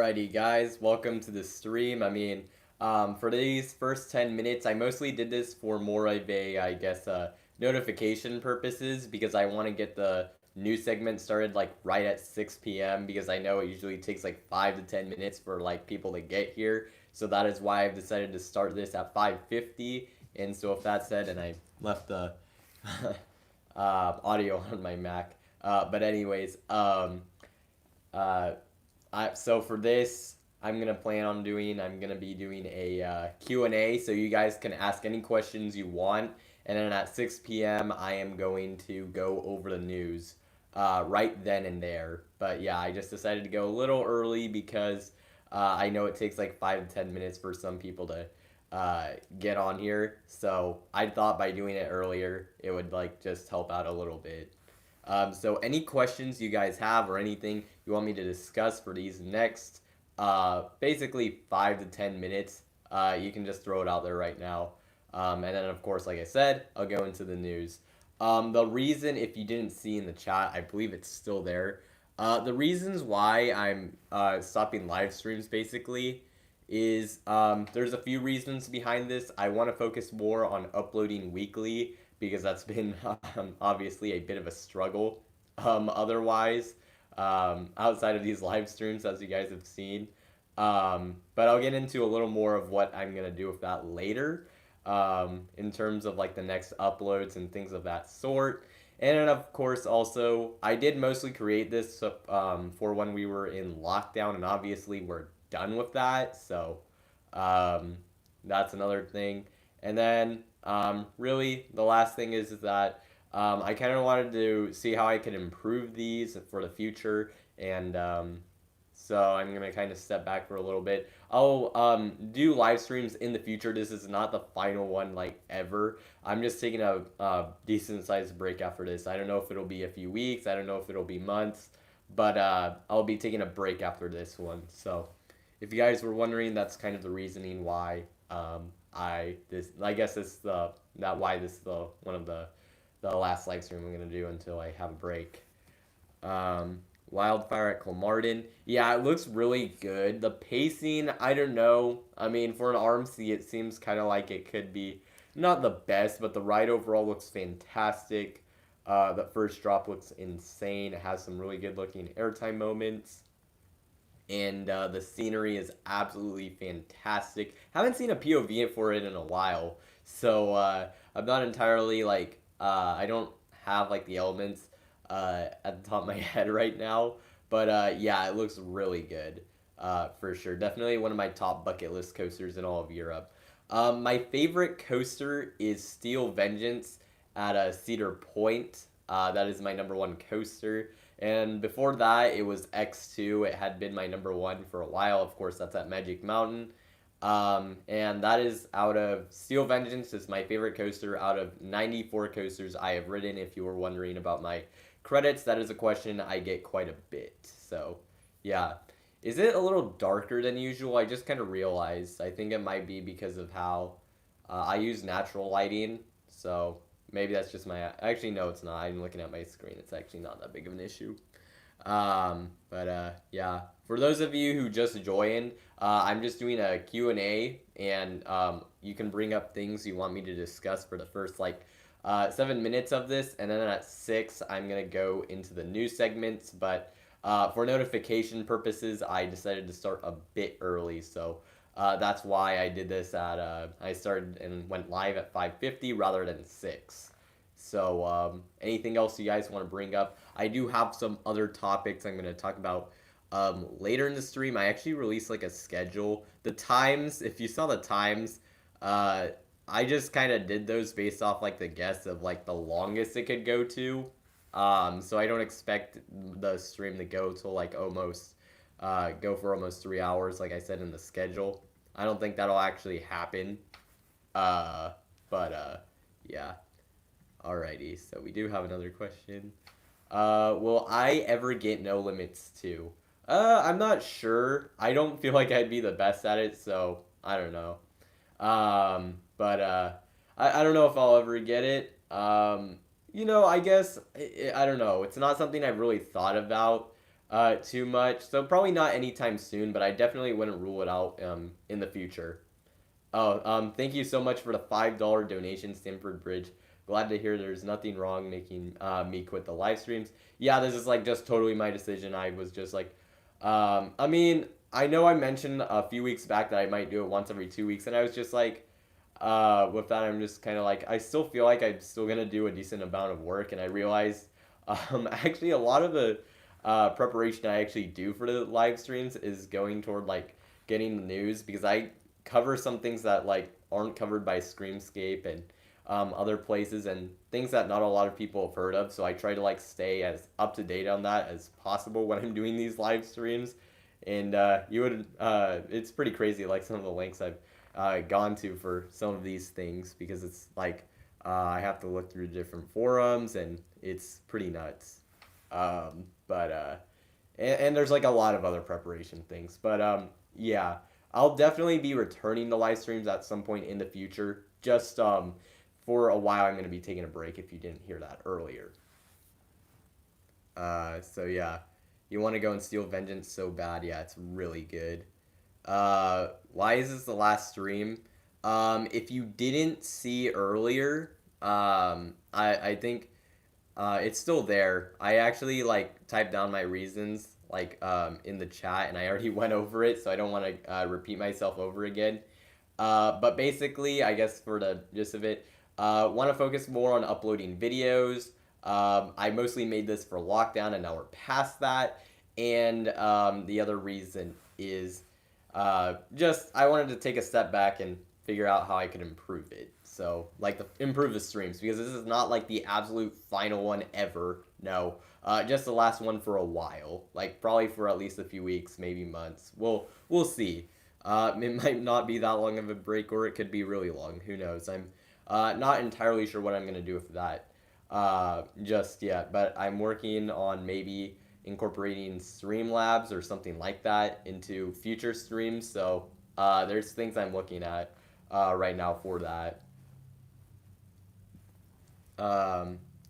Alrighty, guys, welcome to the stream. For these first 10 minutes, I mostly did this for more of a, notification purposes because I want to get the news segment started like right at 6 p.m. because I know it usually takes like 5 to 10 minutes for like people to get here. So that is why I've decided to start this at 5:50. And so with that said, and I left the audio on my Mac. But anyways, so for this, I'm gonna be doing a Q&A, so you guys can ask any questions you want, and then at 6 p.m. I am going to go over the news, right then and there. But yeah, I just decided to go a little early because I know it takes like 5 to 10 minutes for some people to get on here, so I thought by doing it earlier, it would like just help out a little bit. So any questions you guys have or anything you want me to discuss for these next basically 5 to 10 minutes, you can just throw it out there right now. And then of course, like I said, I'll go into the news. The reason, if you didn't see in the chat, I believe it's still there. The reasons why I'm stopping live streams basically is there's a few reasons behind this. I want to focus more on uploading weekly because that's been obviously a bit of a struggle otherwise, outside of these live streams, as you guys have seen. But I'll get into a little more of what I'm going to do with that later, in terms of like the next uploads and things of that sort. And then, of course, also, I did mostly create this for when we were in lockdown, and obviously we're done with that, so that's another thing. And then, really, the last thing is that I kind of wanted to see how I could improve these for the future, and so I'm gonna kind of step back for a little bit. I'll do live streams in the future. This is not the final one like ever. I'm just taking a decent sized break after this. I don't know if it'll be a few weeks. I don't know if it'll be months, but I'll be taking a break after this one. So if you guys were wondering, that's kind of the reasoning why I guess this why this is the one of the last live stream I'm gonna do until I have a break. Wildfire at Clonmardon. Yeah, it looks really good. The pacing, I don't know. I mean, for an RMC, it seems kind of like it could be not the best, but the ride overall looks fantastic. The first drop looks insane. It has some really good looking airtime moments. And the scenery is absolutely fantastic. Haven't seen a POV for it in a while, so I'm not entirely like I don't have like the elements at the top of my head right now, but yeah, it looks really good, for sure. Definitely one of my top bucket list coasters in all of Europe. My favorite coaster is Steel Vengeance at Cedar Point. That is my number one coaster. And before that, it was X2. It had been my number one for a while. Of course, that's at Magic Mountain. And that is out of Steel Vengeance is my favorite coaster out of 94 coasters I have ridden. If you were wondering about my credits, that is a question I get quite a bit. So, yeah. Is it a little darker than usual? I just kind of realized. I think it might be because of how I use natural lighting. So, maybe that's just my... Actually, no, it's not. I'm looking at my screen. It's actually not that big of an issue. Yeah. For those of you who just joined, I'm just doing a Q&A, and you can bring up things you want me to discuss for the first, 7 minutes of this, and then at 6, I'm going to go into the news segments, but for notification purposes, I decided to start a bit early, so that's why I did this I started and went live at 5:50 rather than 6. So, anything else you guys want to bring up? I do have some other topics I'm going to talk about later in the stream. I actually released like a schedule. The times, if you saw the times, I just kind of did those based off like the guess of like the longest it could go to. So I don't expect the stream to go till like almost, go for almost 3 hours, like I said in the schedule. I don't think that'll actually happen. Yeah. Alrighty, so we do have another question. Will I ever get No Limits 2? I'm not sure. I don't feel like I'd be the best at it, so I don't know. I don't know if I'll ever get it. I guess, I don't know. It's not something I've really thought about. too much. So probably not anytime soon, but I definitely wouldn't rule it out in the future. Oh, thank you so much for the $5 donation, Stamford Bridge. Glad to hear there's nothing wrong making me quit the live streams. Yeah, this is like just totally my decision. I was just like, I mean, I know I mentioned a few weeks back that I might do it once every 2 weeks, and I was just like, with that, I'm just kind of like, I still feel like I'm still gonna do a decent amount of work, and I realized, actually, a lot of the preparation I actually do for the live streams is going toward like getting the news because I cover some things that like aren't covered by Screamscape and other places and things that not a lot of people have heard of. So I try to like stay as up to date on that as possible when I'm doing these live streams. And you would, it's pretty crazy. Like some of the links I've gone to for some of these things because it's like I have to look through different forums and it's pretty nuts. But and there's like a lot of other preparation things. But yeah, I'll definitely be returning to live streams at some point in the future. Just for a while, I'm going to be taking a break. If you didn't hear that earlier. So yeah, you want to go and steal vengeance so bad? Yeah, it's really good. Why is this the last stream? If you didn't see earlier, I think it's still there. I actually like typed down my reasons like in the chat, and I already went over it, so I don't want to repeat myself over again. But basically, I guess for the gist of it, want to focus more on uploading videos. I mostly made this for lockdown, and now we're past that. And the other reason is just I wanted to take a step back and figure out how I could improve it. So, like, improve the streams because this is not like the absolute final one ever. No, just the last one for a while. Like, probably for at least a few weeks, maybe months. We'll see. It might not be that long of a break, or it could be really long. Who knows? I'm not entirely sure what I'm gonna do with that just yet. But I'm working on maybe incorporating Streamlabs or something like that into future streams. So there's things I'm looking at right now for that.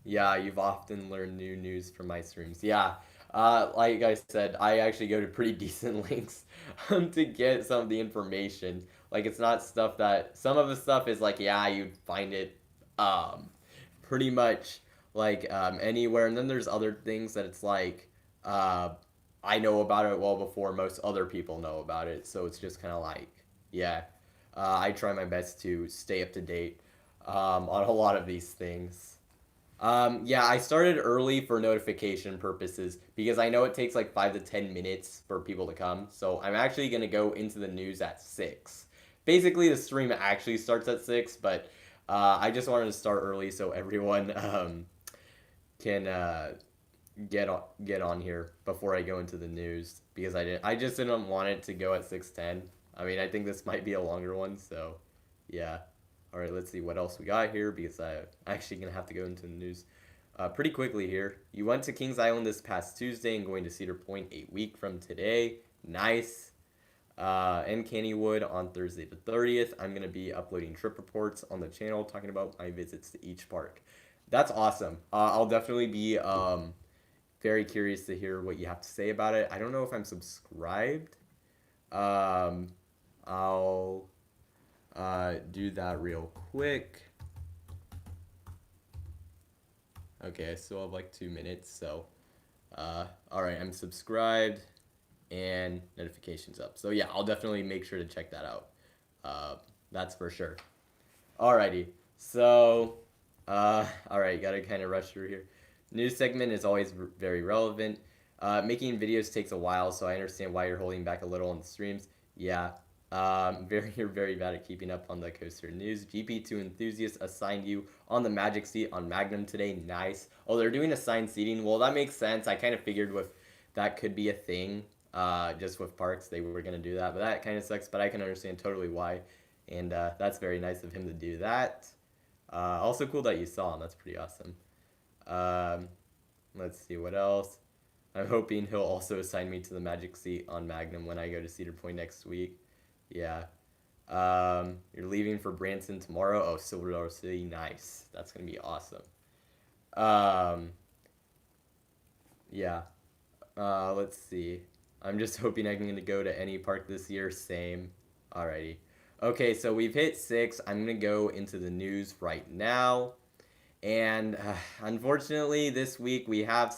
Yeah, you've often learned new news from my streams. Yeah, like I said, I actually go to pretty decent links to get some of the information. Like, it's not stuff that some of the stuff is like, yeah, you'd find it um, pretty much like anywhere, and then there's other things that it's like uh, I know about it well before most other people know about it. So it's just kind of like, yeah, I try my best to stay up to date on a lot of these things. Yeah, I started early for notification purposes because I know it takes like 5 to 10 minutes for people to come. So I'm actually gonna go into the news at 6. Basically, the stream actually starts at 6, but I just wanted to start early so everyone can get on here before I go into the news because I just didn't want it to go at 6:10. I mean, I think this might be a longer one, so yeah. All right, let's see what else we got here because I'm actually going to have to go into the news pretty quickly here. You went to Kings Island this past Tuesday and going to Cedar Point a week from today. Nice. And Cannywood on Thursday the 30th. I'm going to be uploading trip reports on the channel talking about my visits to each park. That's awesome. I'll definitely be very curious to hear what you have to say about it. I don't know if I'm subscribed. I'll do that real quick. Okay, I still have like 2 minutes, so all right, I'm subscribed and notifications up. So yeah, I'll definitely make sure to check that out. That's for sure. Alrighty, so all right, gotta kind of rush through here. News segment is always very relevant. Making videos takes a while, so I understand why you're holding back a little on the streams. Yeah, you're very bad at keeping up on the Coaster news. GP2 enthusiasts assigned you on the magic seat on Magnum today. Nice. Oh, they're doing assigned seating. Well, that makes sense. I kind of figured with that could be a thing. Just with parks, they were gonna do that, but that kind of sucks. But I can understand totally why, and that's very nice of him to do that. Also cool that you saw him. That's pretty awesome. Let's see what else. I'm hoping he'll also assign me to the magic seat on Magnum when I go to Cedar Point next week. Yeah. You're leaving for Branson tomorrow. Oh, Silver Dollar City. Nice. That's going to be awesome. Yeah. Let's see. I'm just hoping I can go to any park this year. Same. Alrighty. Okay, so we've hit 6. I'm gonna go into the news right now. And unfortunately, this week we have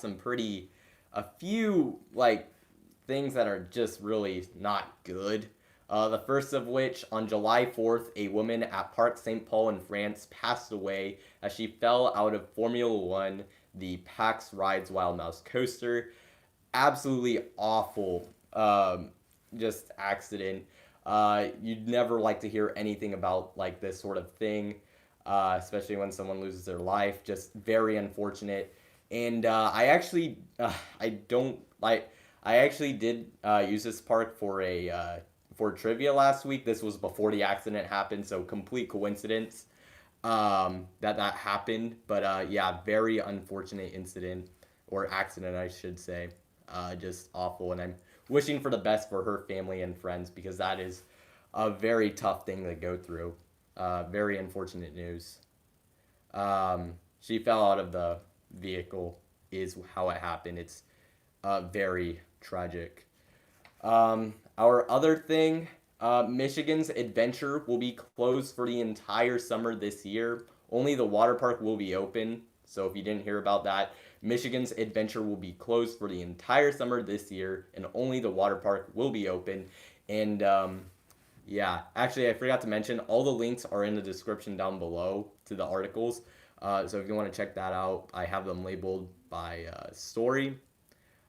a few, like, things that are just really not good. The first of which, on July 4th, a woman at Parc St. Paul in France passed away as she fell out of Formula One, the PAX Rides Wild Mouse coaster. Absolutely awful, just accident. You'd never like to hear anything about like this sort of thing, especially when someone loses their life. Just very unfortunate. And I don't like. I actually did use this park for trivia last week. This was before the accident happened, so complete coincidence that happened. But yeah, very unfortunate incident or accident, I should say. Just awful, and I'm wishing for the best for her family and friends because that is a very tough thing to go through. Very unfortunate news. She fell out of the vehicle, is how it happened. It's very tragic. Our other thing, Michigan's Adventure will be closed for the entire summer this year. Only the water park will be open. So if you didn't hear about that, Michigan's Adventure will be closed for the entire summer this year, and only the water park will be open. And yeah, actually, I forgot to mention, all the links are in the description down below to the articles. So if you want to check that out, I have them labeled by story.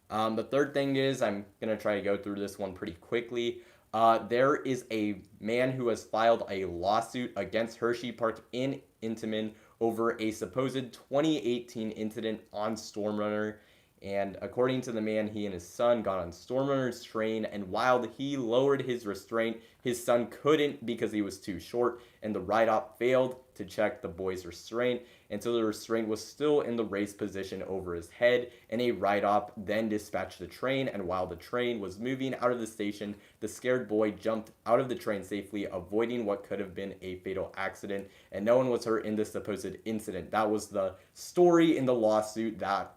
The third thing is, I'm going to try to go through this one pretty quickly. There is a man who has filed a lawsuit against Hershey Park in Intamin over a supposed 2018 incident on Stormrunner. And according to the man, he and his son got on Stormrunner's train, and while he lowered his restraint, his son couldn't because he was too short, and the ride-op failed to check the boy's restraint, and so the restraint was still in the race position over his head, and a ride-op then dispatched the train, and while the train was moving out of the station, the scared boy jumped out of the train safely, avoiding what could have been a fatal accident, and no one was hurt in this supposed incident. That was the story in the lawsuit that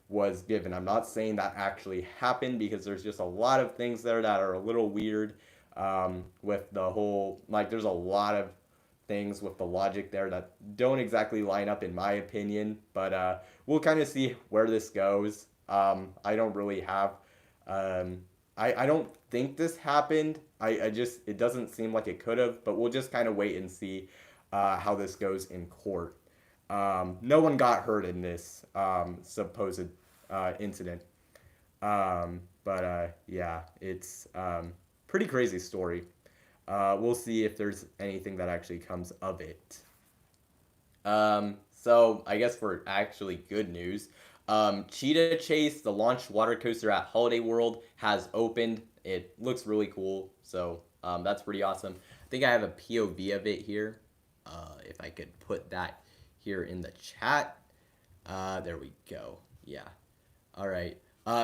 was given. I'm not saying that actually happened because there's just a lot of things there that are a little weird with the whole, like, there's a lot of things with the logic there that don't exactly line up in my opinion, but we'll kind of see where this goes. I don't really have, I don't think this happened. I just, it doesn't seem like it could have, but we'll just kind of wait and see how this goes in court. No one got hurt in this supposed incident. But yeah, it's pretty crazy story. We'll see if there's anything that actually comes of it. So I guess for actually good news, Cheetah Chase, the launch water coaster at Holiday World, has opened. It looks really cool, so that's pretty awesome. I think I have a POV of it here. If I could put that here in the chat. There we go. Yeah. All right.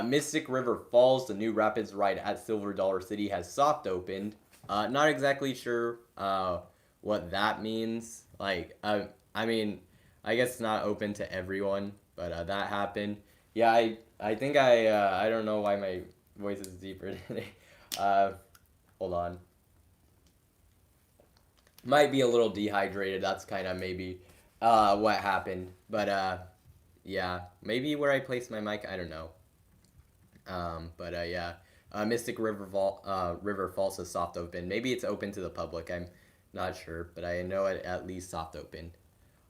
Mystic River Falls, the new Rapids ride at Silver Dollar City, has soft opened. Not exactly sure what that means. Like, I mean, I guess it's not open to everyone, but that happened. Yeah, I think I don't know why my voice is deeper today. Hold on. Might be a little dehydrated. That's kind of maybe what happened. But yeah, maybe where I placed my mic, I don't know. But yeah, Mystic River Falls is soft open. Maybe it's open to the public. I'm not sure, but I know it at least soft open.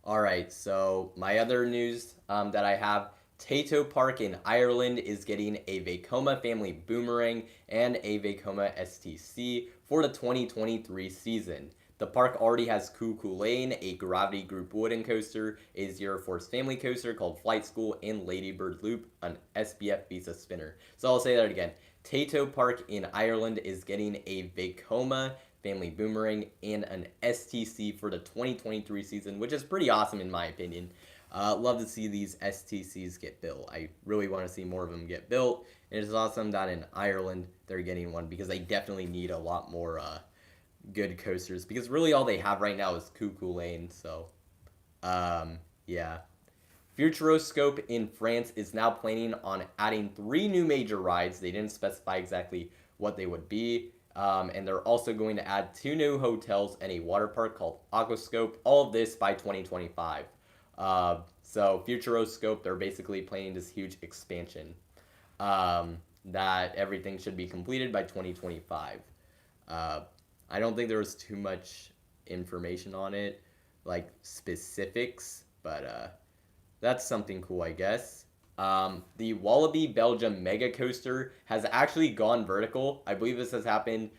All right, so my other news that I have, Tato Park in Ireland is getting a Vekoma family boomerang and a Vekoma STC for the 2023 season. The park already has Cuckoo Lane, a Gravity Group wooden coaster, a Zero Force family coaster called Flight School, and Ladybird Loop, an SBF Visa spinner. So I'll say that again. Tato Park in Ireland is getting a Vekoma family boomerang and an STC for the 2023 season, which is pretty awesome in my opinion. Love to see these STCs get built. I really want to see more of them get built. And it's awesome that in Ireland they're getting one because they definitely need a lot more good coasters because really all they have right now is Cuckoo Lane. So yeah. Futuroscope in France is now planning on adding 3 new major rides. They didn't specify exactly what they would be. And they're also going to add 2 new hotels and a water park called Aquascope. All of this by 2025. So Futuroscope, they're basically planning this huge expansion that everything should be completed by 2025. Uh, I don't think there was too much information on it, like specifics, but that's something cool, I guess. The Wallaby Belgium Mega Coaster has actually gone vertical. I believe this has happened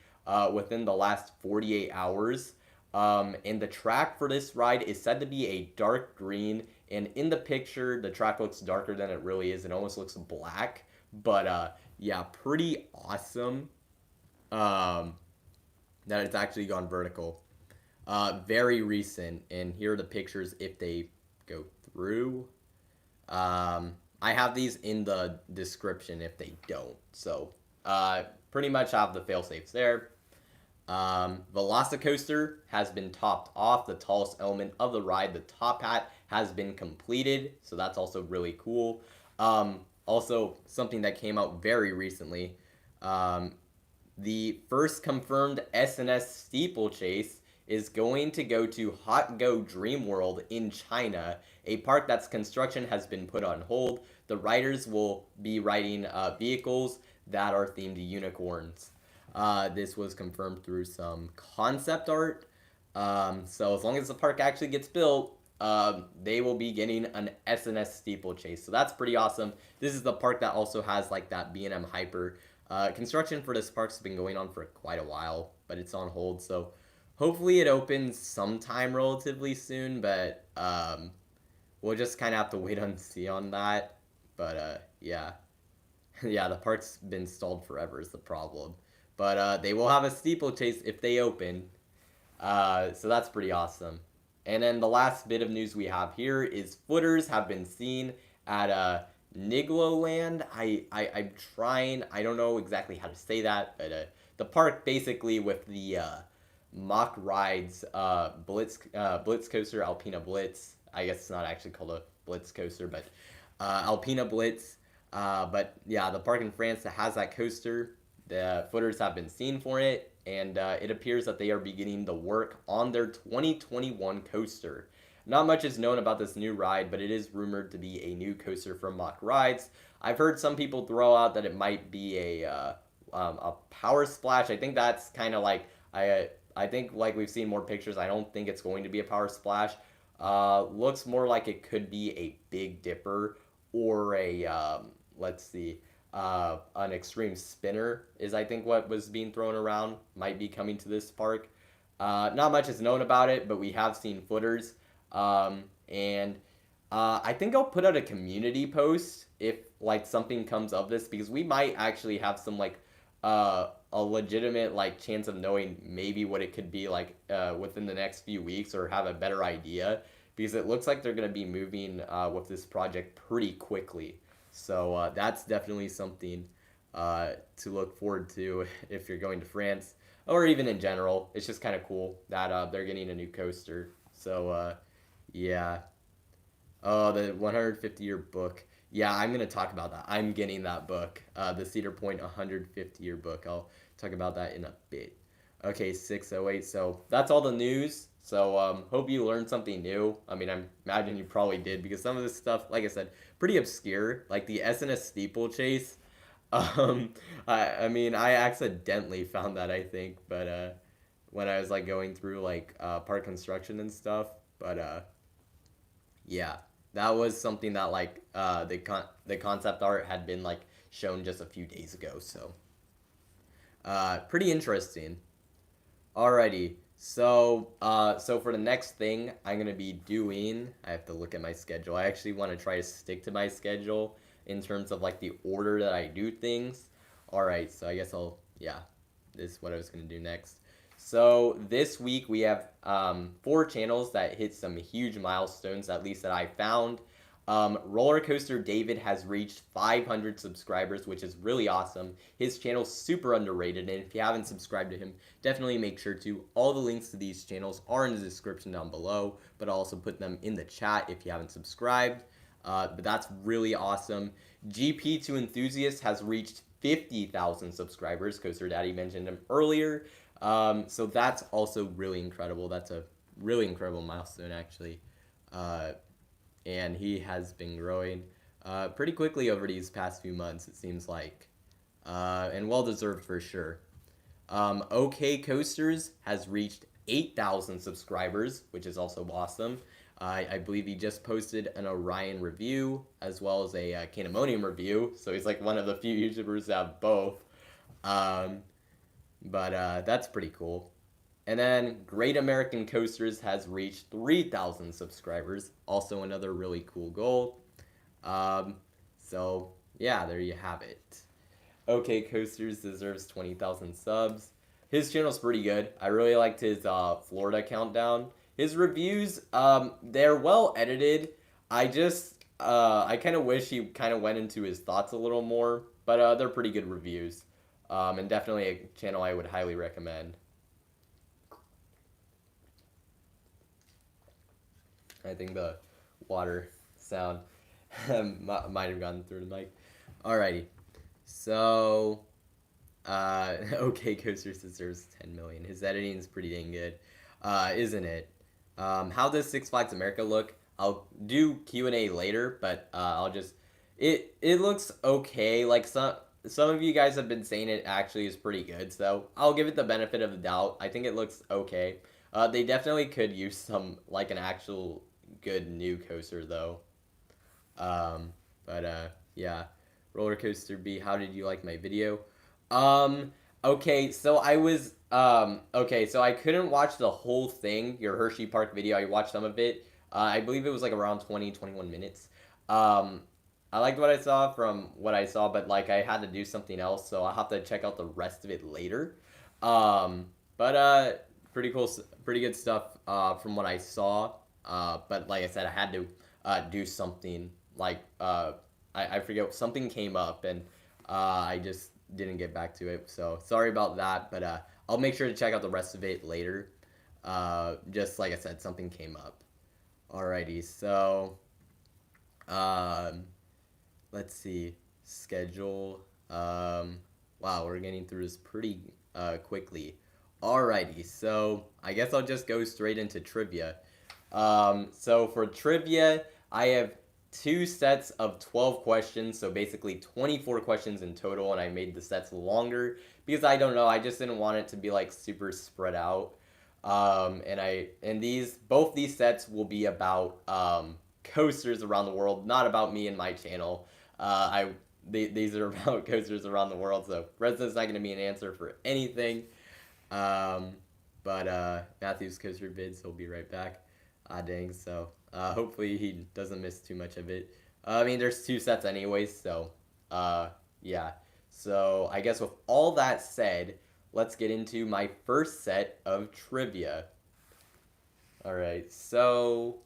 within the last 48 hours. And the track for this ride is said to be a dark green. And in the picture, the track looks darker than it really is. It almost looks black. But yeah, pretty awesome that it's actually gone vertical. Very recent. And here are the pictures if they go through. I have these in the description if they don't. So pretty much have the fail-safes there. Velocicoaster has been topped off. The tallest element of the ride, the top hat, has been completed. So that's also really cool. Also, something that came out very recently. The first confirmed SNS steeplechase is going to go to Hot Go Dream World in China, a park that's construction has been put on hold. The riders will be riding vehicles that are themed to unicorns. This was confirmed through some concept art. So as long as the park actually gets built, they will be getting an SNS steeplechase. So that's pretty awesome. This is the park that also has like that B&M Hyper. Construction for this park's been going on for quite a while, but it's on hold. So hopefully it opens sometime relatively soon, but we'll just kind of have to wait and see on that. But yeah. Yeah, the park's been stalled forever is the problem. But they will have a steeplechase if they open. So that's pretty awesome. And then the last bit of news we have here is footers have been seen at Nigloland. I'm trying. I don't know exactly how to say that, but the park basically with the mock rides, Blitz coaster, Alpina Blitz. I guess it's not actually called a Blitz coaster, but Alpina Blitz. But yeah, the park in France that has that coaster, the footers have been seen for it, and it appears that they are beginning the work on their 2021 coaster. Not much is known about this new ride, but it is rumored to be a new coaster from Mock Rides. I've heard some people throw out that it might be a power splash. I think that's kind of like I think like we've seen more pictures. I don't think it's going to be a power splash. Looks more like it could be a Big Dipper or a let's see, an extreme spinner is I think what was being thrown around, might be coming to this park. Not much is known about it, but we have seen footers. And I think I'll put out a community post if like something comes of this, because we might actually have some like a legitimate like chance of knowing maybe what it could be like within the next few weeks, or have a better idea, because it looks like they're going to be moving with this project pretty quickly. So that's definitely something to look forward to if you're going to France, or even in general. It's just kind of cool that they're getting a new coaster. So yeah. Oh, the 150-year book. Yeah, I'm going to talk about that. I'm getting that book, the Cedar Point 150-year book. I'll talk about that in a bit. Okay, 6:08. So that's all the news. So hope you learned something new. I mean, I imagine you probably did, because some of this stuff, like I said, pretty obscure. Like the SNS steeplechase. I mean, I accidentally found that, I think, but when I was like going through like park construction and stuff. But yeah, that was something that like the concept art had been like shown just a few days ago. So pretty interesting. Alrighty. So for the next thing I'm gonna be doing, I have to look at my schedule. I actually want to try to stick to my schedule in terms of like the order that I do things. Alright, so I guess this is what I was gonna do next. So this week we have 4 channels that hit some huge milestones, at least that I found. Roller Coaster David has reached 500 subscribers, which is really awesome. His channel's super underrated, and if you haven't subscribed to him, definitely make sure to. All the links to these channels are in the description down below, but I'll also put them in the chat if you haven't subscribed. But that's really awesome. GP to Enthusiast has reached 50,000 subscribers. Coaster Daddy mentioned him earlier. So that's also really incredible. That's a really incredible milestone, actually. And he has been growing pretty quickly over these past few months, it seems like. And well-deserved for sure. OK Coasters has reached 8,000 subscribers, which is also awesome. I believe he just posted an Orion review as well as a Canamonium review, so he's like one of the few YouTubers that have both. But that's pretty cool. And then Great American Coasters has reached 3,000 subscribers, also another really cool goal. So yeah, there you have it. OK Coasters deserves 20,000 subs. His channel's pretty good. I really liked his Florida countdown. His reviews, they're well edited. I kind of wish he kind of went into his thoughts a little more, but they're pretty good reviews. And definitely a channel I would highly recommend. I think the water sound might have gone through the mic. Alrighty. So, OK Coasters deserves 10 million. His editing is pretty dang good, isn't it? How does Six Flags America look? I'll do Q&A later, but I'll just it looks okay. Like some of you guys have been saying it actually is pretty good, so I'll give it the benefit of the doubt. I think it looks okay. They definitely could use some like an actual good new coaster though. But yeah. Roller Coaster B, how did you like my video? Okay, so I couldn't watch the whole thing, your Hershey Park video. I watched some of it. I believe it was like around 21 minutes. I liked what I saw from what I saw, but like I had to do something else, so I'll have to check out the rest of it later. But pretty cool, pretty good stuff from what I saw. But like I said, I had to do something like I forget, something came up and I just didn't get back to it. So sorry about that, but I'll make sure to check out the rest of it later. Just like I said, something came up. Alrighty, so let's see, schedule. Wow, we're getting through this pretty quickly. Alrighty, so I guess I'll just go straight into trivia. So for trivia, I have 2 sets of 12 questions, so basically 24 questions in total, and I made the sets longer because I don't know, I just didn't want it to be like super spread out. And both these sets will be about coasters around the world, not about me and my channel. These are about coasters around the world, so Resident's not going to be an answer for anything. But Matthew's coaster bids, he'll be right back. Dang, so hopefully he doesn't miss too much of it. I mean, there's 2 sets anyways, so yeah. So I guess with all that said, let's get into my first set of trivia. Alright, so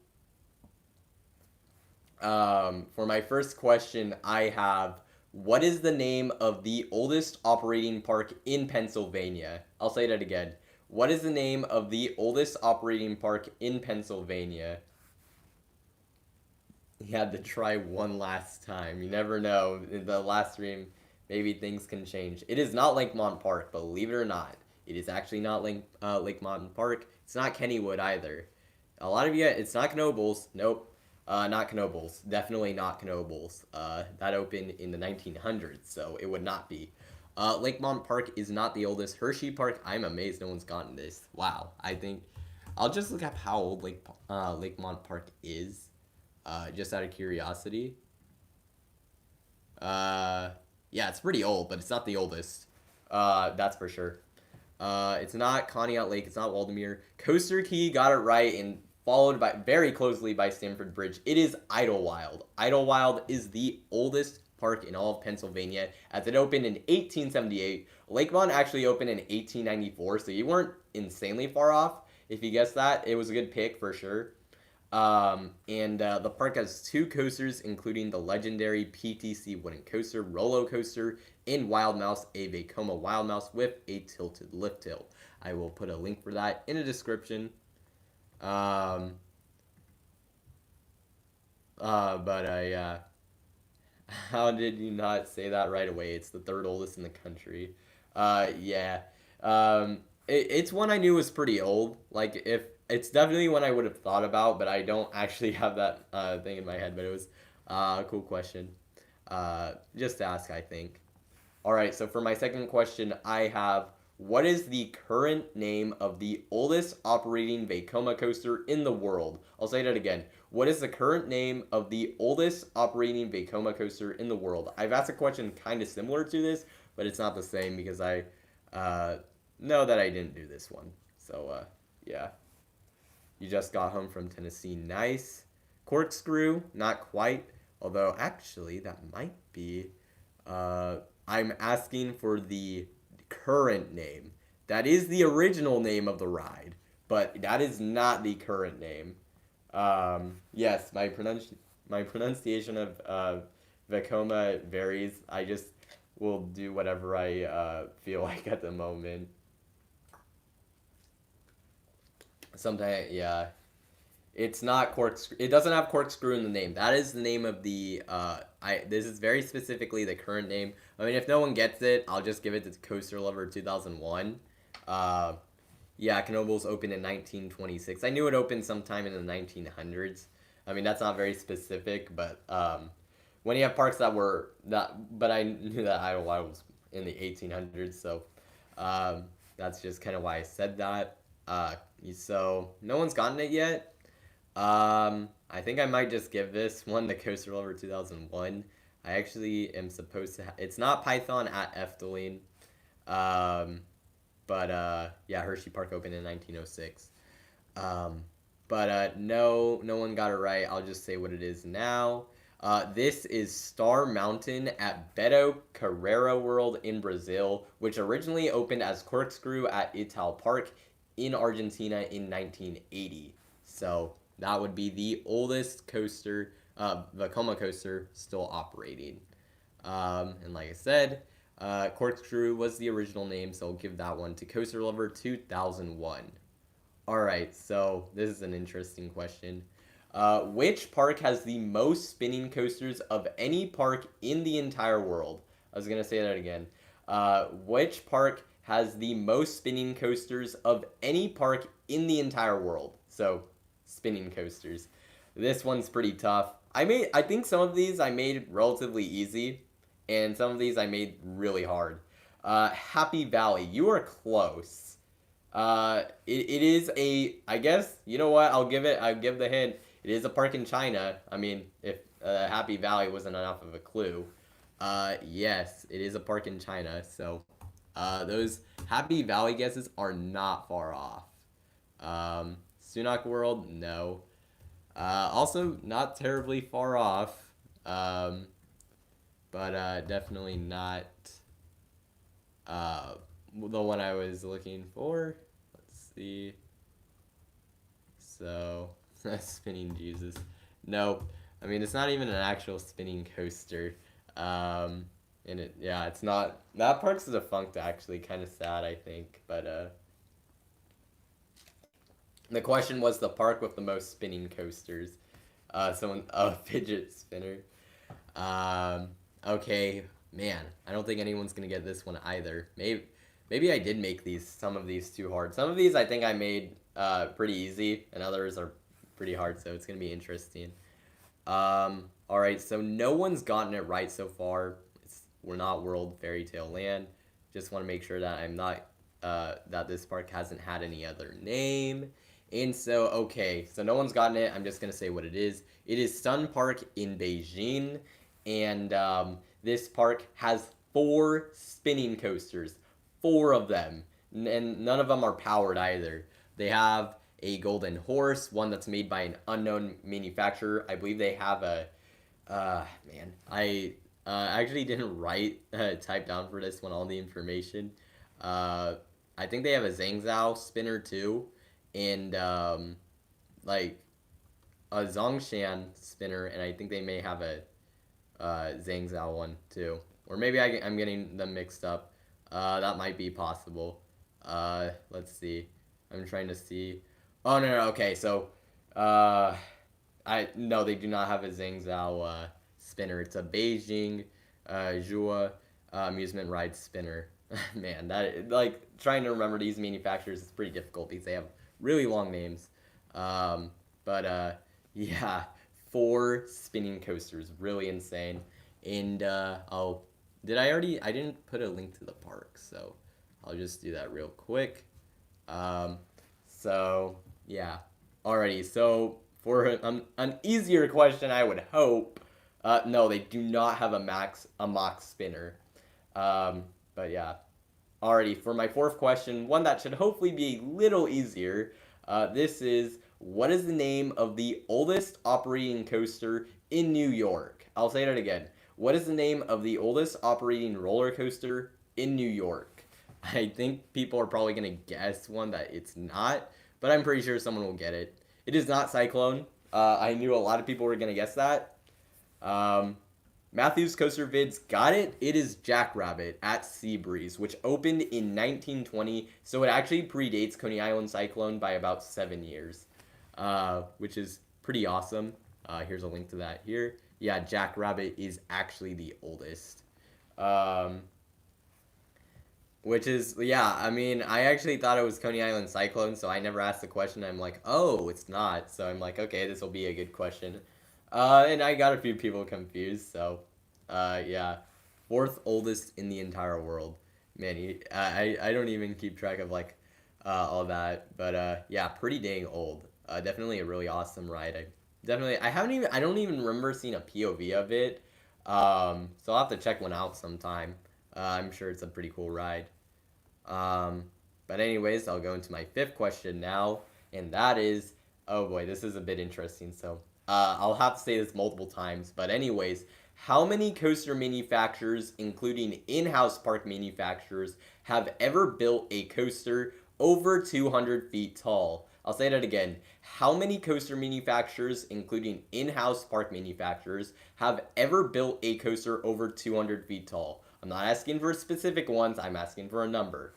for my first question, I have, what is the name of the oldest operating park in Pennsylvania? I'll say that again. What is the name of the oldest operating park in Pennsylvania? You had to try one last time. You never know. In the last stream, maybe things can change. It is not Lakemont Park, believe it or not. It is actually not Lakemont Park. It's not Kennywood either. A lot of you, it's not Knoebels. Nope. Not Knoebels. Definitely not Knoebels. That opened in the 1900s, so it would not be. Lakemont Park is not the oldest. Hershey Park, I'm amazed no one's gotten this. Wow. I think I'll just look up how old Lakemont Park is, just out of curiosity. Yeah, it's pretty old, but it's not the oldest. That's for sure. It's not Conneaut Lake. It's not Waldameer. Coaster Key got it right, and followed by very closely by Stamford Bridge. It is Idlewild. Idlewild is the oldest park in all of Pennsylvania, as it opened in 1878. Lakemont actually opened in 1894, so you weren't insanely far off if you guessed that. It was a good pick for sure. The park has 2 coasters, including the legendary PTC wooden coaster, Rolo Coaster, and Wild Mouse, a Vekoma Wild Mouse with a tilted lift hill. I will put a link for that in the description. But yeah. How did you not say that right away? It's the third oldest in the country. Yeah. It's one I knew was pretty old. Like, if it's definitely one I would have thought about, but I don't actually have that thing in my head. But it was a cool question. Just to ask, I think. All right, so for my second question, I have what is the current name of the oldest operating Vekoma coaster in the world? I'll say that again. What is the current name of the oldest operating Vekoma coaster in the world? I've asked a question kind of similar to this, but it's not the same because I uh, know that I didn't do this one. So, yeah. You just got home from Tennessee. Nice. Corkscrew, not quite. Although, actually, that might be. Uh, I'm asking for the current name. That is the original name of the ride, but that is not the current name. Yes, my pronunciation of Vekoma varies. I just will do whatever I feel like at the moment. Sometimes, yeah, it's not corkscrew. It doesn't have corkscrew in the name. That is the name of the. I This is very specifically the current name. I mean, if no one gets it, I'll just give it to Coaster Lover 2001. Uh, yeah, Knoebels opened in 1926. I knew it opened sometime in the 1900s. I mean, that's not very specific, but when you have parks that were that, but I knew that Idlewild was in the 1800s, so um, that's just kind of why I said that. So no one's gotten it yet. I think I might just give this one the Coaster Lover 2001. I actually am supposed to. It's not Python at Efteling. Um, but yeah, Hershey Park opened in 1906. Um, but no one got it right. I'll just say what it is now. This is Star Mountain at Beto Carreiro World in Brazil, which originally opened as Corkscrew at Ital Park in Argentina in 1980. So that would be the oldest coaster, Vekoma coaster, still operating. And like I said, Corkscrew was the original name, so I'll give that one to Coaster Lover 2001. All right, so this is an interesting question. Which park has the most spinning coasters of any park in the entire world? I was going to say that again. Which park has the most spinning coasters of any park in the entire world? So, spinning coasters. This one's pretty tough. I think some of these I made relatively easy, and some of these I made really hard. Happy Valley, you are close. It is a, I guess, you know what, I'll give the hint. It is a park in China. I mean, if Happy Valley wasn't enough of a clue. Yes, it is a park in China, so those Happy Valley guesses are not far off. Sunak World, no. Also, not terribly far off, but definitely not the one I was looking for. Let's see. So, spinning Jesus. Nope. I mean, it's not even an actual spinning coaster. And yeah, it's not. That park's defunct, actually. Kind of sad, I think. But, the question was the park with the most spinning coasters. A fidget spinner. Um, okay, man. I don't think anyone's gonna get this one either. Maybe I did make some of these too hard. Some of these I think I made pretty easy, and others are pretty hard. So it's gonna be interesting. All right. So no one's gotten it right so far. We're not World Fairy Tale Land. Just want to make sure that I'm not that this park hasn't had any other name. And so, okay, so no one's gotten it. I'm just going to say what it is. It is Sun Park in Beijing. And this park has 4 spinning coasters. 4 of them. And none of them are powered either. They have a golden horse, one that's made by an unknown manufacturer. I believe they have a. Man, I actually didn't type down for this one all the information. I think they have a Zhangzhou spinner too, and like a Zongshan spinner, and I think they may have a Zhangzhou one too, or maybe I'm getting them mixed up. That might be possible. Let's see. I'm trying to see. Oh no, no, okay. So, uh, No, they do not have a Zhangzhou spinner. It's a Beijing Zhua amusement ride spinner. Man, that like trying to remember these manufacturers is pretty difficult because they have really long names. But yeah, 4 spinning coasters, really insane. And I didn't put a link to the park, so I'll just do that real quick. Um, so yeah, alrighty. So for an easier question, I would hope. No, they do not have a Mach spinner. But yeah, alrighty. For my 4th question, one that should hopefully be a little easier. This is, what is the name of the oldest operating coaster in New York? I'll say that again. What is the name of the oldest operating roller coaster in New York? I think people are probably going to guess one that it's not, but I'm pretty sure someone will get it. It is not Cyclone. I knew a lot of people were going to guess that. Matthews Coaster Vids got it. It is Jackrabbit at Seabreeze, which opened in 1920, so it actually predates Coney Island Cyclone by about 7 years, which is pretty awesome. Here's a link to that here. Yeah, Jackrabbit is actually the oldest. Which is, yeah, I mean, I actually thought it was Coney Island Cyclone, so I never asked the question. I'm like, oh, it's not. So I'm like, okay, this will be a good question. And I got a few people confused, so, yeah. 4th oldest in the entire world. Man, I don't even keep track of, like, all that. But, yeah, pretty dang old. Definitely a really awesome ride. I don't even remember seeing a POV of it. So I'll have to check one out sometime. I'm sure it's a pretty cool ride. But anyways, I'll go into my 5th question now, and that is, oh boy, this is a bit interesting, so I'll have to say this multiple times, but anyways, how many coaster manufacturers, including in-house park manufacturers, have ever built a coaster over 200 feet tall? I'll say that again. How many coaster manufacturers, including in-house park manufacturers, have ever built a coaster over 200 feet tall? I'm not asking for specific ones, I'm asking for a number.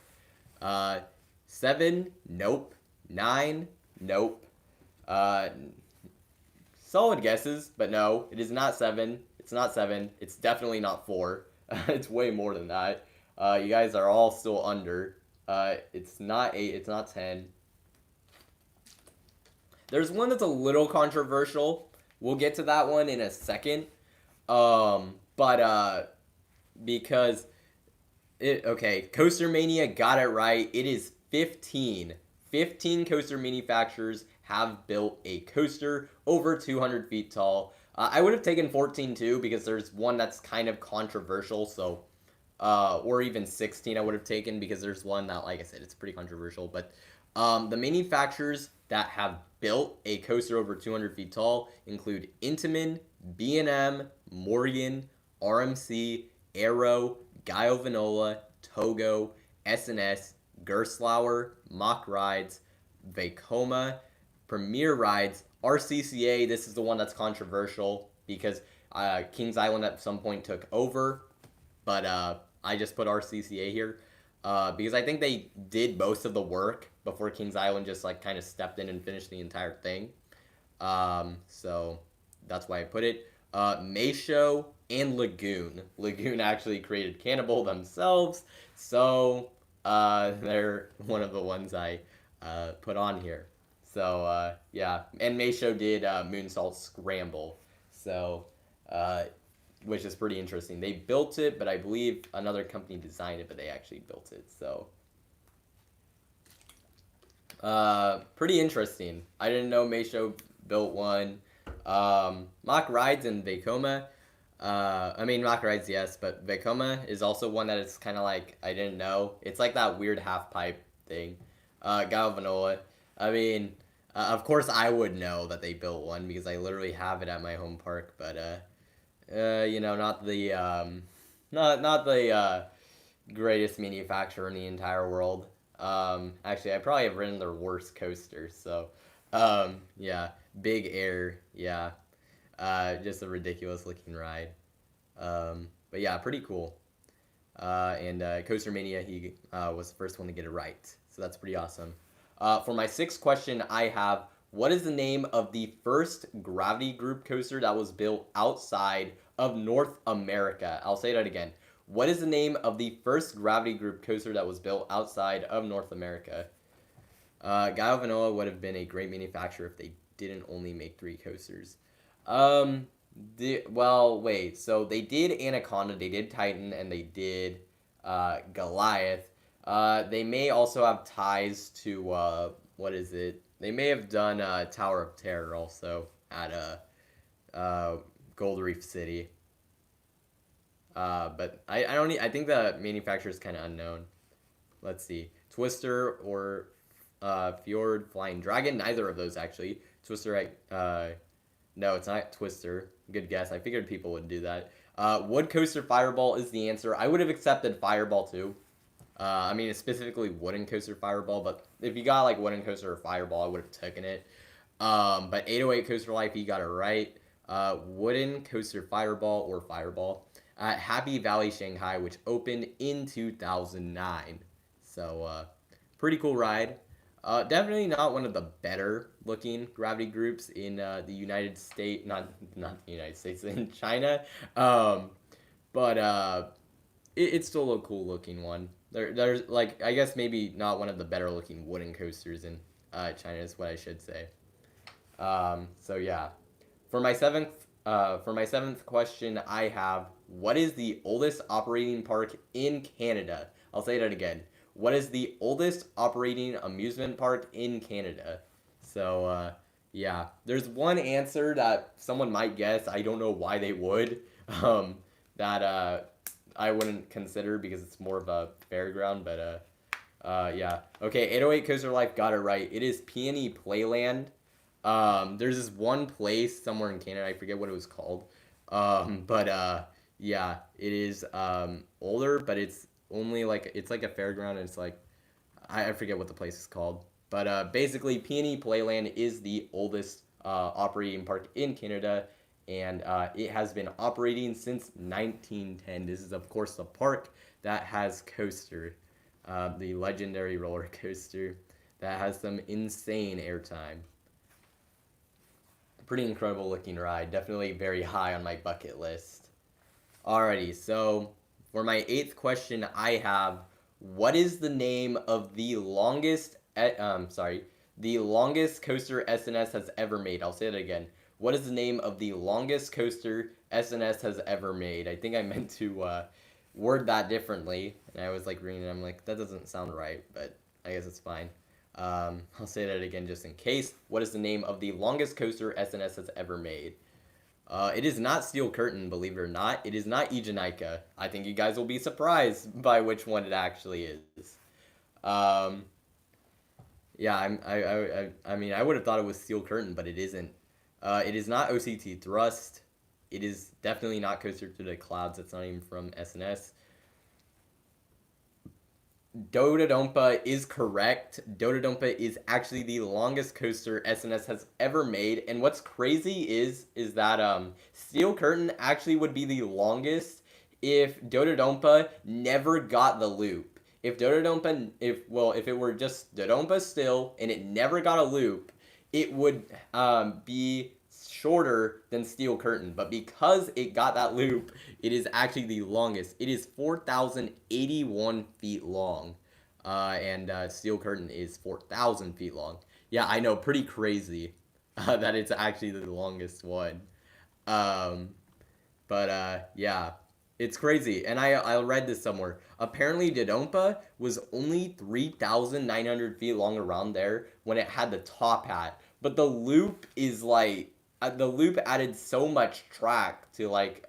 7, nope. 9, nope. Solid guesses, but no, it is not 7. It's not 7. It's definitely not 4. It's way more than that. You guys are all still under. It's not 8. It's not 10. There's one that's a little controversial. We'll get to that one in a second. Because Coaster Mania got it right. It is 15. 15 coaster manufacturers have built a coaster over 200 feet tall. I would have taken 14 too because there's one that's kind of controversial. So, or even 16 I would have taken because there's one that, like I said, it's pretty controversial. But the manufacturers that have built a coaster over 200 feet tall include Intamin, B&M, Morgan, RMC, Aero, Gaio Vanola, Togo, S&S, Gerstlauer, Mach Rides, Vekoma, Premier Rides, RCCA. This is the one that's controversial because Kings Island at some point took over, but I just put RCCA here because I think they did most of the work before Kings Island just like kind of stepped in and finished the entire thing. So that's why I put it. Meisho and Lagoon. Lagoon actually created Cannibal themselves, so they're one of the ones I put on here. So yeah, and Meisho did Moonsault Scramble, so which is pretty interesting. They built it, but I believe another company designed it, but they actually built it. So pretty interesting. I didn't know Meisho built one. Mach Rides and Vekoma. Mach Rides, yes, but Vekoma is also one that is kind of like, I didn't know. It's like that weird half pipe thing. Galvanola. Of course I would know that they built one because I literally have it at my home park, but, not the greatest manufacturer in the entire world. Actually, I probably have ridden their worst coasters, so, yeah. Big Air, yeah. Just a ridiculous looking ride. But yeah, pretty cool. And Coaster Mania, he was the first one to get it right. So that's pretty awesome. For my 6th question, I have, What is the name of the first gravity group coaster that was built outside of North America? I'll say that again. What is the name of the first gravity group coaster that was built outside of North America? Galvanoa would have been a great manufacturer if they didn't only make 3 coasters. Um, well, wait. So they did Anaconda, they did Titan, and they did Goliath. They may also have ties to what is it? They may have done Tower of Terror also at Gold Reef City. But I don't. I think the manufacturer is kind of unknown. Let's see, Twister or Fjord Flying Dragon. Neither of those actually. Twister. No, it's not Twister. Good guess. I figured people would do that. Wood Coaster Fireball is the answer. I would have accepted Fireball too. I mean, it's specifically Wooden Coaster Fireball, but if you got like Wooden Coaster or Fireball, I would have taken it. But 808 Coaster Life, you got it right. Wooden Coaster Fireball or Fireball at Happy Valley Shanghai, which opened in 2009. So, pretty cool ride. Definitely not one of the better looking gravity groups in the United States, not the United States, in China. But it's still a cool looking one. There's like I guess maybe not one of the better looking wooden coasters in China is what I should say. So yeah, for my seventh question, I have what is the oldest operating park in Canada? I'll say that again. What is the oldest operating amusement park in Canada? So yeah, there's one answer that someone might guess. I don't know why they would. That I wouldn't consider because it's more of a fairground, but yeah. Okay, 808 Coaster Life got it right. It is Peony Playland. There's this one place somewhere in Canada, I forget what it was called. But yeah, it is older, but it's only like it's like a fairground and it's like I forget what the place is called. But basically Peony Playland is the oldest operating park in Canada, and it has been operating since 1910. This is, of course, the park that has Coaster, the legendary roller coaster that has some insane airtime. Pretty incredible looking ride. Definitely very high on my bucket list. Alrighty, so for my eighth question, I have what is the name of the the longest coaster SNS has ever made? I'll say it again. What is the name of the longest coaster SNS has ever made? I think I meant to word that differently, and I was like reading it. I'm like, that doesn't sound right, but I guess it's fine. I'll say that again just in case. What is the name of the longest coaster SNS has ever made? It is not Steel Curtain, believe it or not. It is not Ejanica. I think you guys will be surprised by which one it actually is. Um, yeah, I mean, I would have thought it was Steel Curtain, but it isn't. It is not OCT Thrust. It is definitely not Coaster to the Clouds. That's not even from SNS. Dodonpa is correct. Dodonpa is actually the longest coaster SNS has ever made. And what's crazy is that Steel Curtain actually would be the longest if Dodonpa never got the loop. If it were just Dodonpa still and it never got a loop, it would be shorter than Steel Curtain, but because it got that loop, it is actually the longest. It is 4,081 feet long, and Steel Curtain is 4,000 feet long. Yeah, I know, pretty crazy that it's actually the longest one. Um, but yeah, it's crazy, and I read this somewhere. Apparently, Dodonpa was only 3,900 feet long around there when it had the top hat, but the loop is like the loop added so much track to like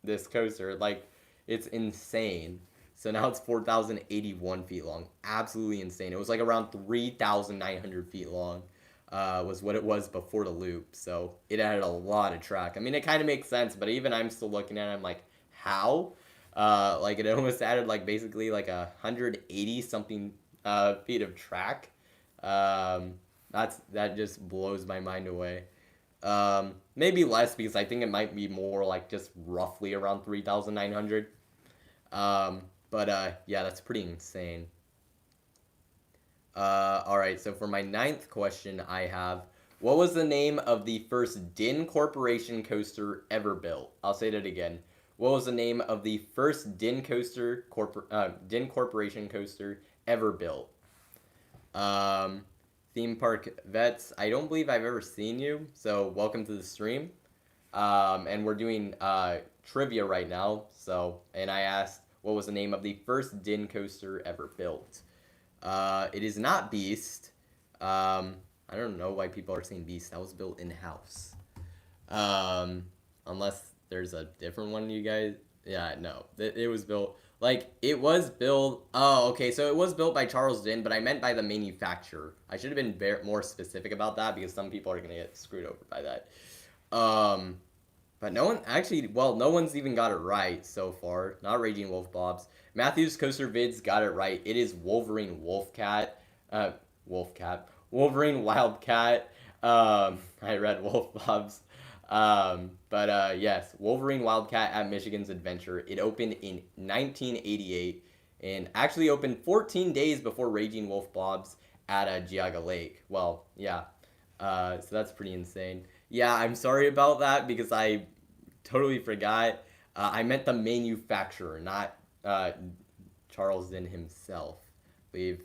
this coaster, like it's insane. So now it's 4,081 feet long, absolutely insane. It was like around 3,900 feet long. Was what it was before the loop, so it added a lot of track. I mean, it kind of makes sense, but even I'm still looking at it, I'm like, how? Like it almost added like basically like 180 something feet of track. That just blows my mind away. Maybe less because I think it might be more like just roughly around 3,900. But yeah, that's pretty insane. Alright, so for my 9th question, I have, what was the name of the first DIN Corporation coaster ever built? I'll say that again. What was the name of the first DIN Corporation coaster ever built? Um, Theme Park Vets, I don't believe I've ever seen you, so welcome to the stream. And we're doing trivia right now, and I asked, what was the name of the first DIN coaster ever built? It is not Beast. I don't know why people are saying Beast. That was built in-house. Unless there's a different one you guys... Yeah, no. It was built... Like, it was built... Oh, okay, so it was built by Charles Din, but I meant by the manufacturer. I should have been more specific about that, because some people are going to get screwed over by that. But no one... Actually, well, no one's even got it right so far. Not Raging Wolf Bobs. Matthews Coaster Vids got it right. It is Wolverine Wolfcat. Wolverine Wildcat. I read Wolf Bobs. Yes, Wolverine Wildcat at Michigan's Adventure. It opened in 1988 and actually opened 14 days before Raging Wolf Bobs at Geauga Lake. Well, yeah. So that's pretty insane. Yeah, I'm sorry about that because I totally forgot. I meant the manufacturer, not Charles Din himself. I believe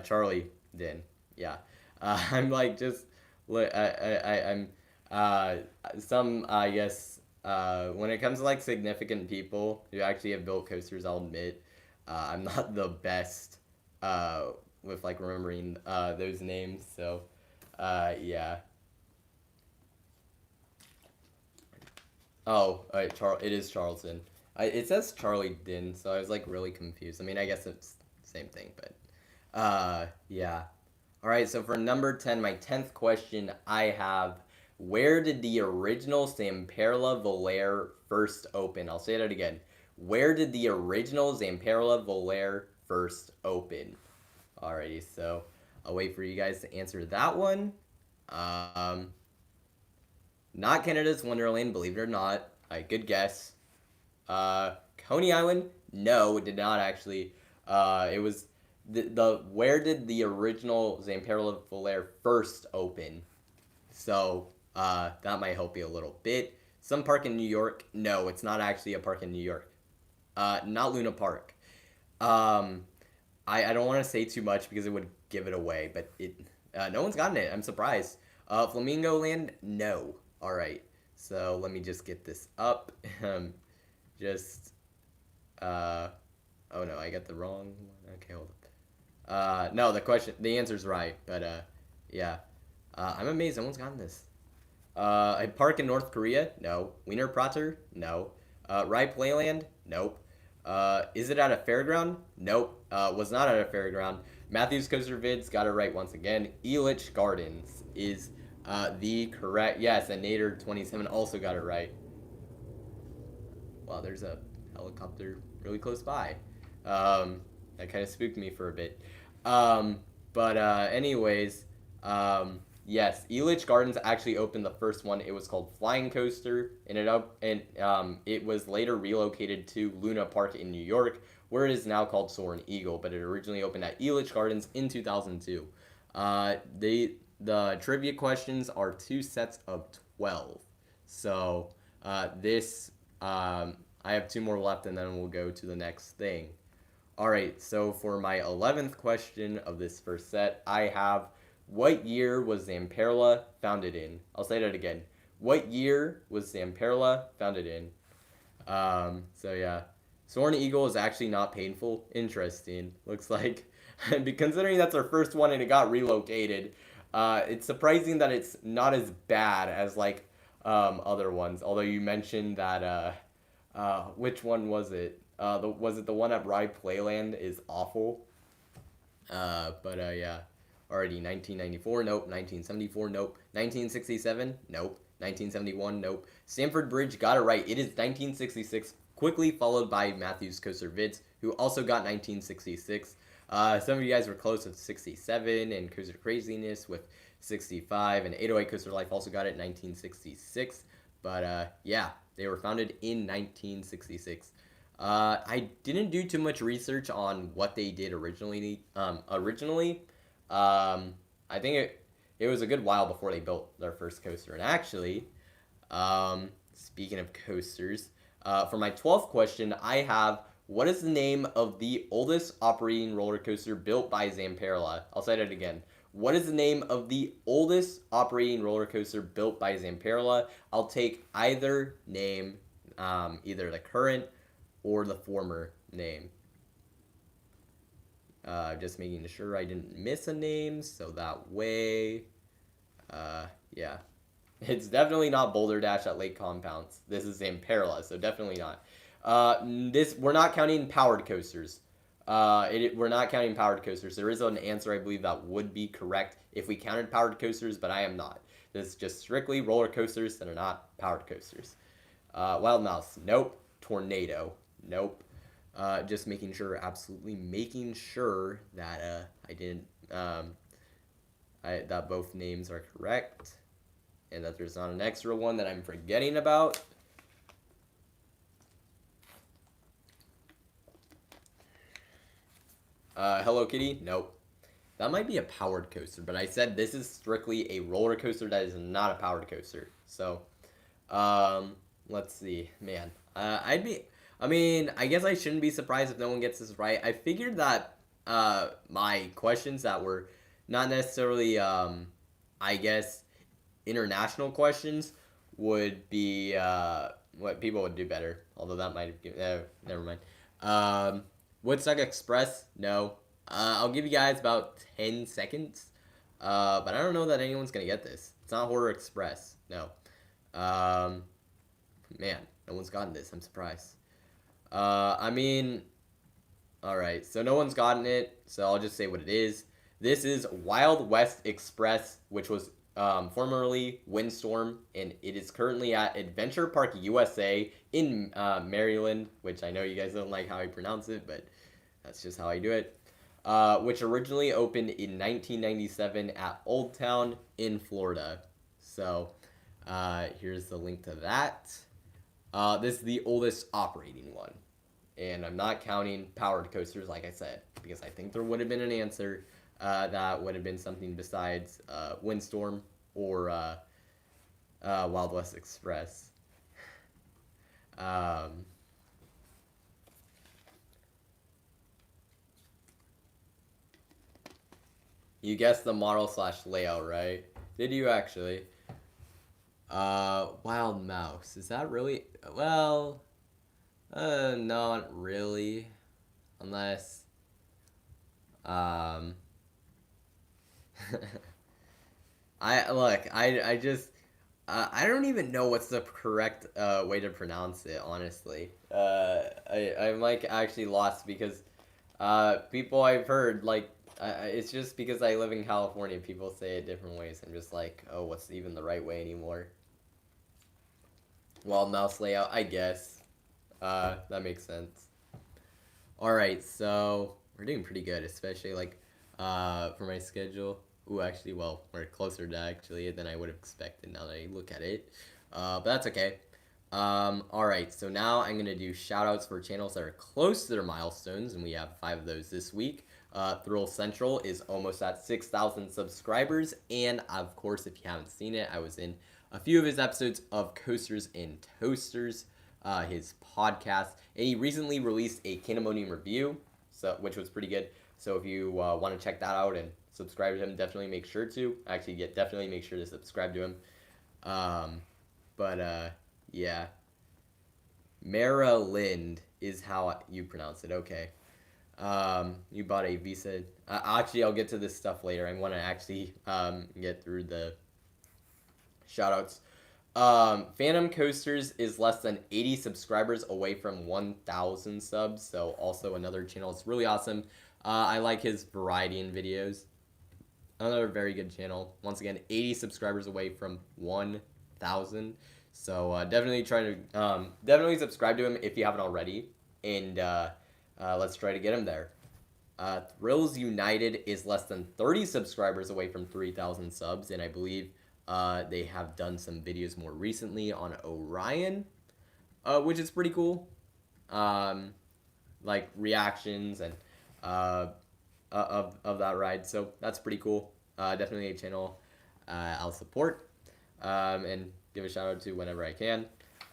Charlie Din. Yeah. I'm like just I'm some I guess when it comes to like significant people who actually have built coasters, I'll admit I'm not the best with like remembering those names. So yeah. Oh, it is Charleston. It says Charlie Din, so I was like really confused. I mean, I guess it's the same thing, but yeah. All right, so for number 10, my 10th question, I have, where did the original Zamperla Volair first open? I'll say that again. Where did the original Zamperla Volair first open? Alrighty, so I'll wait for you guys to answer that one. Not Canada's Wonderland, believe it or not. Good guess. Coney Island? No, it did not actually. It was where did the original Zamperla Volair first open? So that might help you a little bit. Some park in New York? No, it's not actually a park in New York. Not Luna Park. I don't want to say too much because it would give it away, but no one's gotten it. I'm surprised. Flamingo Land? No. All right. So let me just get this up. Oh no, I got the wrong one. Okay, hold up. No, the answer's right, but yeah. I'm amazed no one's gotten this. A park in North Korea? No. Wiener Prater? No. Rye Playland? Nope. Is it at a fairground? Nope. Was not at a fairground. Matthews Coaster Vids got it right once again. Elitch Gardens is the correct. Yes, and Nader27 also got it right. Wow, there's a helicopter really close by. That kind of spooked me for a bit. Anyways, yes, Elitch Gardens actually opened the first one. It was called Flying Coaster, and it was later relocated to Luna Park in New York, where it is now called Soarin' Eagle. But it originally opened at Elitch Gardens in 2002. The trivia questions are 2 sets of 12. So I have 2 more left, and then we'll go to the next thing. Alright, so for my 11th question of this first set, I have, what year was Zamperla founded in? I'll say that again. What year was Zamperla founded in? So yeah. Soarin' Eagle is actually not painful. Interesting. Looks like. Considering that's our first one and it got relocated, it's surprising that it's not as bad as like other ones. Although you mentioned that which one was it? Was it the one at Rye Playland is awful? Yeah. Already 1994, nope. 1974, nope. 1967, nope. 1971, nope. Stamford Bridge got it right. It is 1966, quickly followed by Matthews Coaster Vids, who also got 1966. Some of you guys were close with 67, and Coaster Craziness with 65, and 808 Coaster Life also got it in 1966. Yeah, they were founded in 1966. I didn't do too much research on what they did originally. I think it was a good while before they built their first coaster. And actually, speaking of coasters, for my 12th question, I have, what is the name of the oldest operating roller coaster built by Zamperla? I'll say it again. What is the name of the oldest operating roller coaster built by Zamperla? I'll take either name, either the current or the former name. Just making sure I didn't miss a name, so that way, yeah. It's definitely not Boulder Dash at Lake Compounds. This is Zamperla, so definitely not. We're not counting powered coasters. We're not counting powered coasters. There is an answer I believe that would be correct if we counted powered coasters, but I am not. This is just strictly roller coasters that are not powered coasters. Wild Mouse, nope. Tornado, nope. Just making sure, absolutely making sure that I didn't that both names are correct, and that there's not an extra one that I'm forgetting about. Hello Kitty, nope. That might be a powered coaster, but I said this is strictly a roller coaster that is not a powered coaster. So, let's see, man. I guess I shouldn't be surprised if no one gets this right. I figured that my questions that were not necessarily, I guess, international questions would be what people would do better. Although that might have never mind. Woodstock Express, no. I'll give you guys about 10 seconds. But I don't know that anyone's going to get this. It's not Horror Express, no. Man, no one's gotten this. I'm surprised. Alright, so no one's gotten it, so I'll just say what it is. This is Wild West Express, which was formerly Windstorm, and it is currently at Adventure Park USA in Maryland, which I know you guys don't like how I pronounce it, but that's just how I do it. Which originally opened in 1997 at Old Town in Florida. So here's the link to that. This is the oldest operating one. And I'm not counting powered coasters, like I said, because I think there would have been an answer that would have been something besides Windstorm or Wild West Express. You guessed the model / layout, right? Did you actually? Wild Mouse. Is that really? Well, not really. Unless, I don't even know what's the correct way to pronounce it, honestly. I'm like actually lost because people I've heard, like, it's just because I live in California, people say it different ways. I'm just like, oh, what's even the right way anymore? Wild Mouse layout, I guess. That makes sense. Alright, so we're doing pretty good, especially like for my schedule. Ooh, actually, well, we're closer to actually than I would have expected now that I look at it. But that's okay. Alright, so now I'm going to do shoutouts for channels that are close to their milestones, and we have 5 of those this week. Thrill Central is almost at 6,000 subscribers, and of course, if you haven't seen it, I was in a few of his episodes of Coasters and Toasters, his podcast, and he recently released a Candemonium review, which was pretty good. So if you want to check that out and subscribe to him, definitely make sure to. Actually, definitely make sure to subscribe to him. Yeah. Maryland is how you pronounce it. Okay. You bought a Visa. Actually, I'll get to this stuff later. I want to actually get through the shoutouts. Phantom Coasters is less than 80 subscribers away from 1,000 subs, so also another channel. It's really awesome. I like his variety in videos. Another very good channel. Once again, 80 subscribers away from 1,000. So definitely definitely subscribe to him if you haven't already, and let's try to get him there. Thrills United is less than 30 subscribers away from 3,000 subs, and I believe they have done some videos more recently on Orion, which is pretty cool. like reactions and of that ride. So that's pretty cool. Definitely a channel I'll support and give a shout out to whenever I can.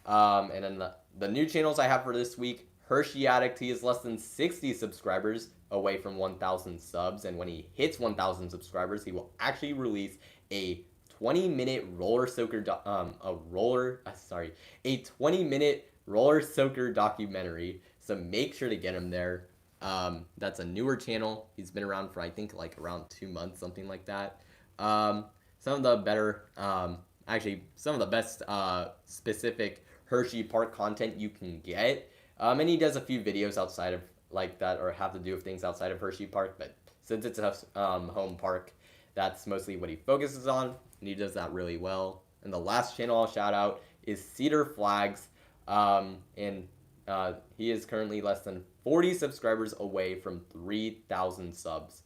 And then the new channels I have for this week, Hershey Addict, he is less than 60 subscribers away from 1,000 subs. And when he hits 1,000 subscribers, he will actually release a 20-minute a 20-minute roller soaker documentary. So make sure to get him there. That's a newer channel. He's been around for I think like around 2 months, something like that. Some of the better, actually some of the best specific Hershey Park content you can get. And he does a few videos outside of like that or have to do with things outside of Hershey Park, but since it's a home park, that's mostly what he focuses on, and he does that really well. And the last channel I'll shout out is Cedar Flags, and he is currently less than 40 subscribers away from 3,000 subs.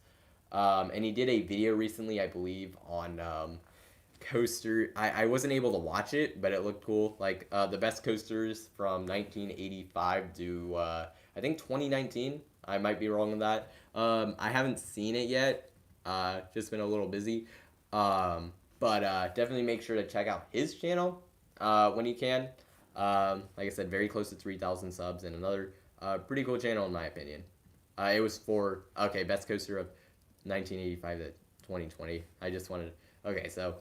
And he did a video recently, I believe, on coaster. I wasn't able to watch it, but it looked cool. Like the best coasters from 1985 to I think 2019. I might be wrong on that. I haven't seen it yet. Just been a little busy. But definitely make sure to check out his channel when you can. Like I said, very close to 3,000 subs and another pretty cool channel in my opinion. It was for, best coaster of 1985 to 2020. I just wanted, so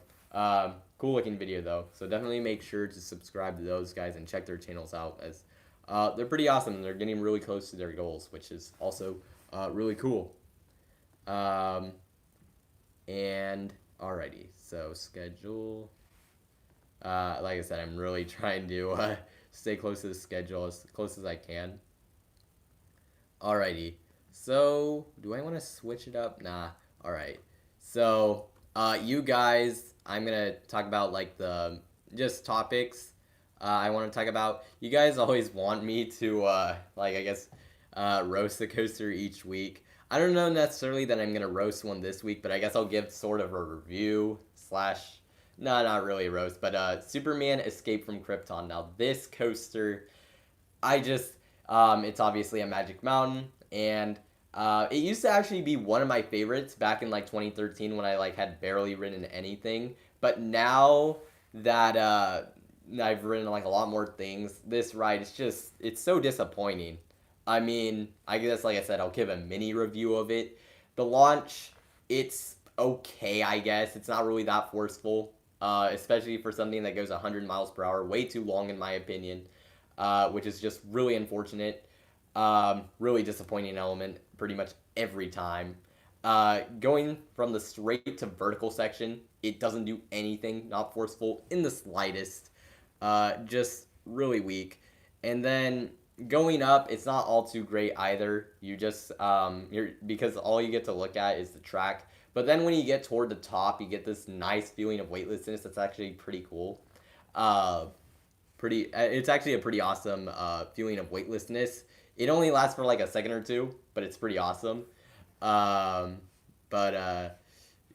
cool looking video though. So definitely make sure to subscribe to those guys and check their channels out as they're pretty awesome and they're getting really close to their goals, which is also really cool. And alrighty, so schedule. Like I said, I'm really trying to stay close to the schedule as close as I can. Alrighty, so do I want to switch it up? Nah. Alright, so you guys, I'm gonna talk about like the just topics I want to talk about. You guys always want me to like I guess roast the coaster each week. I don't know necessarily that I'm gonna roast one this week, but I guess I'll give sort of a review slash. No, not really a roast, but Superman Escape from Krypton. Now this coaster, it's obviously a Magic Mountain, and it used to actually be one of my favorites back in like 2013 when I like had barely ridden anything. But now that I've ridden like a lot more things, this ride it's so disappointing. I mean, I guess like I said, I'll give a mini review of it. The launch, it's okay, I guess. It's not really that forceful. Especially for something that goes 100 miles per hour, way too long in my opinion, which is just really unfortunate. Really disappointing element pretty much every time. Going from the straight to vertical section, it doesn't do anything, not forceful in the slightest. Just really weak. And then going up, it's not all too great either. You just, because all you get to look at is the track. But then when you get toward the top, you get this nice feeling of weightlessness that's actually pretty cool. It's actually a pretty awesome feeling of weightlessness. It only lasts for like a second or two, but it's pretty awesome.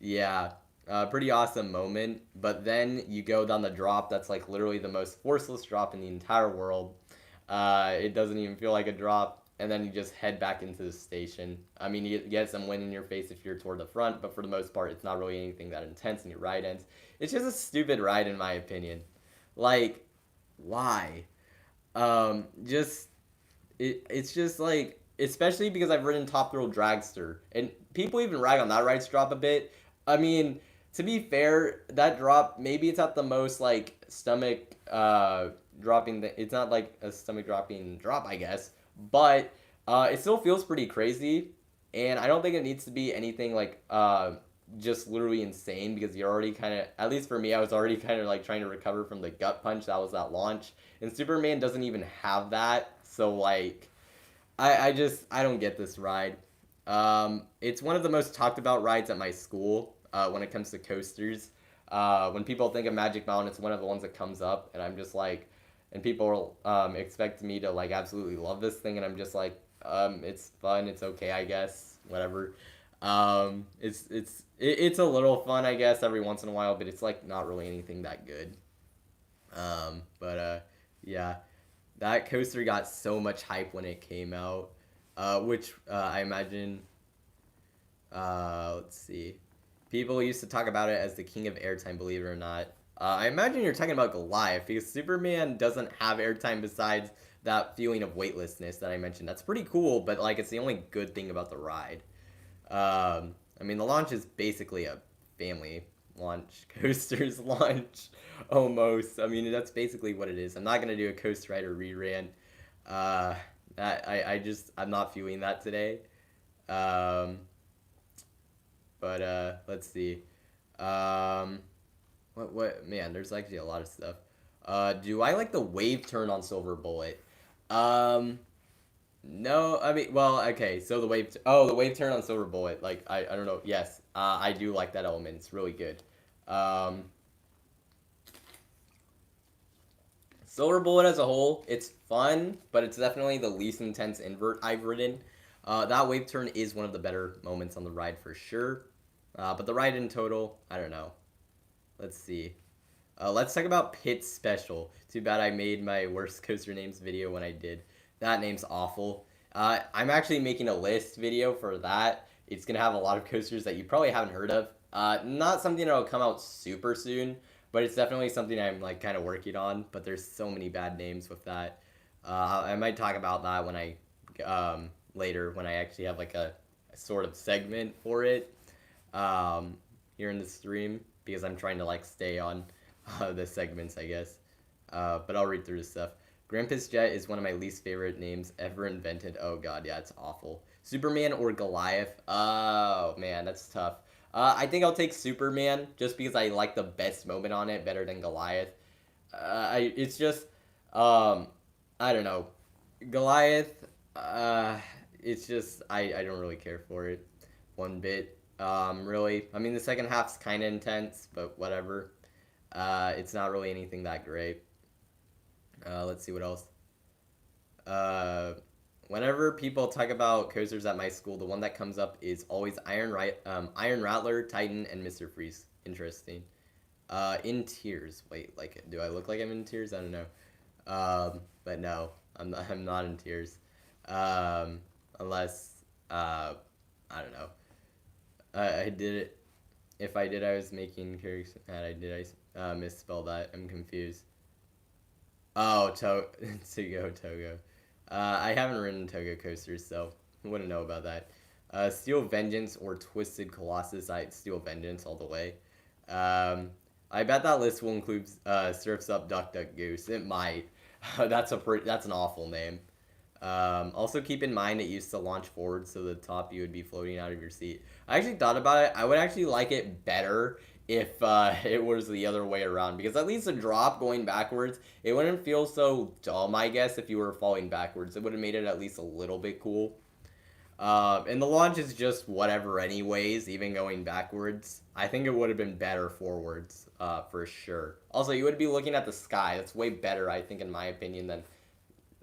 Yeah, pretty awesome moment. But then you go down the drop that's like literally the most forceless drop in the entire world. It doesn't even feel like a drop. And then you just head back into the station. I mean, you get some wind in your face if you're toward the front, but for the most part, it's not really anything that intense and your ride ends. It's just a stupid ride in my opinion. Like, why? It's just like, especially because I've ridden Top Thrill Dragster, and people even rag on that ride's drop a bit. I mean, to be fair, that drop, maybe it's not the most like stomach dropping. It's not like a stomach dropping drop, I guess. But it still feels pretty crazy, and I don't think it needs to be anything like just literally insane because you're already kind of, at least for me, I was already kind of like trying to recover from the gut punch that was that launch, and Superman doesn't even have that, so like I don't get this ride. It's one of the most talked about rides at my school when it comes to coasters. When people think of Magic Mountain, it's one of the ones that comes up, and I'm just like. And people expect me to like absolutely love this thing, and I'm just like, it's fun, it's okay, I guess, whatever. It's a little fun, I guess, every once in a while, but it's like not really anything that good. Yeah. That coaster got so much hype when it came out, which I imagine. Let's see. People used to talk about it as the king of airtime, believe it or not. I imagine you're talking about Goliath because Superman doesn't have airtime besides that feeling of weightlessness that I mentioned. That's pretty cool, but like it's the only good thing about the ride. I mean, the launch is basically a family launch, coasters launch, almost. I mean, that's basically what it is. I'm not gonna do a Coast Rider re-rant. Uh, I'm not feeling that today. Um, but let's see. Um, man, there's actually a lot of stuff. Do I like the wave turn on Silver Bullet? Um, no, I mean, well, okay. So the wave turn on Silver Bullet. Like, I don't know. Yes, I do like that element. It's really good. Um, Silver Bullet as a whole, it's fun, but it's definitely the least intense invert I've ridden. That wave turn is one of the better moments on the ride for sure. But the ride in total, I don't know. Let's see. Let's talk about Pit Special. Too bad I made my worst coaster names video when I did. That name's awful. I'm actually making a list video for that. It's going to have a lot of coasters that you probably haven't heard of. Not something that'll come out super soon, but it's definitely something I'm like kind of working on. But there's so many bad names with that. I might talk about that when I later when I actually have like a sort of segment for it here in the stream because I'm trying to like stay on the segments, I guess. But I'll read through this stuff. Grampus Jet is one of my least favorite names ever invented. Oh god, yeah, it's awful. Superman or Goliath? Oh man, that's tough. I think I'll take Superman just because I like the best moment on it better than Goliath. It's just, um, I don't know. Goliath, it's just, I don't really care for it one bit. Really. I mean, the second half's kind of intense, but whatever. It's not really anything that great. Let's see what else. Uh, Whenever people talk about coasters at my school, the one that comes up is always Iron Rattler, Titan, and Mr. Freeze. Interesting. In tears. Wait, like, do I look like I'm in tears? I don't know. But no, I'm not in tears. Unless, I don't know. I did it. If I did, I was making characters. And I did. I misspell that. I'm confused. Oh, Togo. I haven't ridden Togo coasters, so I wouldn't know about that. Steel Vengeance or Twisted Colossus. I Steel Vengeance all the way. I bet that list will include Surf's Up Duck Duck Goose. It might. That's an awful name. Also keep in mind it used to launch forward, so the top you would be floating out of your seat. I actually thought about it. I would actually like it better if it was the other way around, because at least a drop going backwards, it wouldn't feel so dumb, I guess, if you were falling backwards. It would have made it at least a little bit cool. And the launch is just whatever anyways, even going backwards. I think it would have been better forwards, for sure. Also, you would be looking at the sky. That's way better, I think, in my opinion, than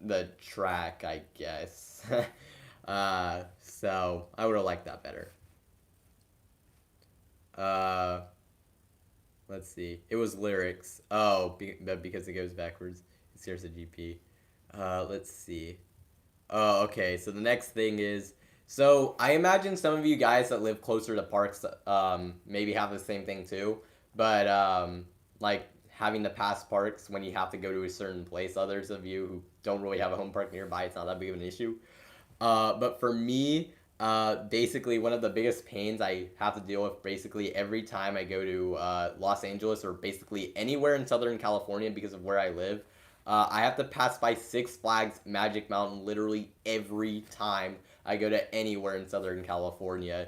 the track, I guess. So I would have liked that better. Uh, let's see. It was lyrics. Oh, because it goes backwards. Here's a GP. Let's see. Oh, okay. So the next thing is, so I imagine some of you guys that live closer to parks, maybe have the same thing too. But like having to pass parks when you have to go to a certain place. Others of you who don't really have a home park nearby, it's not that big of an issue. But for me, basically one of the biggest pains I have to deal with basically every time I go to Los Angeles or basically anywhere in Southern California because of where I live. I have to pass by Six Flags Magic Mountain literally every time I go to anywhere in Southern California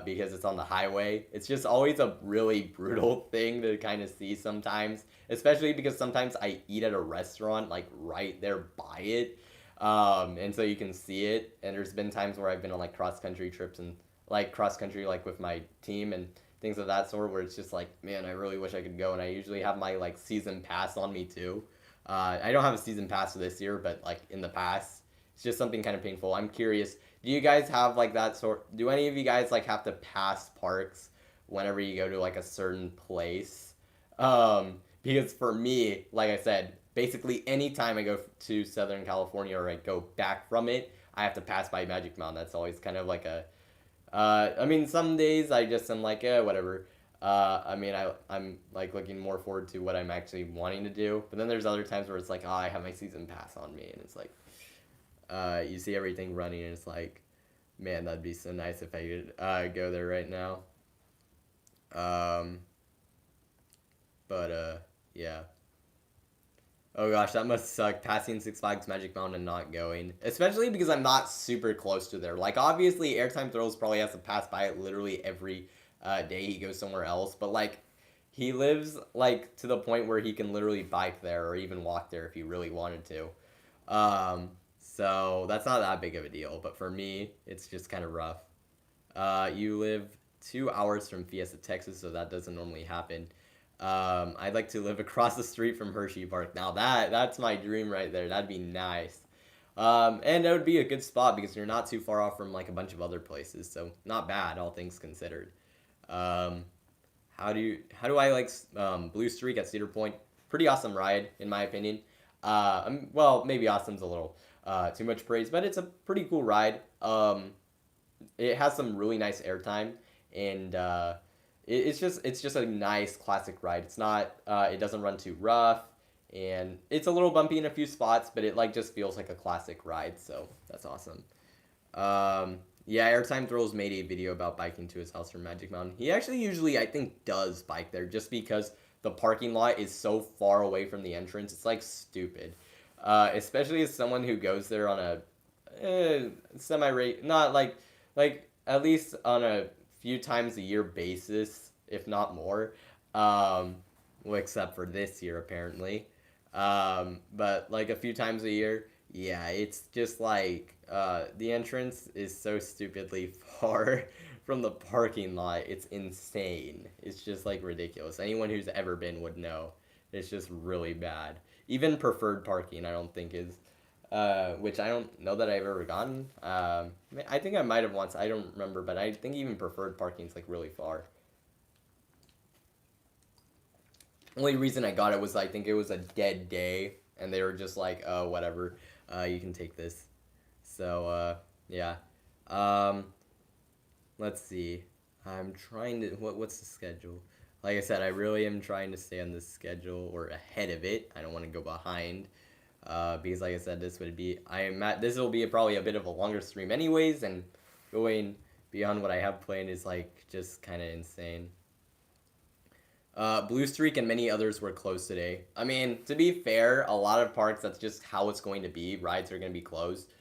because it's on the highway. It's just always a really brutal thing to kind of see sometimes, especially because sometimes I eat at a restaurant like right there by it. And so you can see it. And there's been times where I've been on like cross country trips and like cross country like with my team and things of that sort where it's just like, man, I really wish I could go. And I usually have my like season pass on me too. I don't have a season pass for this year, but like in the past, it's just something kind of painful. I'm curious. Do you guys have like that sort? Do any of you guys like have to pass parks whenever you go to like a certain place? Because for me, like I said, basically anytime I go to Southern California or I go back from it, I have to pass by Magic Mountain. That's always kind of like a I mean, some days I just am like, whatever. I mean, I'm like looking more forward to what I'm actually wanting to do. But then there's other times where it's like, oh, I have my season pass on me, and it's like, you see everything running, and it's like, man, that'd be so nice if I could go there right now. Um, but yeah. Oh gosh, that must suck. Passing Six Flags Magic Mountain and not going. Especially because I'm not super close to there. Like, obviously, Airtime Thrills probably has to pass by it literally every day he goes somewhere else. But, like, he lives, like, to the point where he can literally bike there or even walk there if he really wanted to. So, that's not that big of a deal. But for me, it's just kind of rough. You live 2 hours from Fiesta, Texas, so that doesn't normally happen. I'd like to live across the street from Hershey Park. Now that's my dream right there. That'd be nice. And that would be a good spot because you're not too far off from like a bunch of other places, so not bad, all things considered. Um, how do I like Blue Streak at Cedar Point? Pretty awesome ride in my opinion. Well, maybe awesome's a little too much praise, but it's a pretty cool ride. It has some really nice airtime, and it's just a nice classic ride. It's not it doesn't run too rough, and it's a little bumpy in a few spots, but it like just feels like a classic ride. So that's awesome. Yeah, Airtime Thrills made a video about biking to his house from Magic Mountain. He actually usually I think does bike there just because the parking lot is so far away from the entrance. It's like stupid, especially as someone who goes there on a semi rate, not like at least on a few times a year basis, if not more. Um, well, except for this year apparently. But like a few times a year, yeah, it's just like the entrance is so stupidly far from the parking lot. It's insane. It's just like ridiculous. Anyone who's ever been would know. It's just really bad. Even preferred parking, I don't think is which I don't know that I've ever gotten. I think I might have once. I don't remember, but I think even preferred parking's like really far. Only reason I got it was I think it was a dead day, and they were just like, "Oh, whatever, you can take this." So yeah. Um, let's see. I'm trying to. What's the schedule? Like I said, I really am trying to stay on this schedule or ahead of it. I don't want to go behind. Because like I said, this will be probably a bit of a longer stream anyways, and going beyond what I have planned is like just kind of insane. Blue Streak and many others were closed today. I mean, to be fair, a lot of parks that's just how it's going to be. Rides are going to be closed.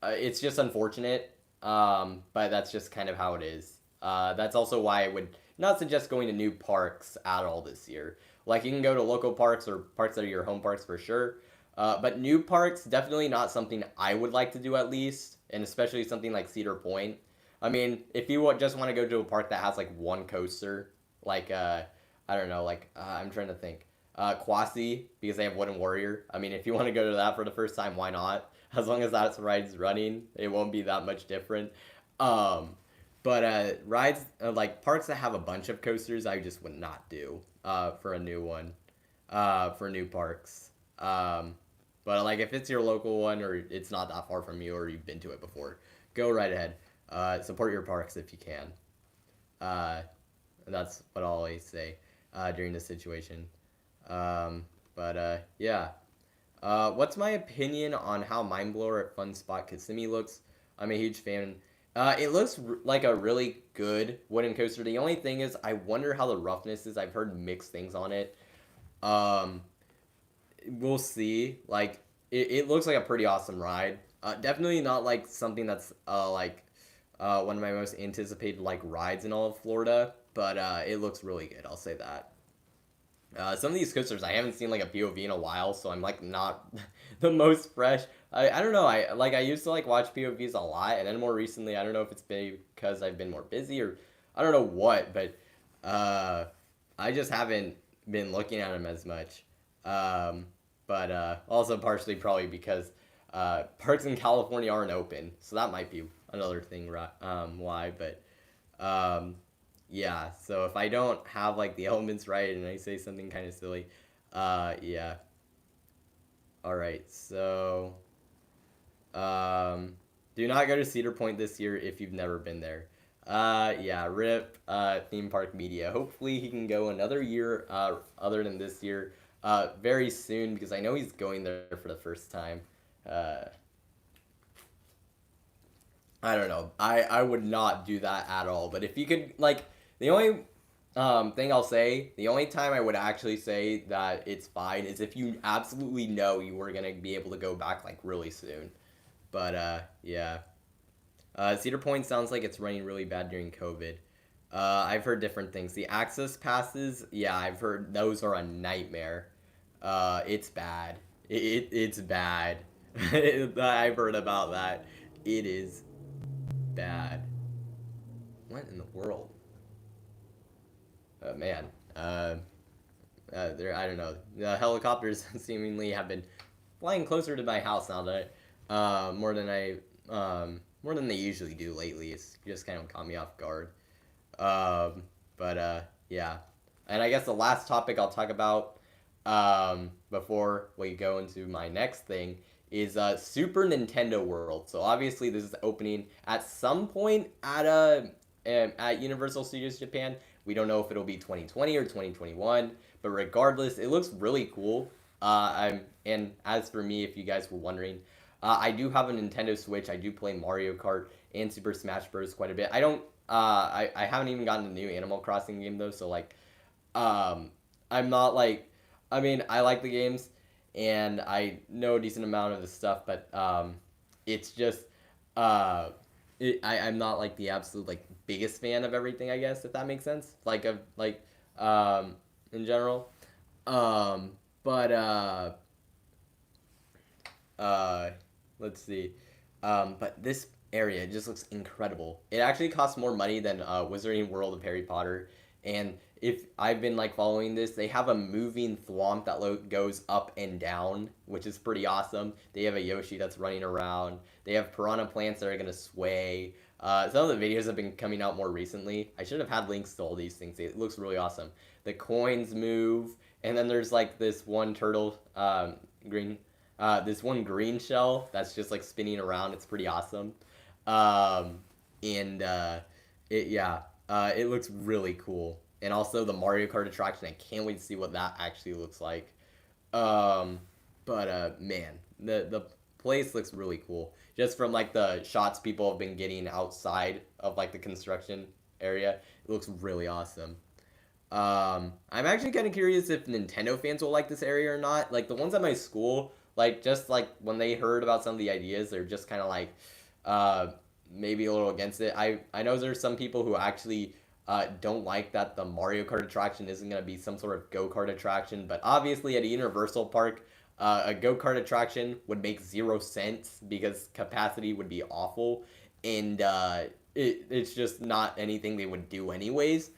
It's just unfortunate, but that's just kind of how it is. That's also why I would not suggest going to new parks at all this year. Like you can go to local parks or parks that are your home parks for sure. But new parks, definitely not something I would like to do at least, and especially something like Cedar Point. I mean, if you just want to go to a park that has like one coaster, like I don't know, like I'm trying to think, Quasi because they have Wooden Warrior. I mean, if you want to go to that for the first time, why not? As long as that ride's running, it won't be that much different. Um, but rides like parks that have a bunch of coasters, I just would not do for a new one, for new parks. But like if it's your local one or it's not that far from you or you've been to it before, go right ahead. Support your parks if you can. Uh, that's what I'll always say during this situation. But yeah. What's my opinion on how Mindblower at Fun Spot Kissimmee looks? I'm a huge fan. It looks like a really good wooden coaster. The only thing is, I wonder how the roughness is. I've heard mixed things on it. Um, we'll see. Like, it looks like a pretty awesome ride. Definitely not like something that's like one of my most anticipated like rides in all of Florida, but it looks really good. I'll say that. Some of these coasters I haven't seen like a POV in a while, so I'm like not the most fresh. I don't know. I used to like watch POVs a lot, and then more recently, I don't know if it's because I've been more busy or I don't know what, but uh, I just haven't been looking at them as much. Um, but also partially probably because parks in California aren't open, so that might be another thing. Why? But um, yeah, so if I don't have like the elements right and I say something kind of silly, yeah. All right, so do not go to Cedar Point this year if you've never been there. Yeah, rip theme park media. Hopefully he can go another year other than this year very soon because I know he's going there for the first time. Uh, I don't know. I would not do that at all. But if you could, like, the only thing I'll say, the only time I would actually say that it's fine is if you absolutely know you were gonna be able to go back like really soon. But yeah. Cedar Point sounds like it's running really bad during COVID. I've heard different things. The access passes, yeah, I've heard those are a nightmare. It's bad. It's bad. I've heard about that. It is bad. What in the world? Man. There. I don't know. The helicopters seemingly have been flying closer to my house now that more than they usually do lately. It's just kind of caught me off guard. But yeah. And I guess the last topic I'll talk about before we go into my next thing is Super Nintendo World. So obviously this is opening at some point at Universal Studios Japan. We don't know if it'll be 2020 or 2021, but regardless, it looks really cool. And as for me, if you guys were wondering, I do have a Nintendo Switch. I do play Mario Kart and Super Smash Bros. Quite a bit. I don't. I haven't even gotten the new Animal Crossing game though, so like, I'm not like. I mean, I like the games, and I know a decent amount of the stuff, but it's just I'm not like the absolute like biggest fan of everything. I guess if that makes sense. Like of like in general, but uh, let's see. But this area just looks incredible. It actually costs more money than Wizarding World of Harry Potter. And if I've been like following this, they have a moving thwomp that goes up and down, which is pretty awesome. They have a Yoshi that's running around. They have piranha plants that are gonna sway. Some of the videos have been coming out more recently. I should have had links to all these things. It looks really awesome. The coins move, and then there's like this one turtle, green this one green shell that's just like spinning around. It's pretty awesome. And it yeah, it looks really cool. And also the Mario Kart attraction. I can't wait to see what that actually looks like. But man, the place looks really cool. Just from like the shots people have been getting outside of like the construction area, it looks really awesome. I'm actually kind of curious if Nintendo fans will like this area or not. Like the ones at my school, like just like when they heard about some of the ideas, they're just kind of like, maybe a little against it. I know there's some people who actually don't like that the Mario Kart attraction isn't gonna be some sort of go kart attraction, but obviously at a Universal park, a go kart attraction would make 0 sense because capacity would be awful, and it's just not anything they would do anyways.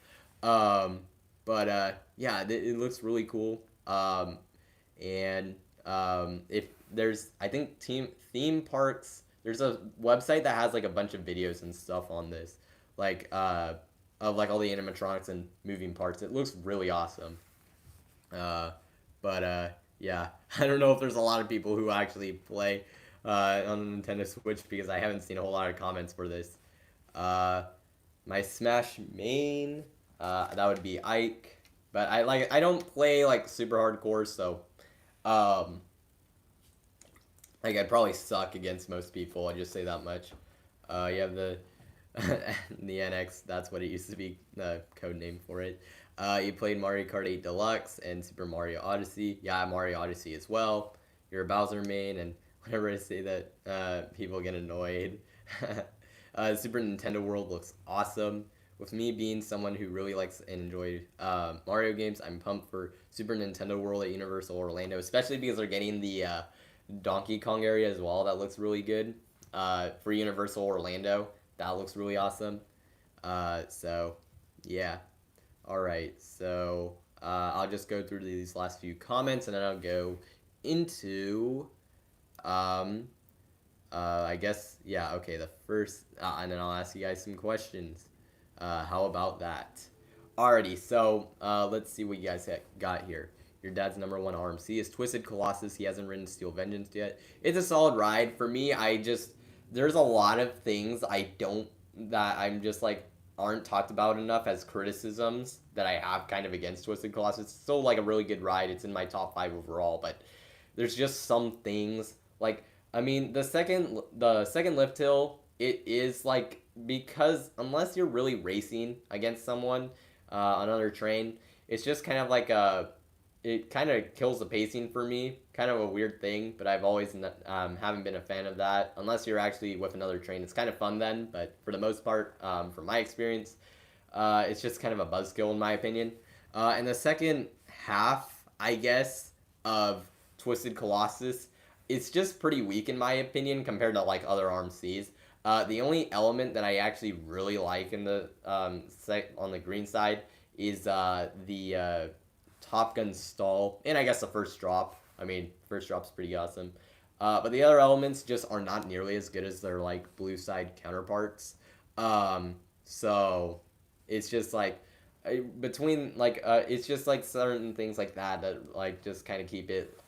Um, but yeah, it looks really cool. And if there's, I think theme parks. There's a website that has like a bunch of videos and stuff on this, like of like all the animatronics and moving parts. It looks really awesome. But yeah, I don't know if there's a lot of people who actually play on the Nintendo Switch because I haven't seen a whole lot of comments for this. My Smash main, that would be Ike, but I don't play like super hardcore, so um, like I'd probably suck against most people. I just say that much. You have the the NX. That's what it used to be. The code name for it. You played Mario Kart 8 Deluxe and Super Mario Odyssey. Yeah, Mario Odyssey as well. You're a Bowser main, and whenever I say that, people get annoyed. Super Nintendo World looks awesome. With me being someone who really likes and enjoyed Mario games, I'm pumped for Super Nintendo World at Universal Orlando, especially because they're getting the Donkey Kong area as well. That looks really good. For Universal Orlando, that looks really awesome. So, yeah. All right. So, I'll just go through these last few comments and then I'll go into, I guess, yeah, okay, the first, and then I'll ask you guys some questions. How about that? Alrighty, so let's see what you guys got here. Your dad's #1 RMC is Twisted Colossus. He hasn't ridden Steel Vengeance yet. It's a solid ride for me. There's a lot of things that I'm just like aren't talked about enough as criticisms that I have kind of against Twisted Colossus. It's still like a really good ride. It's in my top 5 overall, but there's just some things like, I mean, the second lift hill, it is like, because unless you're really racing against someone, another train, it's just kind of like it kind of kills the pacing for me. Kind of a weird thing, but I've always haven't been a fan of that. Unless you're actually with another train, it's kind of fun then. But for the most part, from my experience, it's just kind of a buzzkill in my opinion. And the second half, I guess, of Twisted Colossus, it's just pretty weak in my opinion compared to like other RMCs. The only element that I actually really like in the on the green side is the Top Gun stall, and I guess the first drop. I mean, first drop's pretty awesome. But the other elements just are not nearly as good as their like blue side counterparts. So it's just like between like it's just like certain things like that like just kind of keep it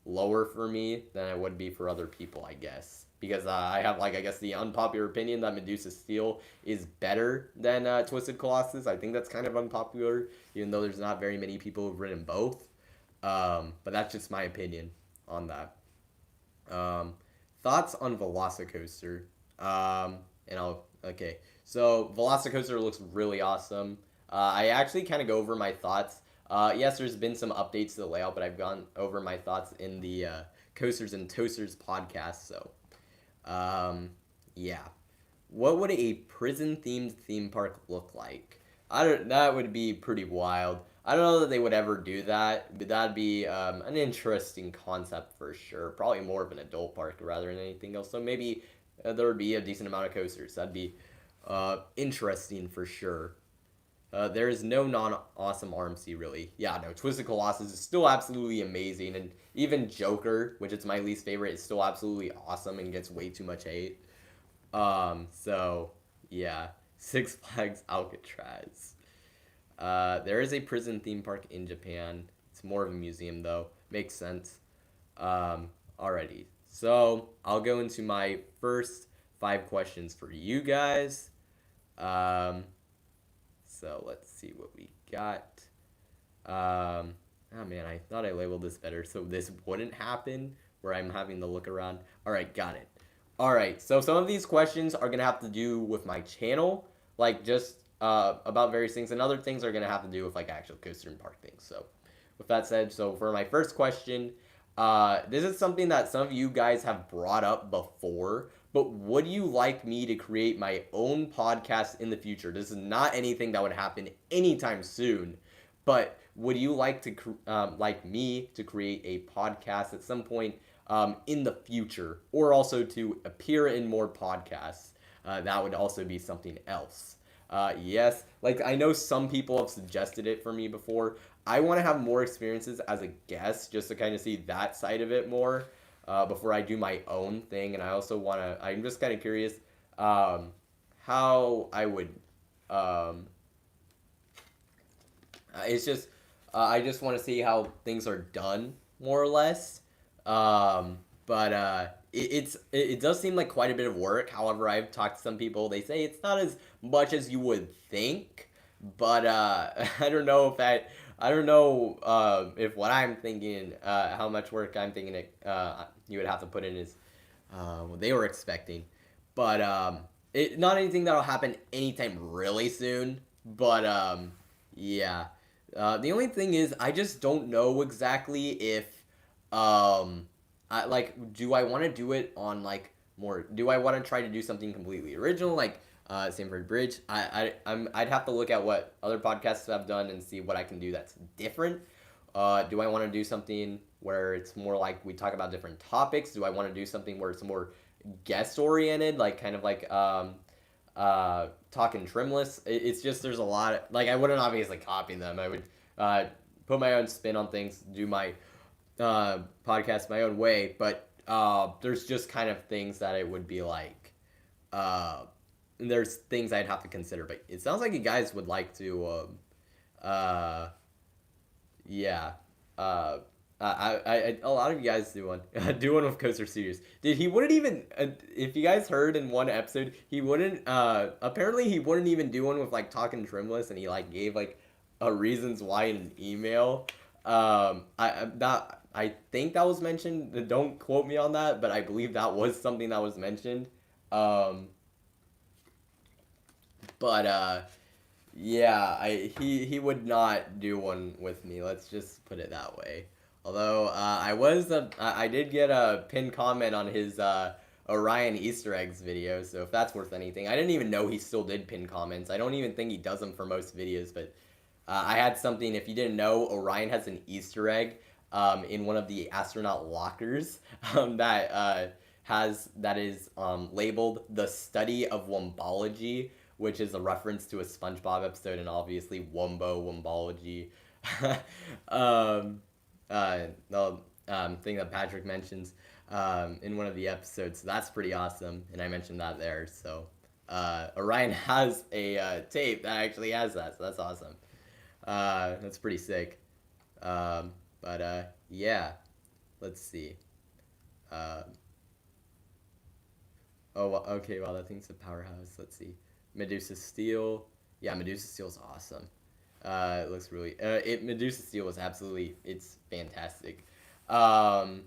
lower for me than it would be for other people, I guess. Because I have like, I guess, the unpopular opinion that Medusa Steel is better than Twisted Colossus. I think that's kind of unpopular, even though there's not very many people who've ridden both. But that's just my opinion on that. Thoughts on Velocicoaster? Okay. So Velocicoaster looks really awesome. I actually kind of go over my thoughts. Yes, there's been some updates to the layout, but I've gone over my thoughts in the Coasters and Toasters podcast. So, yeah. What would a prison-themed theme park look like? That would be pretty wild. I don't know that they would ever do that, but that'd be an interesting concept for sure. Probably more of an adult park rather than anything else. So maybe there would be a decent amount of coasters. That'd be interesting for sure. There is no non-awesome RMC really. Yeah, no, Twisted Colossus is still absolutely amazing, and even Joker, which is my least favorite, is still absolutely awesome and gets way too much hate. So yeah, Six Flags Alcatraz. There is a prison theme park in Japan. It's more of a museum though. Makes sense. Alrighty. So I'll go into my first 5 questions for you guys. So let's see what we got. Oh man, I thought I labeled this better so this wouldn't happen where I'm having to look around. Alright, got it. Alright, so some of these questions are going to have to do with my channel, like just about various things, and other things are going to have to do with like actual coaster and park things. So with that said, so for my first question, this is something that some of you guys have brought up before, but would you like me to create my own podcast in the future? This is not anything that would happen anytime soon, but would you like me to create a podcast at some point in the future, or also to appear in more podcasts? That would also be something else. Yes, like I know some people have suggested it for me before. I want to have more experiences as a guest just to kind of see that side of it more before I do my own thing. And I also want to, I'm just kind of curious how I would, it's just, I just want to see how things are done more or less. It does seem like quite a bit of work. However, I've talked to some people. They say it's not as much as you would think, but I don't know if what I'm thinking, how much work I'm thinking you would have to put in is what they were expecting. But not anything that'll happen anytime really soon. But yeah. The only thing is, I just don't know exactly if do I want to do it on like more? Do I want to try to do something completely original, like Sanford Bridge? I'd have to look at what other podcasts have done and see what I can do that's different. Do I want to do something where it's more like we talk about different topics? Do I want to do something where it's more guest oriented, like kind of like talking trimless? It's just there's a lot of, like I wouldn't obviously copy them. I would put my own spin on things, do my podcast my own way, but there's just kind of things that it would be like there's things I'd have to consider. But it sounds like you guys would like to yeah, uh, a lot of you guys do one. Do one with Coaster Studios. Dude, he wouldn't even. If you guys heard in one episode, he wouldn't. Apparently, he wouldn't even do one with like Talking Trimless, and he like gave like reasons why in an email. I think that was mentioned. Don't quote me on that, but I believe that was something that was mentioned. Um, but yeah, he would not do one with me. Let's just put it that way. Although I did get a pinned comment on his Orion Easter eggs video, so if that's worth anything, I didn't even know he still did pinned comments. I don't even think he does them for most videos, but I had something. If you didn't know, Orion has an Easter egg in one of the astronaut lockers that is labeled "The Study of Wombology," which is a reference to a SpongeBob episode, and obviously Wombology. um, the thing that Patrick mentions in one of the episodes. So that's pretty awesome, and I mentioned that there. So Orion has a tape that actually has that, so that's awesome. That's pretty sick. But yeah, let's see. Uh, okay, wow, that thing's a powerhouse. Let's see. Medusa Steel. Yeah, Medusa Steel's awesome. It looks really. Medusa Steel was absolutely. It's fantastic. Um,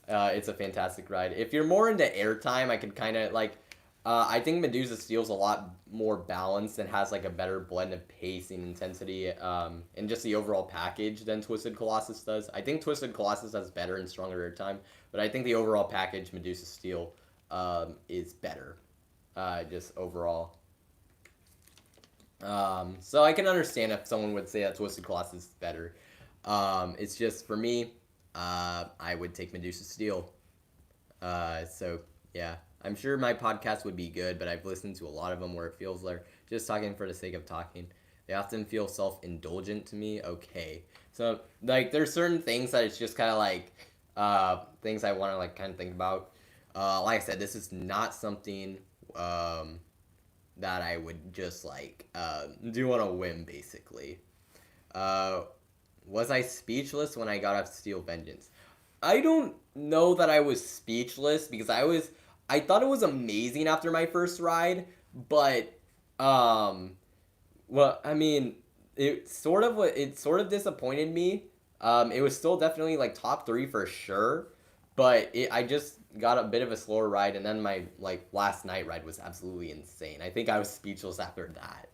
it's a fantastic ride. If you're more into airtime, I can kind of like. I think Medusa Steel's a lot more balanced and has like a better blend of pace and intensity, and just the overall package than Twisted Colossus does. I think Twisted Colossus has better and stronger airtime, but I think the overall package Medusa Steel is better, just overall. So I can understand if someone would say that Twisted Colossus is better. It's just for me, I would take Medusa Steel. So yeah, I'm sure my podcast would be good, but I've listened to a lot of them where it feels like just talking for the sake of talking. They often feel self-indulgent to me. Okay, so like there's certain things that it's just kind of like things I want to like kind of think about. Like I said, this is not something that I would just like do on a whim, basically. Uh, was I speechless when I got off Steel Vengeance? I don't know that I was speechless because I thought it was amazing after my first ride, but um well, I mean, it sort of disappointed me. It was still definitely like top 3 for sure, but I just got a bit of a slower ride, and then my like last night ride was absolutely insane. I think I was speechless after that.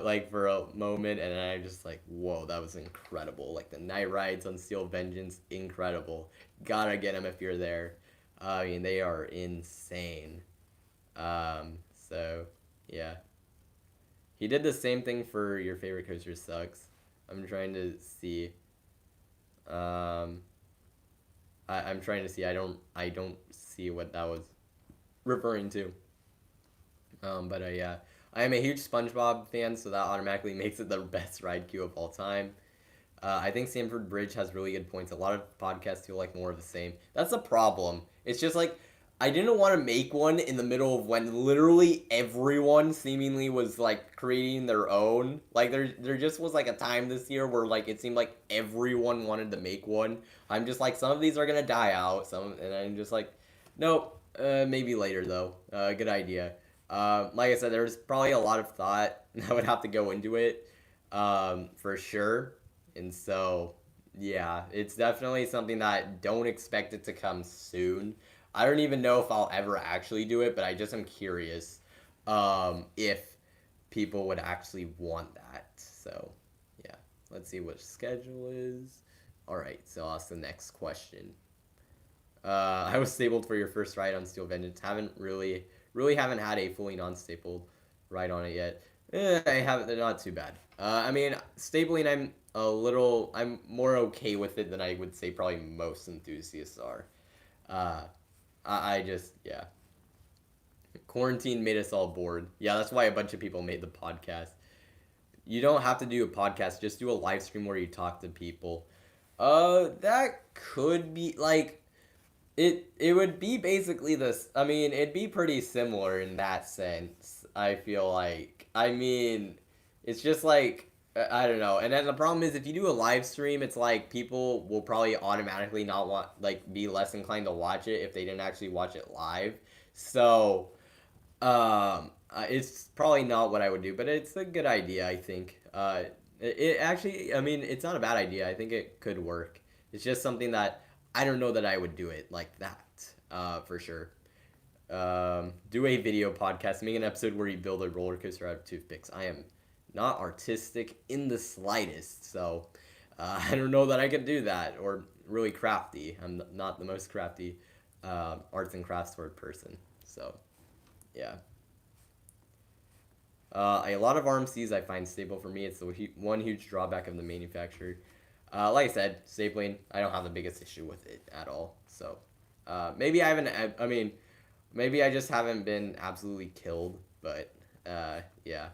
Like for a moment, and then I just like, whoa, that was incredible. Like the night rides on Steel Vengeance, incredible. Gotta get them if you're there. I mean, they are insane. So yeah, he did the same thing for Your Favorite Coaster Sucks. I'm trying to see. Um, I'm trying to see. I don't see what that was referring to. But yeah, I am a huge SpongeBob fan, so that automatically makes it the best ride queue of all time. I think Stamford Bridge has really good points. A lot of podcasts feel like more of the same. That's a problem. It's just like I didn't want to make one in the middle of when literally everyone seemingly was like creating their own. Like there just was like a time this year where like it seemed like everyone wanted to make one. I'm just like some of these are gonna die out. And I'm just like, nope. Maybe later though. Good idea. Like I said, there's probably a lot of thought that would have to go into it, for sure. And so, yeah, it's definitely something that don't expect it to come soon. I don't even know if I'll ever actually do it, but I just am curious if people would actually want that. So, yeah, let's see what schedule is. All right, so that's the next question. I was stapled for your first ride on Steel Vengeance. Really haven't had a fully non-stapled ride on it yet. I haven't. They're not too bad. I mean, stapling, I'm more okay with it than I would say probably most enthusiasts are. Uh, I just, yeah. Quarantine made us all bored. Yeah, that's why a bunch of people made the podcast. You don't have to do a podcast, just do a live stream where you talk to people. That could be, like, it would be basically this. I mean, it'd be pretty similar in that sense. I feel like. I mean, it's just like I don't know. And then the problem is if you do a live stream, it's like people will probably automatically not want like be less inclined to watch it if they didn't actually watch it live. So, it's probably not what I would do, but it's a good idea, I think. It actually, I mean, it's not a bad idea. I think it could work. It's just something that I don't know that I would do it like that, for sure. Do a video podcast, make an episode where you build a roller coaster out of toothpicks. I am not artistic in the slightest, so I don't know that I could do that, or really crafty. I'm not the most crafty arts and crafts sort of person, so yeah. A lot of RMCs I find stable for me. It's the one huge drawback of the manufacturer. Like I said, stapling, I don't have the biggest issue with it at all. So maybe I haven't, I mean, maybe I just haven't been absolutely killed, but yeah.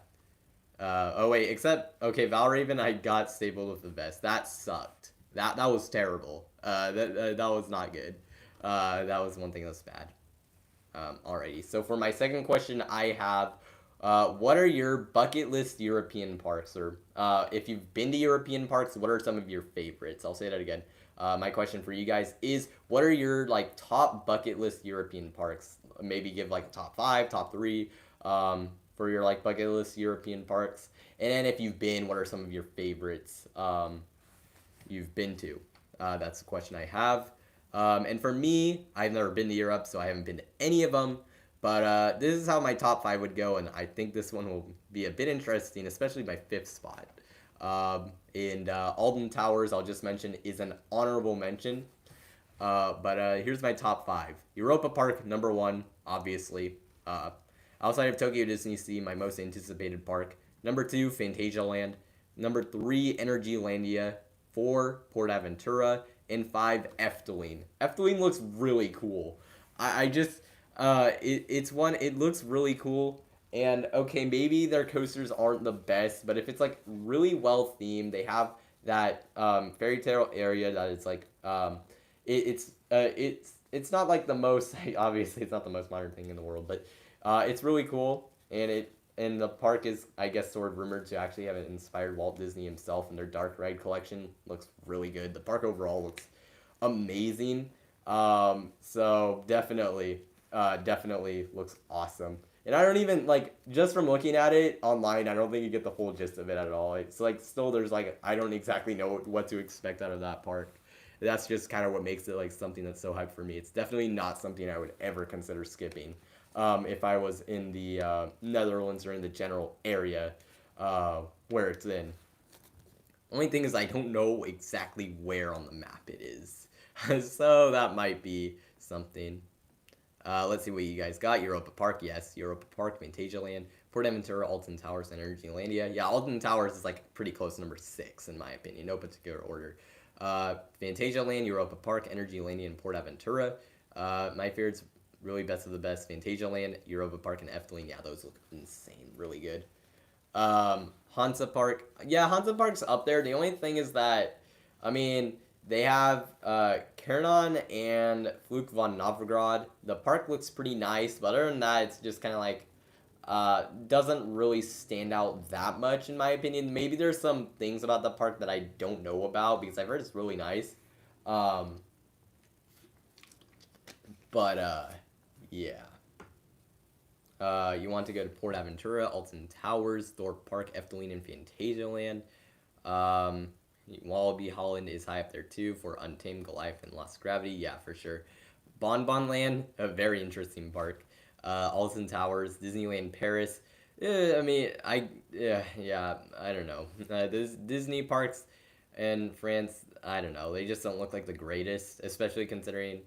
Oh wait, except okay, Valraven I got stapled with the vest. That sucked. That was terrible. That was not good. That was one thing that's bad. Alrighty. So for my second question, I have, what are your bucket list European parks, or if you've been to European parks, what are some of your favorites? I'll say that again. My question for you guys is, what are your like top bucket list European parks? Maybe give like a top five, top three, for your like bucket list European parks. And then if you've been, what are some of your favorites you've been to? That's the question I have. And for me, I've never been to Europe, so I haven't been to any of them. But this is how my top five would go, and I think this one will be a bit interesting, especially my fifth spot. And Alden Towers, I'll just mention, is an honorable mention. But here's my top five. Europa Park, number one, obviously. Outside of Tokyo Disney Sea, my most anticipated park. Number two, Fantasia Land. Number three, Energylandia. Four, PortAventura. And five, Efteling. Efteling looks really cool. I just, it's one, it looks really cool. And okay, maybe their coasters aren't the best, but if it's like really well themed, they have that fairy tale area that it's like it's not like the most obviously it's not the most modern thing in the world, but it's really cool, and the park is, I guess, sort of rumored to actually have inspired Walt Disney himself, and their dark ride collection looks really good. The park overall looks amazing. So definitely looks awesome. And I don't even like, just from looking at it online, I don't think you get the full gist of it at all. It's like still there's like, I don't exactly know what to expect out of that park. That's just kind of what makes it like something that's so hyped for me. It's definitely not something I would ever consider skipping. If I was in the Netherlands or in the general area where it's in. Only thing is I don't know exactly where on the map it is. So that might be something. Let's see what you guys got. Europa Park, yes. Europa Park, Fantasia Land, PortAventura, Alton Towers, and Energylandia. Yeah, Alton Towers is like pretty close to number 6 in my opinion. No particular order. Fantasia Land, Europa Park, Energylandia, and PortAventura. My favorites, really best of the best, Fantasia Land, Europa Park, and Efteling. Yeah, those look insane. Really good. Hansa Park. Yeah, Hansa Park's up there. The only thing is that, I mean, they have Kernon and Flug von Novgorod. The park looks pretty nice, but other than that, it's just kind of like, doesn't really stand out that much in my opinion. Maybe there's some things about the park that I don't know about, because I've heard it's really nice. But yeah. You want to go to PortAventura, Alton Towers, Thorpe Park, Efteling, and Fantasia Land. Wallaby Holland is high up there too for Untamed, Goliath, and Lost Gravity. Yeah, for sure. Bon Bon Land, a very interesting park. Alton Towers, Disneyland Paris. I mean, yeah, I don't know. Disney parks in France, I don't know. They just don't look like the greatest, especially considering.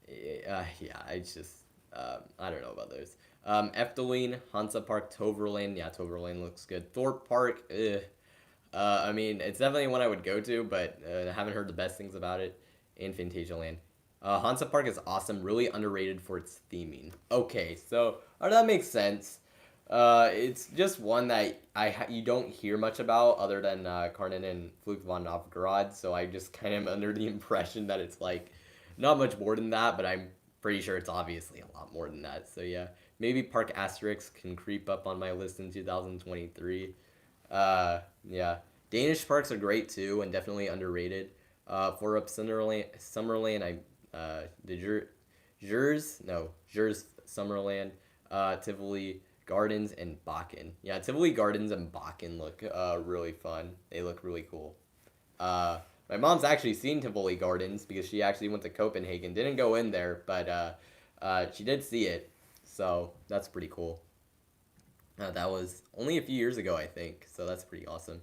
Yeah, it's just I don't know about those. Efteling, Hansa Park, Toverland. Yeah, Toverland looks good. Thorpe Park. I mean, it's definitely one I would go to, but I haven't heard the best things about it. And Fantasia Land. Hansa Park is awesome, really underrated for its theming. Okay, so that makes sense. It's just one that you don't hear much about other than Karnan and Flug von Novgorod, so I just kind of am under the impression that it's like not much more than that, but I'm pretty sure it's obviously a lot more than that. So yeah, maybe Park Asterix can creep up on my list in 2023. Yeah. Danish parks are great too, and definitely underrated. For up Summerland, the Jers, no, Jers Summerland, Tivoli Gardens, and Bakken. Yeah, Tivoli Gardens and Bakken look really fun. They look really cool. Uh, my mom's actually seen Tivoli Gardens because she actually went to Copenhagen. Didn't go in there, but she did see it. So that's pretty cool. That was only a few years ago, I think. So that's pretty awesome.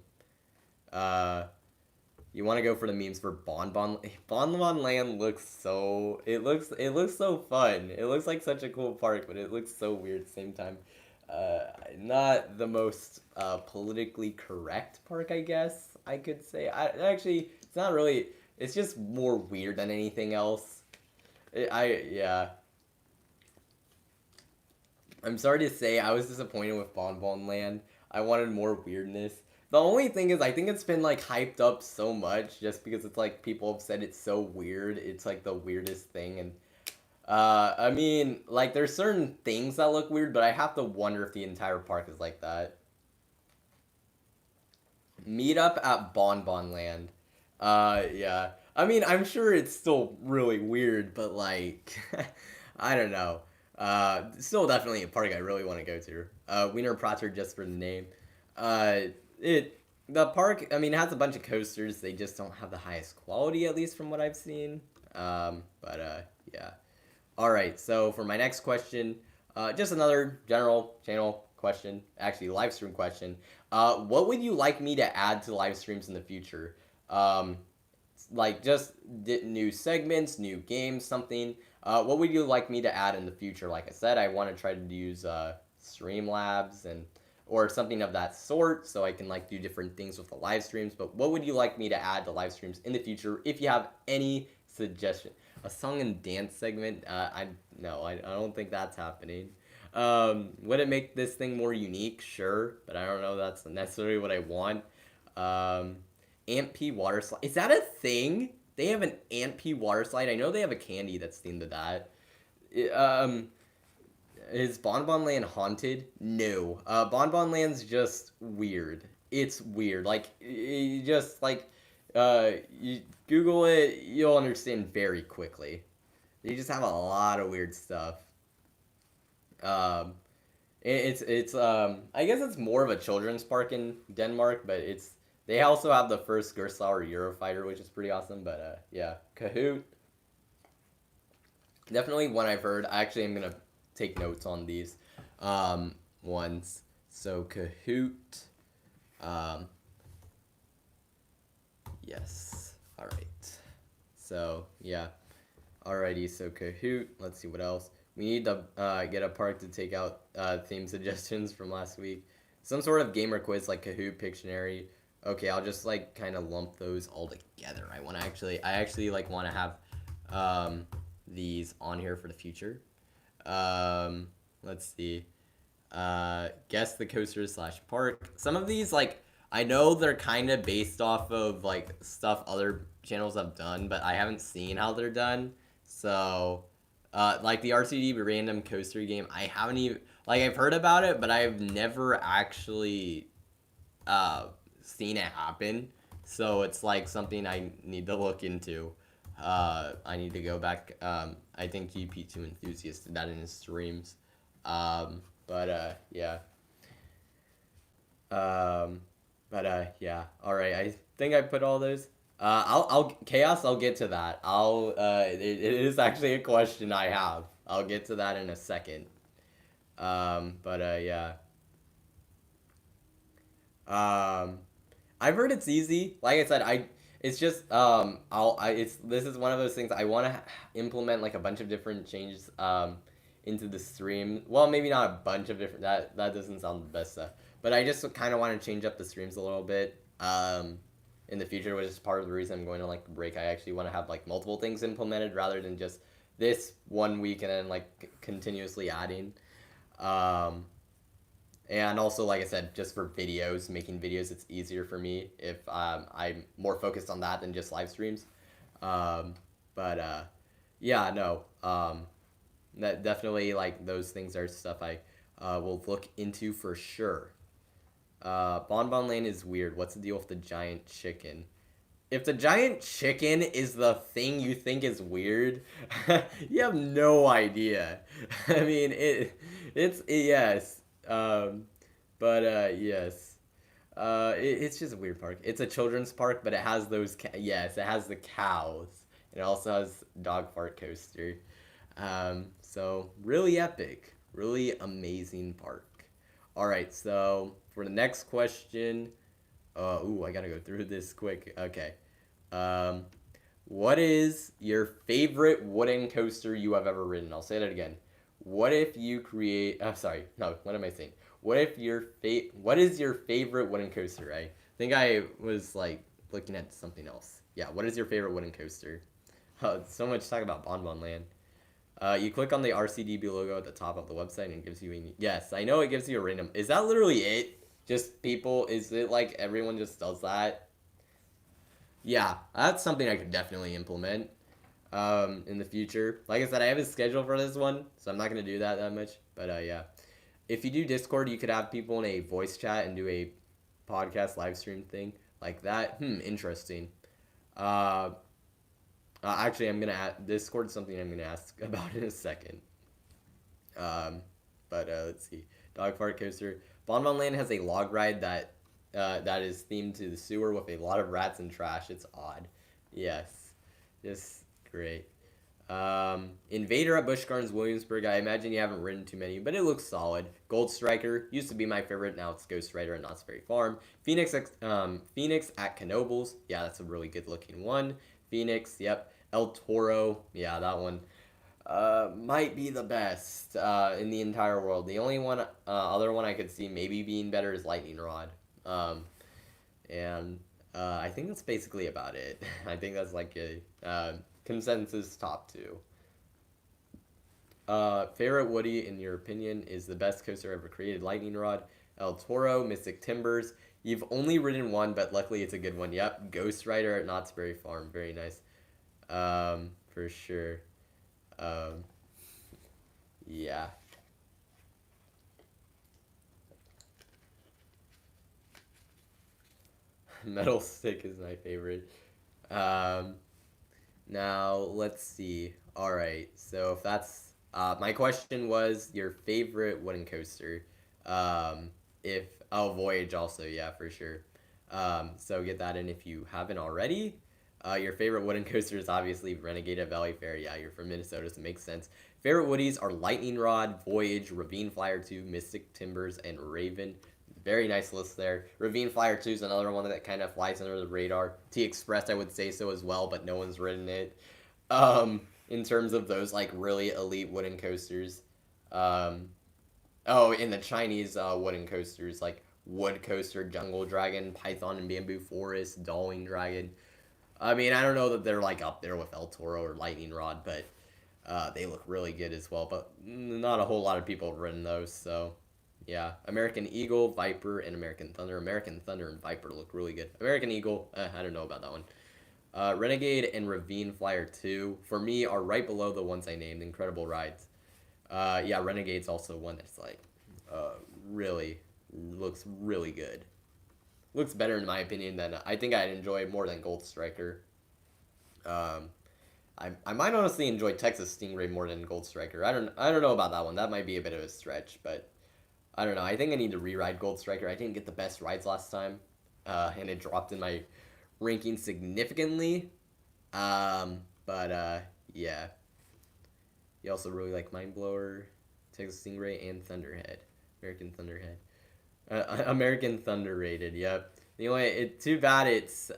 Uh, you want to go for the memes for Bonbon? Bonbon Land looks so. It looks so fun. It looks like such a cool park, but it looks so weird at the same time. Uh, Not the most politically correct park, I guess I could say. Actually, it's not really. It's just more weird than anything else. Yeah. I'm sorry to say, I was disappointed with Bonbon Land. I wanted more weirdness. The only thing is, I think it's been like hyped up so much just because it's like people have said it's so weird. It's like the weirdest thing, and I mean, like there's certain things that look weird, but I have to wonder if the entire park is like that. Meet up at Bonbon Land. Yeah. I mean, I'm sure it's still really weird, but like, I don't know. Still definitely a park I really want to go to. Wiener Prater just for the name. Uh, it the park. I mean, it has a bunch of coasters. They just don't have the highest quality, at least from what I've seen. But yeah. All right. So for my next question, just another general channel question, actually live stream question. What would you like me to add to live streams in the future? Um, like just new segments, new games, something. What would you like me to add in the future? Like I said, I want to try to use Streamlabs and or something of that sort, so I can like do different things with the live streams. But what would you like me to add to live streams in the future? If you have any suggestion, a song and dance segment. I no, I don't think that's happening. Would it make this thing more unique? Sure, but I don't know that's necessarily what I want. Um, Ant P water slide. Is that a thing? They have an Ant P water slide. I know they have a candy that's themed to that. Um, is Bonbon Land haunted? No. Bonbon Land's just weird. It's weird. Like you just like you Google it, you'll understand very quickly. They just have a lot of weird stuff. Um, it's I guess it's more of a children's park in Denmark, but it's they also have the first Gerstlauer Eurofighter, which is pretty awesome. But yeah, Kahoot, definitely one I've heard. I actually am gonna take notes on these ones. So Kahoot, um, yes. All right. So yeah. Alrighty. So Kahoot. Let's see what else. We need to get a park to take out theme suggestions from last week. Some sort of gamer quiz like Kahoot, Pictionary. Okay, I'll just like kind of lump those all together. I actually like want to have these on here for the future. Let's see. Guess the coaster slash park. Some of these like I know they're kind of based off of like stuff other channels have done, but I haven't seen how they're done. So, like the RCD random coaster game, I haven't even like I've heard about it, but I've never actually seen it happen. So it's like something I need to look into. I need to go back. I think GP2 Enthusiast did that in his streams. Yeah. Um, yeah. All right. I think I put all those. I'll chaos. I'll get to that. It is actually a question I have. I'll get to that in a second. Yeah. Um, I've heard it's easy. Like I said, it's just it's this is one of those things I want to implement like a bunch of different changes into the stream. Well, maybe not a bunch of different that doesn't sound the best stuff, but I just kind of want to change up the streams a little bit in the future, which is part of the reason I'm going to like break. I actually want to have like multiple things implemented rather than just this one week and then like continuously adding. Um, and also, like I said, just for videos, making videos, it's easier for me if I'm more focused on that than just live streams. Um, but yeah, no, that definitely like those things are stuff I will look into for sure. Bonbon Land is weird. What's the deal with the giant chicken? If the giant chicken is the thing you think is weird, you have no idea. I mean, yes. But yes. It's just a weird park. It's a children's park, but it has those. Yes, it has the cows. It also has dog fart coaster. So really epic, really amazing park. All right, so for the next question, I gotta go through this quick. Okay. Um, what is your favorite wooden coaster you have ever ridden? I'll say that again. What if you create? I'm sorry. No. What am I saying? What is your favorite wooden coaster? I think I was like looking at something else. Yeah. What is your favorite wooden coaster? Oh, so much talk about Bonbon Land. You click on the RCDB logo at the top of the website and it gives you a... Yes, I know it gives you a random... Is that literally it? Just people... Is it like everyone just does that? Yeah, that's something I could definitely implement in the future. Like I said, I have a schedule for this one, so I'm not going to do that much. But yeah. If you do Discord, you could have people in a voice chat and do a podcast live stream thing like that. Interesting. Uh, Actually, I'm gonna add Discord something I'm gonna ask about in a second. But let's see. Dog fart coaster. Bonbon Land has a log ride that is themed to the sewer with a lot of rats and trash. It's odd. Yes, just great. Invader at Busch Gardens Williamsburg. I imagine you haven't ridden too many, but it looks solid. Gold Striker used to be my favorite. Now it's Ghost Rider at Knott's Berry Farm. Phoenix at Knoebels. Yeah, that's a really good looking one. Phoenix. Yep. El Toro. Yeah, that one. Might be the best in the entire world. The only one, other one I could see maybe being better is Lightning Rod. And I think that's basically about it. I think that's like a consensus top two. Favorite Woody, in your opinion, is the best coaster ever created. Lightning Rod, El Toro, Mystic Timbers. You've only ridden one, but luckily it's a good one. Yep, Ghost Rider at Knott's Berry Farm. Very nice. For sure. Yeah. Metal Stick is my favorite. Um, Now let's see. All right. So if that's my question was your favorite wooden coaster. If Voyage also, yeah, for sure. So get that in if you haven't already. Your favorite wooden coaster is obviously Renegade at Valley Fair. Yeah, you're from Minnesota, so it makes sense. Favorite Woodies are Lightning Rod, Voyage, Ravine Flyer 2, Mystic Timbers, and Raven. Very nice list there. Ravine Flyer 2 is another one that kind of flies under the radar. T Express, I would say so as well, but no one's ridden it. In terms of those like really elite wooden coasters. Um, in the Chinese wooden coasters, like Wood Coaster, Jungle Dragon, Python and Bamboo Forest, Darling Dragon. I mean, I don't know that they're like up there with El Toro or Lightning Rod, but they look really good as well. But not a whole lot of people have ridden those, so yeah. American Eagle, Viper, and American Thunder. American Thunder and Viper look really good. American Eagle, I don't know about that one. Renegade and Ravine Flyer 2, for me, are right below the ones I named. Incredible rides. Yeah, Renegade's also one that's like really looks really good. Looks better in my opinion than I think I'd enjoy more than Gold Striker. Um, I might honestly enjoy Texas Stingray more than Gold Striker. I don't know about that one. That might be a bit of a stretch, but I don't know. I think I need to re-ride Gold Striker. I didn't get the best rides last time, and it dropped in my ranking significantly. But yeah. You also really like Mind Blower, Texas Stingray, and Thunderhead. American Thunderhead. American Thunder rated. Yep. The only too bad it's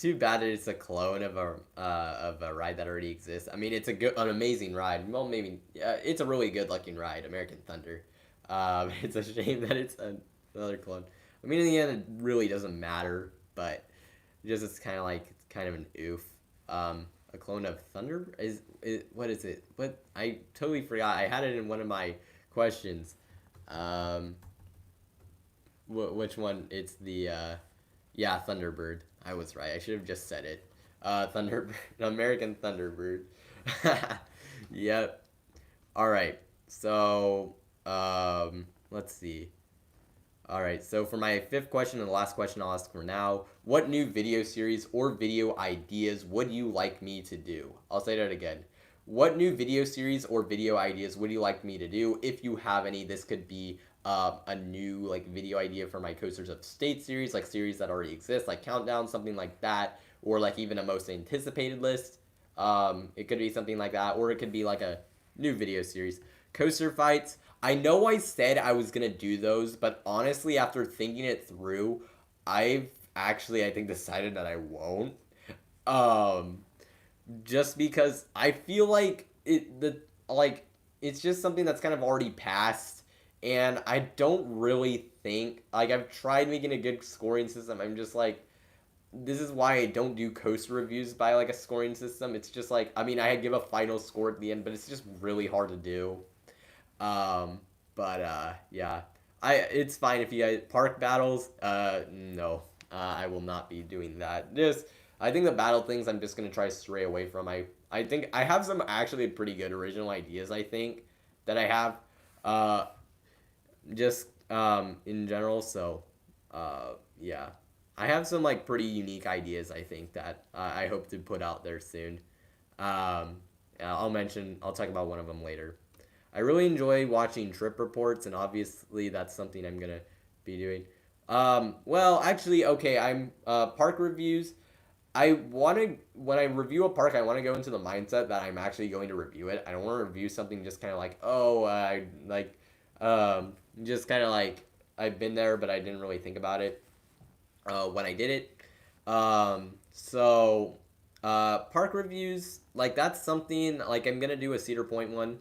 too bad that it's a clone of a ride that already exists. I mean, it's an amazing ride. Well, maybe it's a really good looking ride, American Thunder. It's a shame that it's another clone. I mean, in the end, it really doesn't matter, but it's kind of like it's kind of an oof. A clone of Thunder is what is it? What I totally forgot. I had it in one of my questions. Which one? It's the yeah, Thunderbird. I was right. I should have just said it. Thunderbird, American Thunderbird. Yep. All right. So, let's see. All right, so for my fifth question and the last question I'll ask for now, what new video series or video ideas would you like me to do? I'll say that again. What new video series or video ideas would you like me to do? If you have any, this could be a new like video idea for my Coasters of State series, like series that already exist, like Countdown, something like that, or like even a most anticipated list. It could be something like that, or it could be like a new video series. Coaster fights. I know I said I was gonna do those, but honestly, after thinking it through, I've actually I think decided that I won't. Um, just because I feel like it's just something that's kind of already passed, and I don't really think like I've tried making a good scoring system. I'm just like this is why I don't do coaster reviews by like a scoring system. It's just like I mean I give a final score at the end, but it's just really hard to do. Um, but yeah, it's fine if you guys park battles. No, I will not be doing that. Just I think the battle things I'm just gonna try to stray away from. I think I have some actually pretty good original ideas. I think that I have, uh, just in general. So, yeah, I have some like pretty unique ideas. I think that I hope to put out there soon. Um, I'll talk about one of them later. I really enjoy watching trip reports, and obviously that's something I'm gonna be doing. Well, actually, okay, I'm park reviews. I want to when I review a park, I want to go into the mindset that I'm actually going to review it. I don't want to review something just kind of like, oh, I like, just kind of like I've been there, but I didn't really think about it when I did it. Park reviews, like that's something like I'm gonna do a Cedar Point one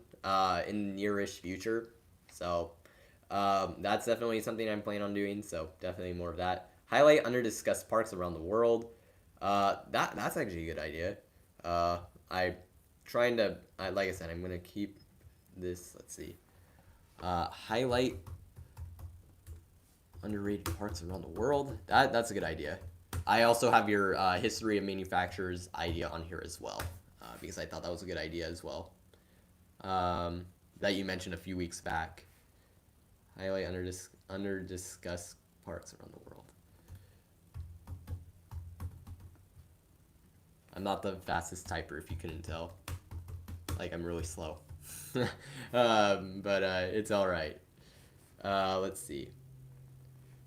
in the nearish future. So that's definitely something I'm planning on doing. So definitely more of that. Highlight under discussed parks around the world. That's actually a good idea. I trying to like I said, I'm gonna keep this. Let's see. Highlight underrated parks around the world. That's a good idea. I also have your history of manufacturers idea on here as well, because I thought that was a good idea as well. That you mentioned a few weeks back. Highlight under discussed parks around the world. I'm not the fastest typer, if you couldn't tell. Like I'm really slow, but it's all right. Let's see.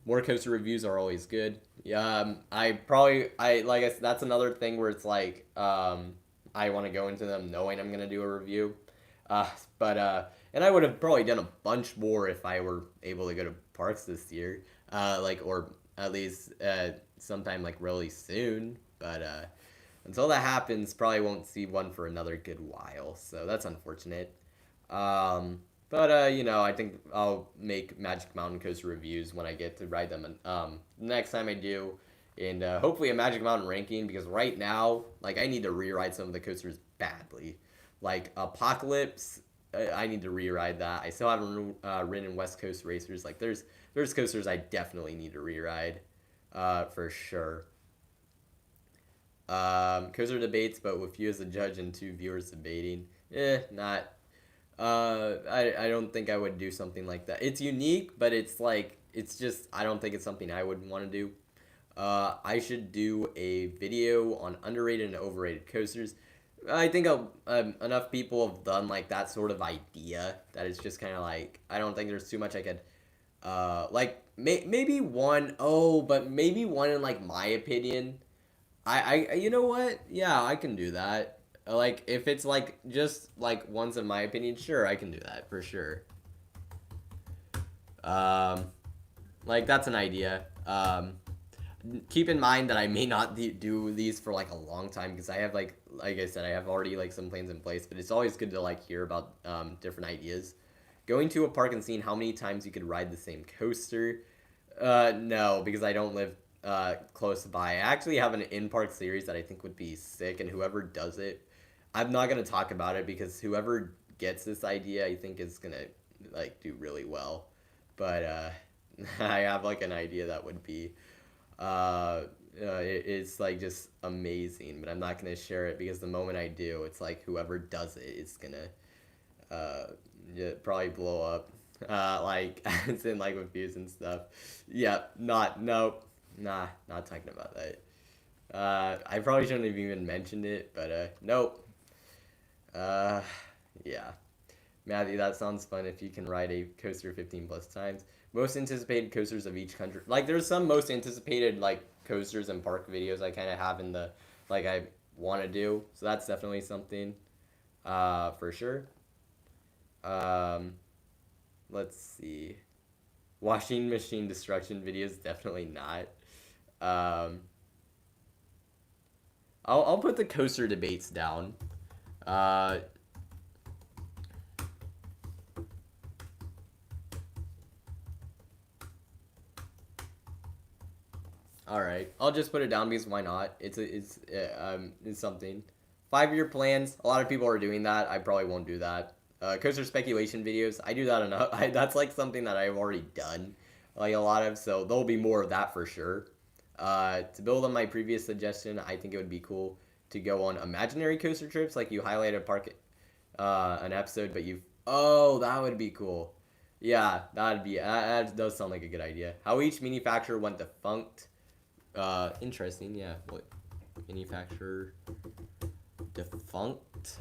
More coaster reviews are always good. Yeah, I like I, that's another thing where it's like I want to go into them knowing I'm gonna do a review, and I would have probably done a bunch more if I were able to go to parks this year, or at least sometime like really soon. But until that happens, probably won't see one for another good while. So that's unfortunate. I think I'll make Magic Mountain Coaster reviews when I get to ride them. Next time I do, and hopefully a Magic Mountain ranking because right now, like I need to rewrite some of the coasters badly. Like Apocalypse, I need to rewrite that. I still haven't ridden West Coast Racers. Like there's coasters I definitely need to rewrite, for sure. Coaster debates, but with you as a judge and two viewers debating, not I don't think I would do something like that. It's unique, but it's like it's just I don't think it's something I would want to do. I should do a video on underrated and overrated coasters. I think enough people have done like that sort of idea that it's just kind of like I don't think there's too much I could maybe one oh but maybe one in like my opinion. I you know what? Yeah, I can do that. Like if it's like just like once in my opinion, sure, I can do that for sure. Um, like that's an idea. Keep in mind that I may not do these for like a long time because I have like I said, I have already like some plans in place. But it's always good to like hear about different ideas. Going to a park and seeing how many times you could ride the same coaster. No, because I don't live close by. I actually have an in-park series that I think would be sick, and whoever does it, I'm not gonna talk about it because whoever gets this idea, I think is gonna like do really well. But I have like an idea that would be, it's like just amazing. But I'm not gonna share it because the moment I do, it's like whoever does it is gonna uh, yeah, probably blow up. Like as in like with views and stuff. Yeah, nope, not talking about that. I probably shouldn't have even mentioned it, but nope. Uh, yeah. Matthew, that sounds fun if you can ride a coaster 15 plus times. Most anticipated coasters of each country. Like, there's some most anticipated, like, coasters and park videos I kind of have in the, like, I want to do. So that's definitely something, for sure. Um, let's see. Washing machine destruction videos, definitely not. Um, I'll put the coaster debates down. Uh, All right, I'll just put it down because why not? It's something. 5-year plans. A lot of people are doing that. I probably won't do that. Coaster speculation videos. I do that enough. That's like something that I've already done, like a lot of. So there'll be more of that for sure. To build on my previous suggestion, I think it would be cool to go on imaginary coaster trips, like you highlighted park, an episode, but you. Oh, that would be cool. Yeah, that does sound like a good idea. How each manufacturer went defunct. Interesting. Yeah. What manufacturer defunct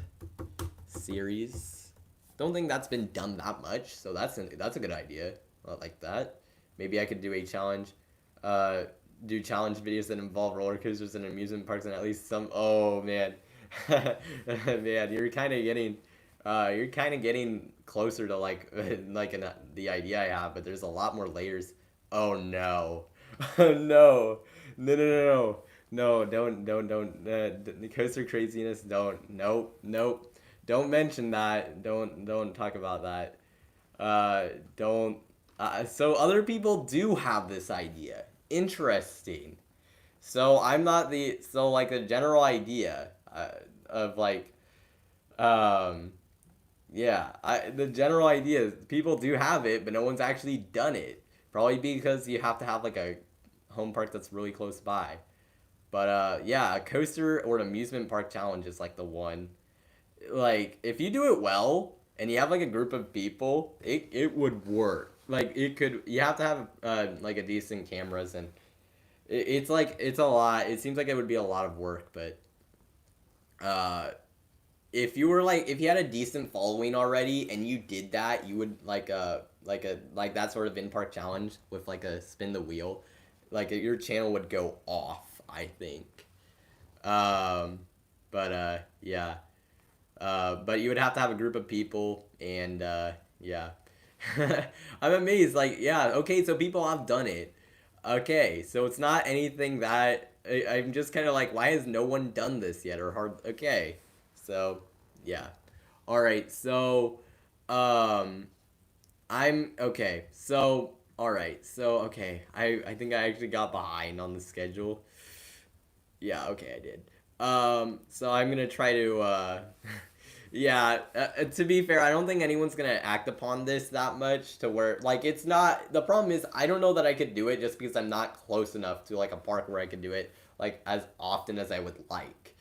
series? Don't think that's been done that much, so that's a good idea. I like that. Maybe I could do a challenge. Do challenge videos that involve roller coasters and amusement parks and at least some. Oh man, man, you're kind of getting closer to like the idea I have, but there's a lot more layers. Oh no, oh no. No, no, no, no, no! Don't. The coaster craziness. Don't. Nope, nope. Don't mention that. Don't talk about that. Don't. So other people do have this idea. Interesting. So I'm not the. So like the general idea of like, um, yeah. The general idea is people do have it, but no one's actually done it. Probably because you have to have like a home park that's really close by. But yeah, a coaster or an amusement park challenge is like the one. Like if you do it well and you have like a group of people, it would work. Like it could. You have to have like a decent cameras and it's like it's a lot. It seems like it would be a lot of work, but uh, if you were like if you had a decent following already and you did that, you would like that sort of in park challenge with like a spin the wheel, like your channel would go off. I think. Um, but yeah. But you would have to have a group of people, and yeah. I'm amazed. Like, yeah, okay, so people have done it. Okay, so it's not anything that I'm just kind of like, why has no one done this yet? Or hard. Okay, so yeah. All right, so um, I'm okay. So all right, so okay, I think I actually got behind on the schedule. Yeah, okay, I did. So I'm gonna try to, yeah, to be fair, I don't think anyone's gonna act upon this that much to where, like, it's not, the problem is, I don't know that I could do it just because I'm not close enough to, like, a park where I could do it, like, as often as I would like.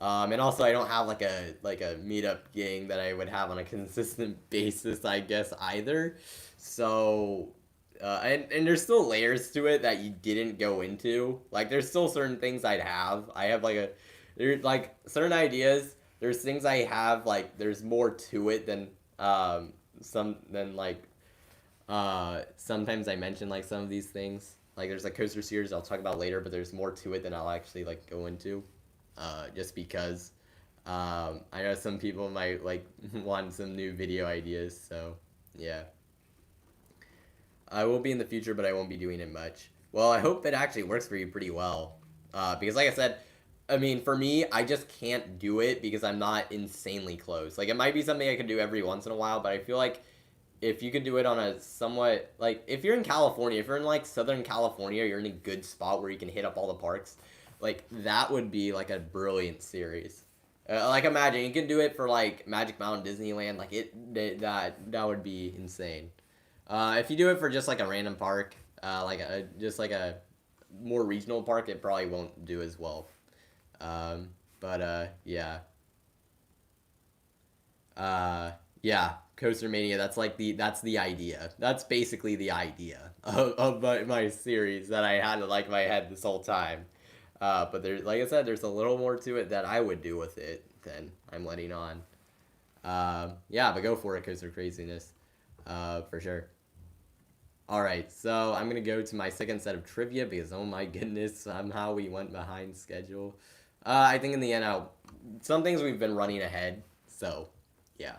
And also I don't have, like a meetup gang that I would have on a consistent basis, I guess, either. So, and there's still layers to it that you didn't go into. Like there's still certain things I'd have. I have there's like certain ideas. There's things I have like there's more to it than some than like sometimes I mention like some of these things. Like there's a coaster series I'll talk about later, but there's more to it than I'll actually like go into. Just because I know some people might like want some new video ideas. So yeah. I will be in the future, but I won't be doing it much. Well, I hope it actually works for you pretty well. Because, like I said, I mean, for me, I just can't do it because I'm not insanely close. Like, it might be something I could do every once in a while, but I feel like if you could do it on a somewhat, like, if you're in California, if you're in, like, Southern California, you're in a good spot where you can hit up all the parks, like, that would be, like, a brilliant series. Like, imagine, you can do it for, like, Magic Mountain Disneyland, like, that would be insane. If you do it for just like a random park, just like a more regional park, it probably won't do as well. But yeah, yeah, Coaster Mania. That's the idea. That's basically the idea of my series that I had in like my head this whole time. But there's, like I said, there's a little more to it that I would do with it than I'm letting on. Yeah, but go for it, Coaster Craziness. For sure. Alright, so I'm gonna go to my second set of trivia because, oh my goodness, somehow we went behind schedule. I think in the end, some things we've been running ahead, so yeah.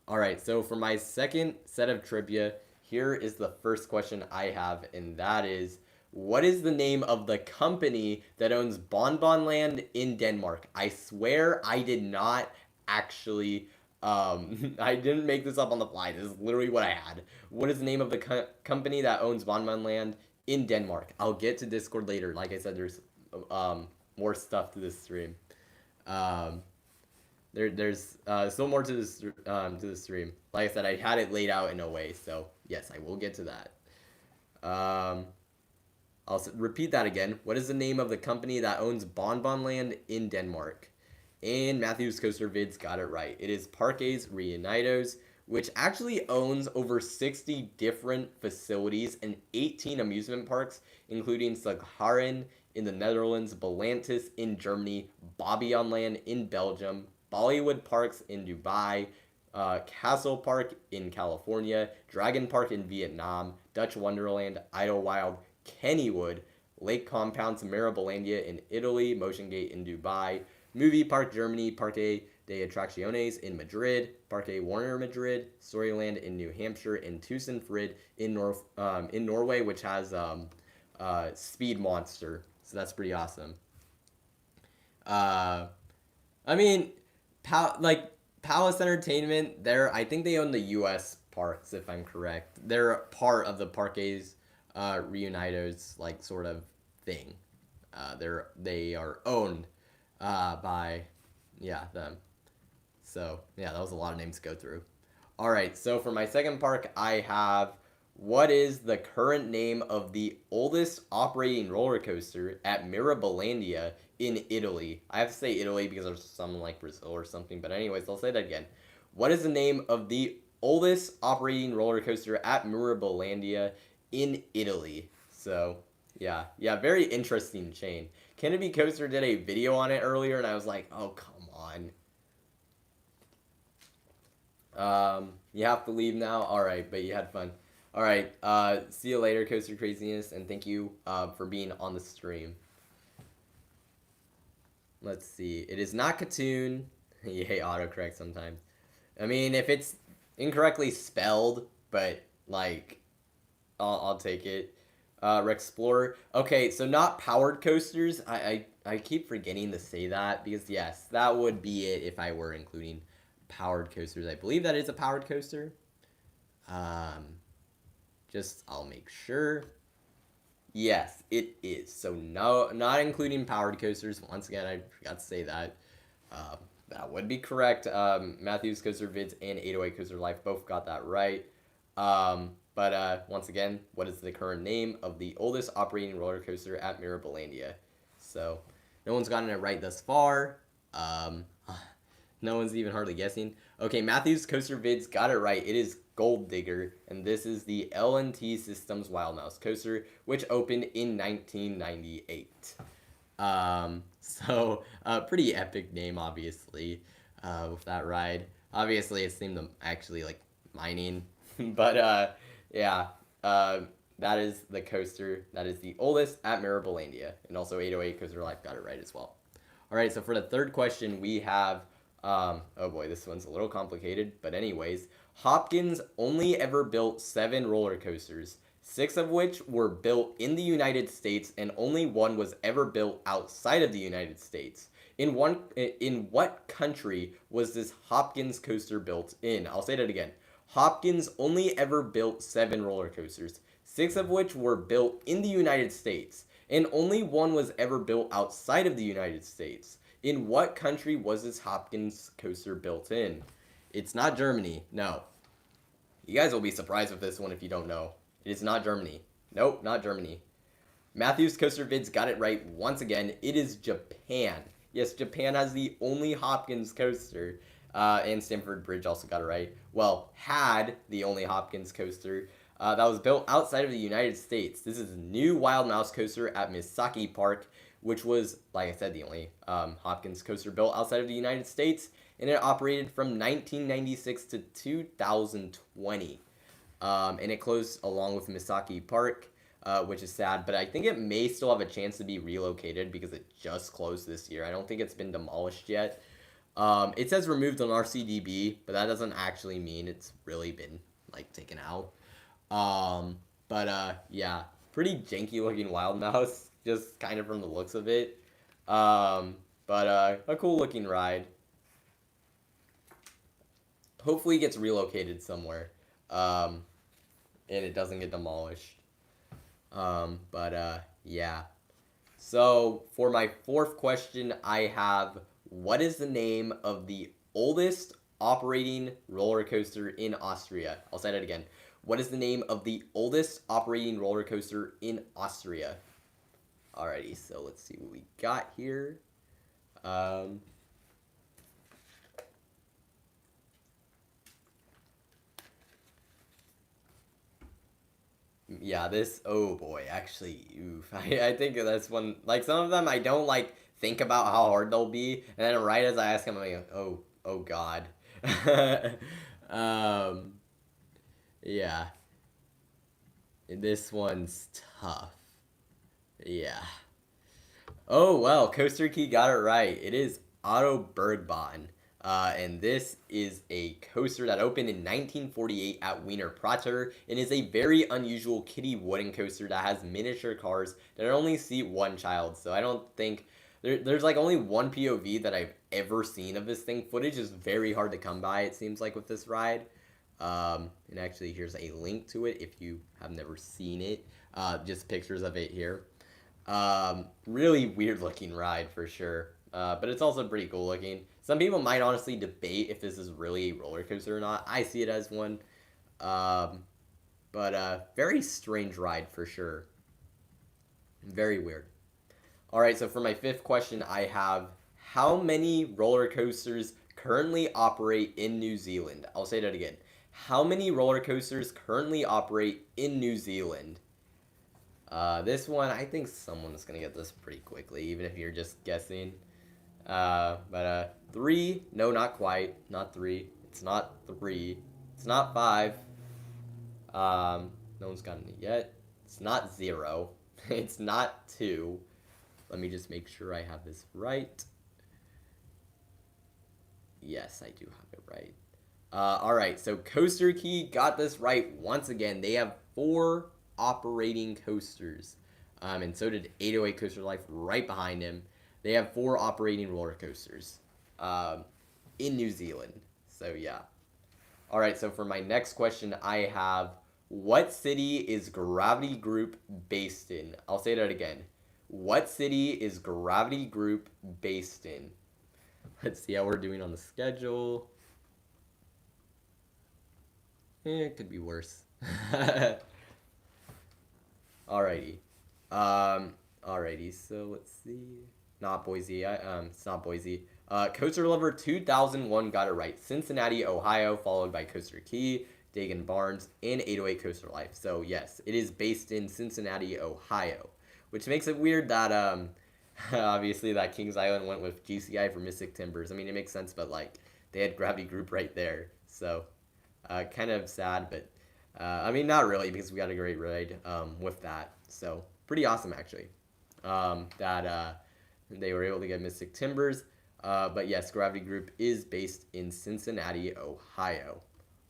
Alright, so for my second set of trivia, here is the first question I have, and that is, what is the name of the company that owns Bonbon Land in Denmark? I swear I did not actually, I didn't make this up on the fly. This is literally what I had. What is the name of the company that owns Bonbon Land in Denmark? I'll get to Discord later. Like I said, there's more stuff to this stream. There's still more to the stream. Like I said, I had it laid out in a way, so yes, I will get to that. I'll repeat that again. What is the name of the company that owns Bonbon Land in Denmark? And Matthew's Coaster Vids got it right. It is Parques Reunidos, which actually owns over 60 different facilities and 18 amusement parks, including Slagharen in the Netherlands, Belantis in Germany, Bobbejaanland in Belgium, Bollywood Parks in Dubai, Castle Park in California, Dragon Park in Vietnam, Dutch Wonderland, Idlewild, Kennywood, Lake Compounds, Mirabolandia in Italy, Motion Gate in Dubai, Movie Park Germany, Parque de Atracciones in Madrid, Parque Warner Madrid, Storyland in New Hampshire, and Tusenfryd in Norway, which has Speed Monster. So that's pretty awesome. I mean, Palace Entertainment, I think they own the U.S. parks, if I'm correct. They're part of the Parques Reunidos, like, sort of thing. They are owned by, yeah, them. So, yeah, that was a lot of names to go through. Alright, so for my second park, I have, what is the current name of the oldest operating roller coaster at Mirabolandia in Italy? I have to say Italy because there's something like Brazil or something, but anyways, I'll say that again. What is the name of the oldest operating roller coaster at Mirabolandia in Italy? So, yeah, very interesting chain. Kennedy Coaster did a video on it earlier, and I was like, oh, come on. You have to leave now? Alright, but you had fun. Alright, see you later, Coaster Craziness, and thank you for being on the stream. Let's see. It is not Katoon. You hate autocorrect sometimes. I mean, if it's incorrectly spelled, but, like, I'll take it. Rexplorer. Okay, so not powered coasters. I keep forgetting to say that because, yes, that would be it if I were including powered coasters. I believe that is a powered coaster. I'll make sure. Yes, it is. So no, not including powered coasters. Once again, I forgot to say that. That would be correct. Matthew's Coaster Vids and 808 Coaster Life both got that right. But once again, what is the current name of the oldest operating roller coaster at Mirabolandia? So no one's gotten it right thus far. No one's even hardly guessing. Okay, Matthew's Coaster Vids got it right. It is Gold Digger, and this is the L&T Systems Wild Mouse coaster, which opened in 1998. So pretty epic name, obviously, with that ride. Obviously, it's themed to actually like mining, but yeah, that is the coaster that is the oldest at Mirabolandia, and also 808 Coaster Life got it right as well. All right, so for the third question, we have. Oh boy, this one's a little complicated, but anyways, Hopkins only ever built 7 roller coasters, 6 of which were built in the United States, and only 1 was ever built outside of the United States. In what country was this Hopkins coaster built in? I'll say that again. Hopkins only ever built 7 roller coasters, 6 of which were built in the United States, and only 1 was ever built outside of the United States. In what country was this Hopkins coaster built in? It's not Germany. No. You guys will be surprised with this one if you don't know. It is not Germany. Nope, not Germany. Matthew's Coaster Vids got it right once again. It is Japan. Yes, Japan has the only Hopkins coaster. And Stamford Bridge also got it right. Well, had the only Hopkins coaster that was built outside of the United States. This is a new Wild Mouse coaster at Misaki Park, which was, like I said, the only Hopkins coaster built outside of the United States, and it operated from 1996 to 2020. And it closed along with Misaki Park, which is sad, but I think it may still have a chance to be relocated because it just closed this year. I don't think it's been demolished yet. It says removed on RCDB, but that doesn't actually mean it's really been like taken out. Yeah, pretty janky looking Wild Mouse, just kind of from the looks of it. A cool looking ride. Hopefully it gets relocated somewhere, and it doesn't get demolished. Yeah. So for my fourth question, I have, what is the name of the oldest operating roller coaster in Austria? I'll say that again. What is the name of the oldest operating roller coaster in Austria? Alrighty, so let's see what we got here. Yeah, oh boy, actually, oof. I think that's one, like, some of them I don't, like, think about how hard they'll be, and then right as I ask them, I'm like, oh god. um, yeah. This one's tough. Yeah. Oh, well, Coaster Key got it right. It is Otto Bergbahn. And this is a coaster that opened in 1948 at Wiener Prater and is a very unusual kiddie wooden coaster that has miniature cars that only seat one child. So I don't think there's like only one POV that I've ever seen of this thing. Footage is very hard to come by, it seems like, with this ride. And actually, here's a link to it if you have never seen it. Just pictures of it here. Really weird looking ride for sure. But it's also pretty cool looking. Some people might honestly debate if this is really a roller coaster or not. I see it as one. Very strange ride for sure. Very weird. Alright, so for my fifth question, I have, how many roller coasters currently operate in New Zealand? I'll say that again. How many roller coasters currently operate in New Zealand? This one, I think someone's gonna get this pretty quickly, even if you're just guessing. 3, no, not quite, not 3, it's not 3, it's not 5, no one's gotten it yet, it's not 0, it's not 2, let me just make sure I have this right. Yes, I do have it right. Alright, so Coaster Key got this right once again. They have 4 operating coasters, and so did 808 Coaster Life right behind him. They have 4 operating roller coasters in New Zealand. So yeah. Alright, so for my next question, I have, what city is Gravity Group based in? I'll say that again. What city is Gravity Group based in? Let's see how we're doing on the schedule. It could be worse. Alrighty. Alrighty, so let's see. Not Boise. It's not Boise. Coaster Lover 2001 got it right. Cincinnati, Ohio, followed by Coaster Key, Dagan Barnes, and 808 Coaster Life. So yes, it is based in Cincinnati, Ohio, which makes it weird that obviously that Kings Island went with GCI for Mystic Timbers. I mean, it makes sense, but like they had Gravity Group right there, so kind of sad, but I mean, not really, because we got a great ride with that. So pretty awesome actually that they were able to get Mystic Timbers. But yes, Gravity Group is based in Cincinnati, Ohio.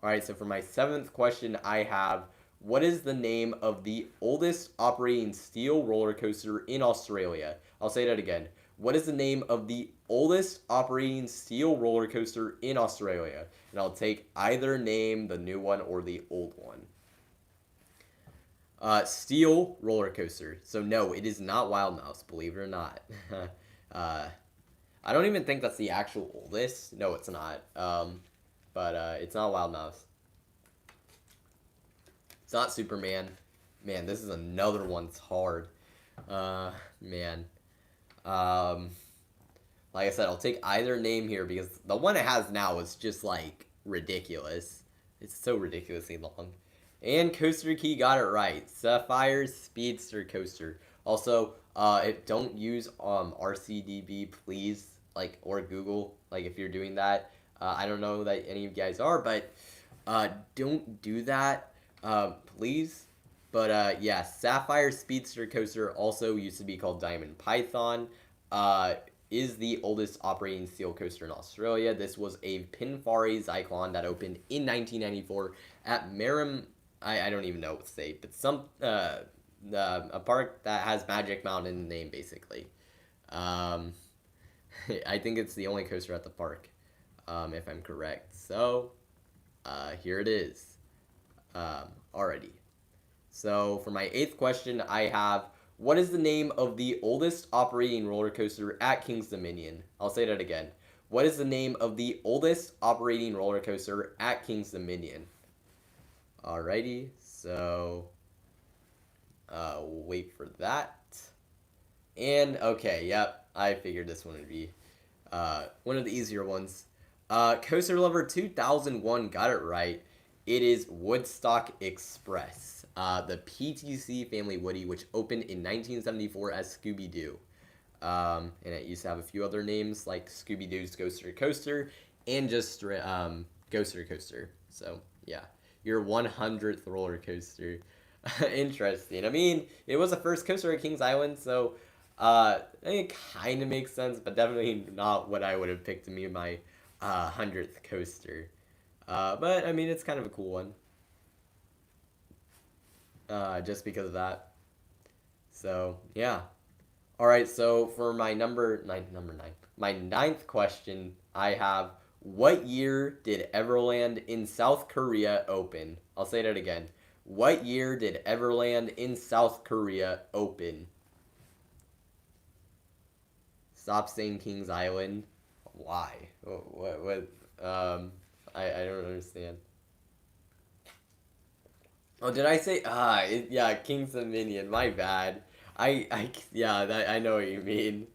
All right, so for my 7th question, I have, what is the name of the oldest operating steel roller coaster in Australia? I'll say that again. What is the name of the oldest operating steel roller coaster in Australia? And I'll take either name, the new one or the old one. Steel roller coaster. So no, it is not Wild Mouse, believe it or not. I don't even think that's the actual oldest. No, it's not. It's not Wild Mouse. It's not Superman. Man, this is another one that's hard. Man. Like I said, I'll take either name here because the one it has now is just like ridiculous. It's so ridiculously long. And Coaster Key got it right. Sapphire Speedster Coaster. Also, if don't use RCDB, please, like, or Google, like if you're doing that. I don't know that any of you guys are, but don't do that, please. But yeah, Sapphire Speedster Coaster also used to be called Diamond Python. Uh, is the oldest operating steel coaster in Australia. This was a Pinfari Zyklon that opened in 1994 at Merrim. I don't even know what to say, but a park that has Magic Mountain in the name, basically. Um, I think it's the only coaster at the park, if I'm correct. So, here it is. Already. So, for my 8th question, I have, what is the name of the oldest operating roller coaster at King's Dominion? I'll say that again. What is the name of the oldest operating roller coaster at King's Dominion? Alrighty, so wait for that. And okay, yep, I figured this one would be one of the easier ones. Coaster Lover 2001 got it right. It is Woodstock Express, the PTC Family Woody, which opened in 1974 as Scooby-Doo. And it used to have a few other names like Scooby-Doo's Ghoster Coaster and just Ghoster Coaster. So, yeah. Your 100th roller coaster. Interesting. I mean, it was the first coaster at Kings Island, so it kind of makes sense, but definitely not what I would have picked to be my 100th coaster. But, I mean, it's kind of a cool one. Just because of that. So, yeah. Alright, so for my number 9, my 9th question, I have, what year did Everland in South Korea open? I'll say that again. What year did Everland in South Korea open? Stop saying Kings Island. Why? I don't understand. Oh, did I say yeah, King's Dominion. My bad. Yeah, I know what you mean.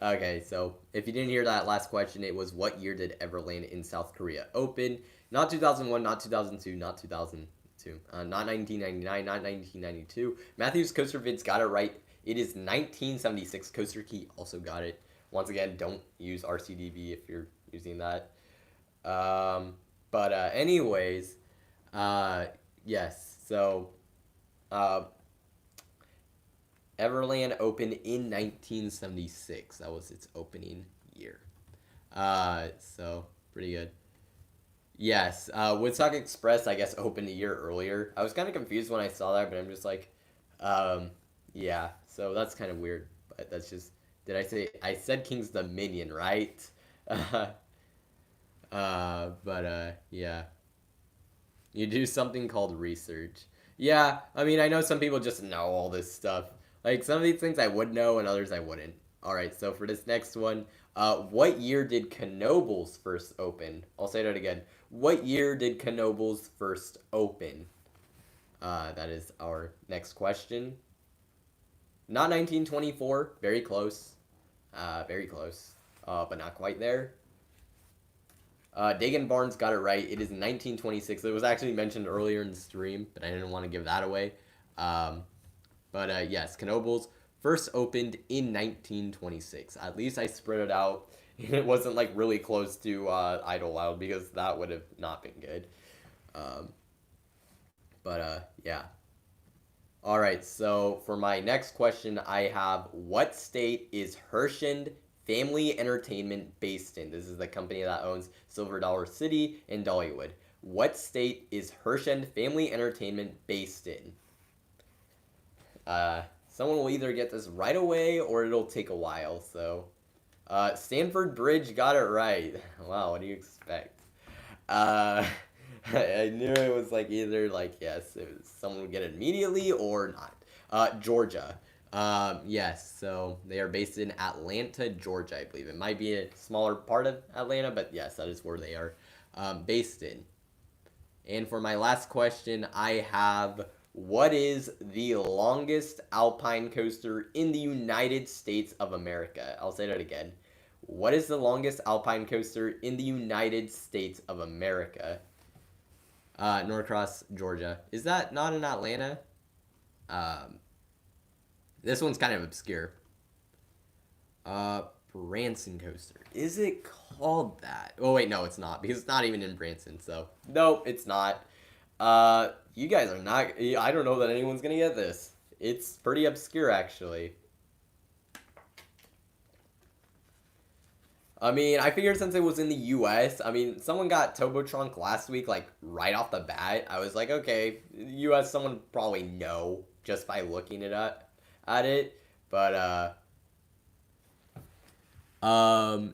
Okay, so if you didn't hear that last question, it was what year did Everland in South Korea open? Not 2001, not 2002, not 2002, not 1999, not 1992. Matthews Coaster Vids got it right. It is 1976. Coaster Key also got it. Once again, don't use RCDB if you're using that. But anyways, yes. So, uh, Everland opened in 1976. That was its opening year. So pretty good. Yes, Woodstock Express, I guess, opened a year earlier. I was kind of confused when I saw that, but I'm just like, yeah. So that's kind of weird, but that's just. Did I say I said King's Dominion, right? Yeah. You do something called research. Yeah, I mean, I know some people just know all this stuff. Like, some of these things I would know and others I wouldn't. Alright, so for this next one, what year did Knoebels first open? I'll say that again. What year did Knoebels first open? That is our next question. Not 1924, very close. But not quite there. Dagan Barnes got it right. It is 1926. It was actually mentioned earlier in the stream, but I didn't want to give that away. Yes, Knoebels first opened in 1926. At least I spread it out. It wasn't like really close to Idlewild because that would have not been good. Yeah. All right, so for my next question, I have, what state is Hershend Family Entertainment based in? This is the company that owns Silver Dollar City and Dollywood. What state is Hershend Family Entertainment based in? Someone will either get this right away or it'll take a while. So, Stanford Bridge got it right. Wow, what do you expect? I knew it was like either like yes, it was, someone would get it immediately or not. Georgia. Yes, so they are based in Atlanta, Georgia, I believe. It might be a smaller part of Atlanta, but yes, that is where they are based in. And for my last question, I have, what is the longest alpine coaster in the United States of America? I'll say that again. What is the longest alpine coaster in the United States of America? Norcross, Georgia. Is that not in Atlanta? Um, this one's kind of obscure. Branson coaster. Is it called that? Oh wait, no, it's not because it's not even in Branson. So nope, it's not. You guys are not. I don't know that anyone's gonna get this. It's pretty obscure actually. I mean, I figured since it was in the U.S., I mean, someone got Turbo Trunk last week, like, right off the bat. I was like, okay, U.S., someone probably know just by looking at it. But,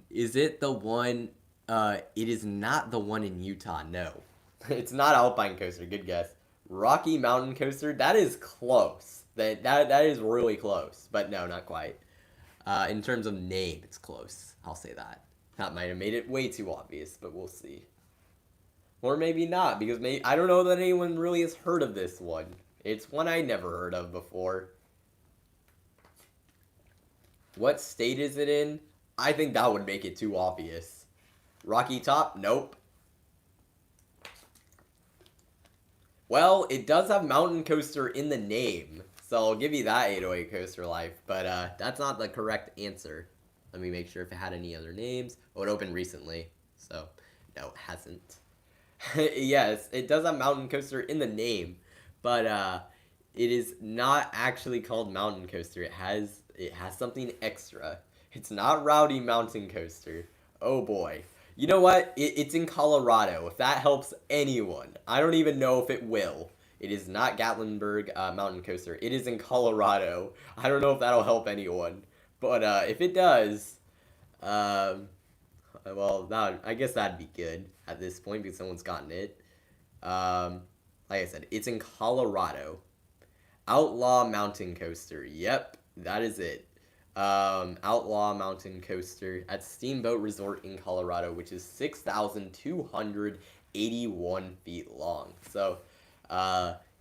is it the one, it is not the one in Utah, no. It's not Alpine Coaster, good guess. Rocky Mountain Coaster, that is close. That is really close, but no, not quite. In terms of name, it's close. I'll say that. That might have made it way too obvious, but we'll see. Or maybe not, because I don't know that anyone really has heard of this one. It's one I never heard of before. What state is it in? I think that would make it too obvious. Rocky Top? Nope. Well, it does have Mountain Coaster in the name, so I'll give you that 808 Coaster Life, but that's not the correct answer. Let me make sure if it had any other names. Oh, it opened recently, so no, it hasn't. Yes, it does have Mountain Coaster in the name, but it is not actually called Mountain Coaster. It has something extra. It's not Rowdy Mountain Coaster. Oh boy. You know what? It's in Colorado, if that helps anyone. I don't even know if it will. It is not Gatlinburg Mountain Coaster. It is in Colorado. I don't know if that'll help anyone. But if it does, well, I guess that'd be good at this point because someone's gotten it. Like I said, it's in Colorado. Outlaw Mountain Coaster. Yep, that is it. Outlaw Mountain Coaster at Steamboat Resort in Colorado, which is 6,281 feet long. So,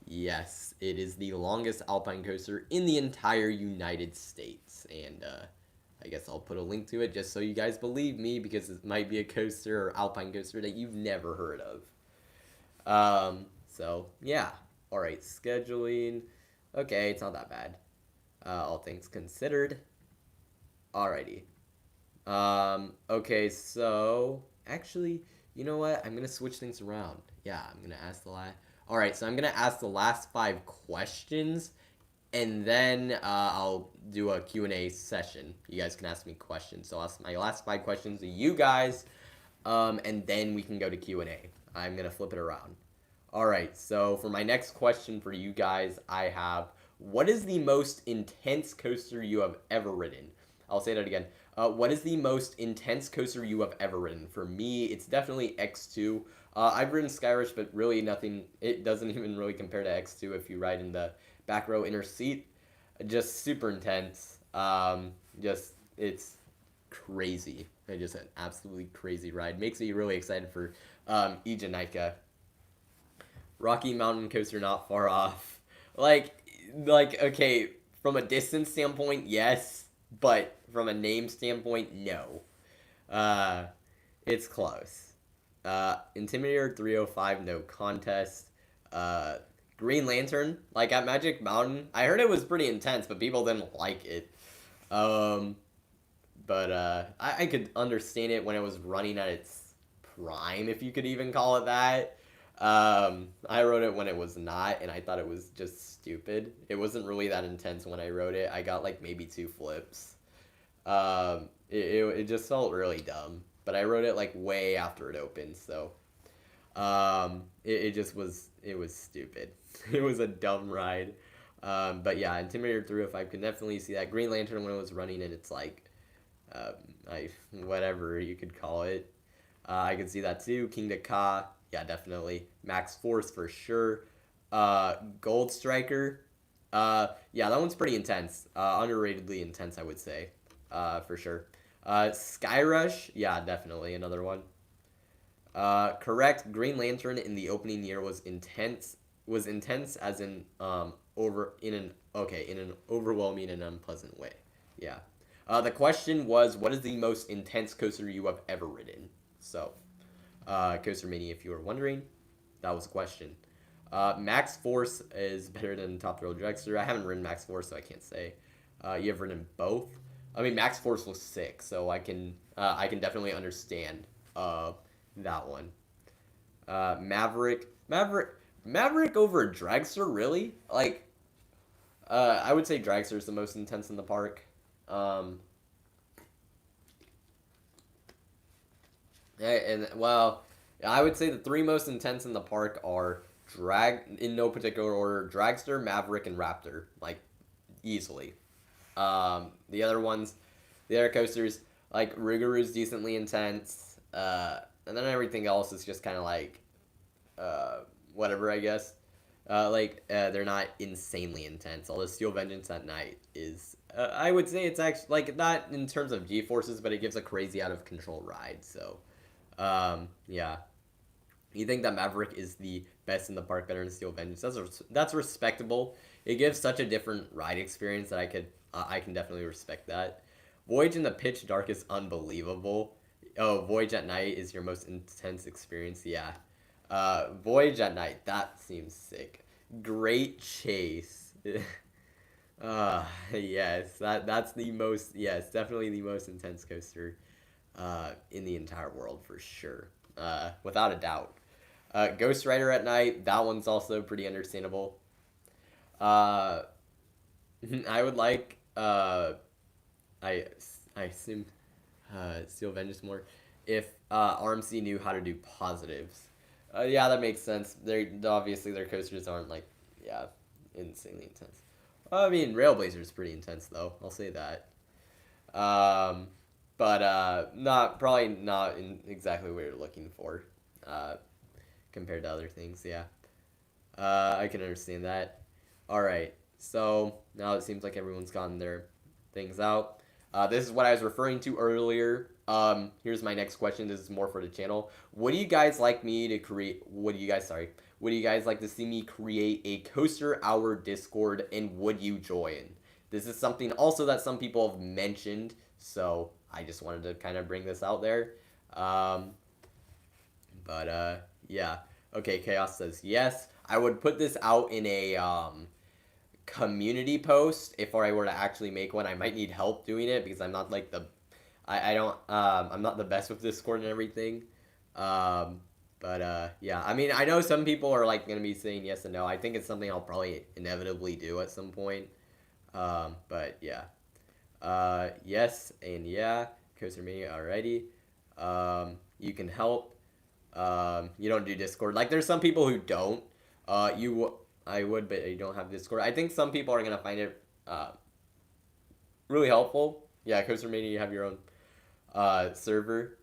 yes, it is the longest alpine coaster in the entire United States. And, I guess I'll put a link to it just so you guys believe me, because it might be a coaster or alpine coaster that you've never heard of. So, yeah. Alright, scheduling. Okay, it's not that bad. All things considered. Alrighty. Okay, so actually, you know what? I'm gonna switch things around. Yeah, I'm gonna ask the last. Alright, so I'm gonna ask the last 5 questions, and then I'll do a Q&A session. You guys can ask me questions. So I'll ask my last 5 questions to you guys, and then we can go to Q&A. I'm gonna flip it around. Alright, so for my next question for you guys, I have, what is the most intense coaster you have ever ridden? I'll say that again. What is the most intense coaster you have ever ridden? For me, it's definitely X2. I've ridden Skyrush, but really nothing. It doesn't even really compare to X2 if you ride in the back row inner seat. Just super intense. It's crazy. It's just an absolutely crazy ride. Makes me really excited for Ijanaika. Rocky Mountain Coaster not far off. Like, okay, from a distance standpoint, yes. But from a name standpoint, no. It's close. Intimidator 305, no contest. Green Lantern, like at Magic Mountain, I heard it was pretty intense, but people didn't like it. I could understand it when it was running at its prime, if you could even call it that. I wrote it when it was not, and I thought it was just stupid. It wasn't really that intense when I wrote it. I got like maybe 2 flips. It just felt really dumb. But I wrote it like way after it opened, so it was stupid. It was a dumb ride. But yeah, Intimidator 305 could definitely see that. Green Lantern when it was running, and it's like whatever you could call it. I could see that too. King Ka. Yeah, definitely. Max Force for sure. Gold Striker. Yeah, that one's pretty intense. Underratedly intense, I would say. For sure. Skyrush. Yeah, definitely another one. Correct. Green Lantern in the opening year was intense. Was intense as in in an overwhelming and unpleasant way. Yeah. The question was, what is the most intense coaster you have ever ridden? So, Coaster Mini, if you were wondering, that was a question. Max Force is better than Top Thrill Dragster. I haven't ridden Max Force, so I can't say. You have ridden both. I mean, Max Force was sick, so I can definitely understand that one. Maverick over Dragster, really? Like, I would say Dragster is the most intense in the park. Um, and well, I would say the three most intense in the park are in no particular order, Dragster, Maverick, and Raptor, like easily. The other ones, the other coasters, like Rougarou's decently intense, and then everything else is just kind of like uh, whatever, I guess. They're not insanely intense. Although Steel Vengeance at night is, I would say it's actually like not in terms of G forces, but it gives a crazy out of control ride. So, yeah. You think that Maverick is the best in the park, better than Steel Vengeance? That's respectable. It gives such a different ride experience that I can definitely respect that. Voyage in the pitch dark is unbelievable. Oh, Voyage at night is your most intense experience. Yeah. Voyage at night, that seems sick. Great Chase. Yes, that's the most, yes, definitely the most intense coaster in the entire world for sure. Without a doubt. Ghost Rider at night, that one's also pretty understandable. Uh, I would like, I, I assume Steel Vengeance more if RMC knew how to do positives. Yeah, that makes sense. They obviously their coasters aren't like yeah insanely intense. I mean, Railblazer is pretty intense though. I'll say that. Um, but not probably not in exactly what you're looking for. Uh, compared to other things, yeah. I can understand that. All right. So now it seems like everyone's gotten their things out. This is what I was referring to earlier. Here's my next question. This is more for the channel. What do you guys like me to create? Would you guys like to see me create a coaster hour Discord, and would you join? This is something also that some people have mentioned, so I just wanted to kind of bring this out there. Um, yeah. Okay, Chaos says yes. I would put this out in a community post if I were to actually make one. I might need help doing it because I'm not like I don't I'm not the best with Discord and everything. Yeah, I mean I know some people are like gonna be saying yes and no. I think it's something I'll probably inevitably do at some point. But yeah. Yes and yeah. Coaster Mania already. You can help. You don't do Discord. Like there's some people who don't. I would, but you don't have Discord. I think some people are gonna find it really helpful. Yeah, Coaster Mania, you have your own server.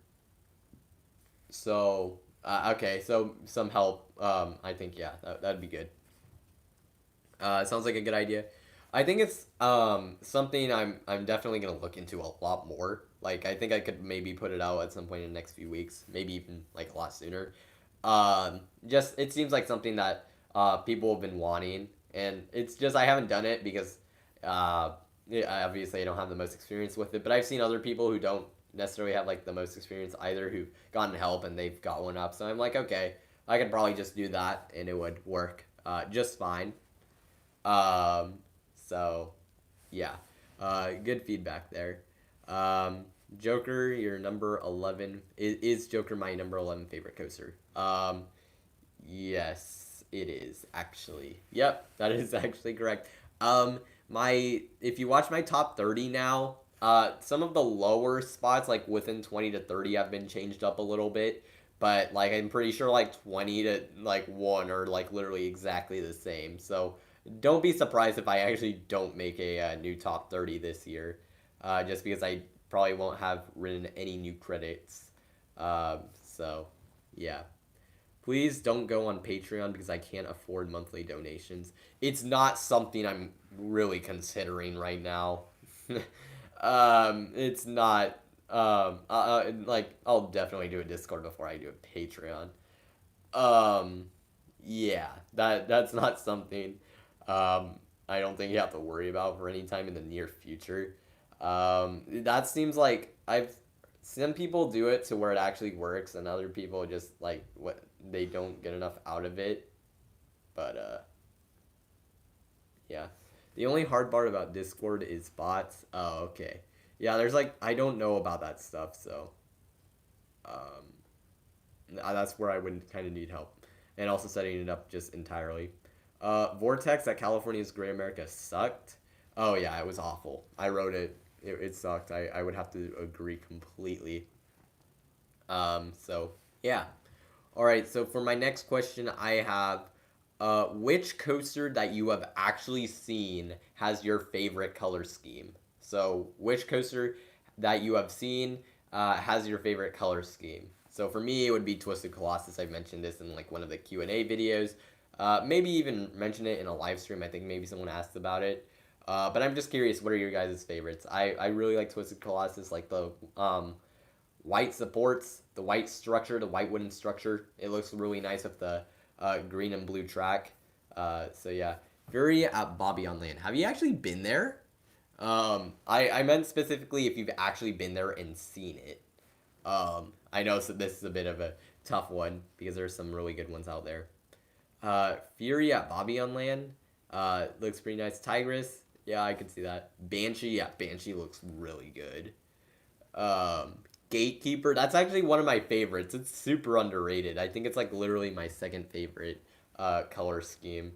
So okay, so some help. I think yeah, that'd be good. It sounds like a good idea. I think it's something I'm definitely gonna look into a lot more. Like I think I could maybe put it out at some point in the next few weeks, maybe even like a lot sooner. Just it seems like something that people have been wanting, and it's just I haven't done it because yeah, obviously I don't have the most experience with it. But I've seen other people who don't necessarily have like the most experience either who've gotten help and they've got one up. So I'm like, okay, I could probably just do that and it would work just fine. Um, so, yeah, good feedback there. Joker, your number 11 is Joker my number 11 favorite coaster? Yes, it is actually. Yep, that is actually correct. My if you watch my top 30 now, some of the lower spots like within 20 to 30 have been changed up a little bit, but like I'm pretty sure like 20 to like 1 are like literally exactly the same. So don't be surprised if I actually don't make a new top 30 this year, just because I probably won't have written any new credits. So, yeah. Please don't go on Patreon because I can't afford monthly donations. It's not something I'm really considering right now. It's not. Like I'll definitely do a Discord before I do a Patreon. Um, yeah, that's not something I don't think you have to worry about for any time in the near future. That seems like I've some people do it to where it actually works, and other people just like what they don't get enough out of it. But yeah. The only hard part about Discord is bots. Oh, okay. Yeah, there's like I don't know about that stuff, so um, that's where I would kind of need help, and also setting it up just entirely. Vortex at California's Great America sucked. Oh yeah, it was awful. I wrote it. It sucked. I would have to agree completely. So yeah. All right. So for my next question, I have, which coaster that you have actually seen has your favorite color scheme? So which coaster that you have seen has your favorite color scheme? So for me, it would be Twisted Colossus. I've mentioned this in like one of the Q&A videos. Maybe even mention it in a live stream. I think maybe someone asked about it. But I'm just curious, what are your guys' favorites? I really like Twisted Colossus, like the white supports, the white structure, the white wooden structure. It looks really nice with the green and blue track. So yeah, Fury at Bobby on Land. Have you actually been there? I meant specifically if you've actually been there and seen it. I know so this is a bit of a tough one because there's some really good ones out there. Fury at Bobby on Land. Looks pretty nice. Tigress. Yeah, I can see that. Banshee. Yeah, Banshee looks really good. Um, Gatekeeper. That's actually one of my favorites. It's super underrated. I think it's like literally my second favorite color scheme.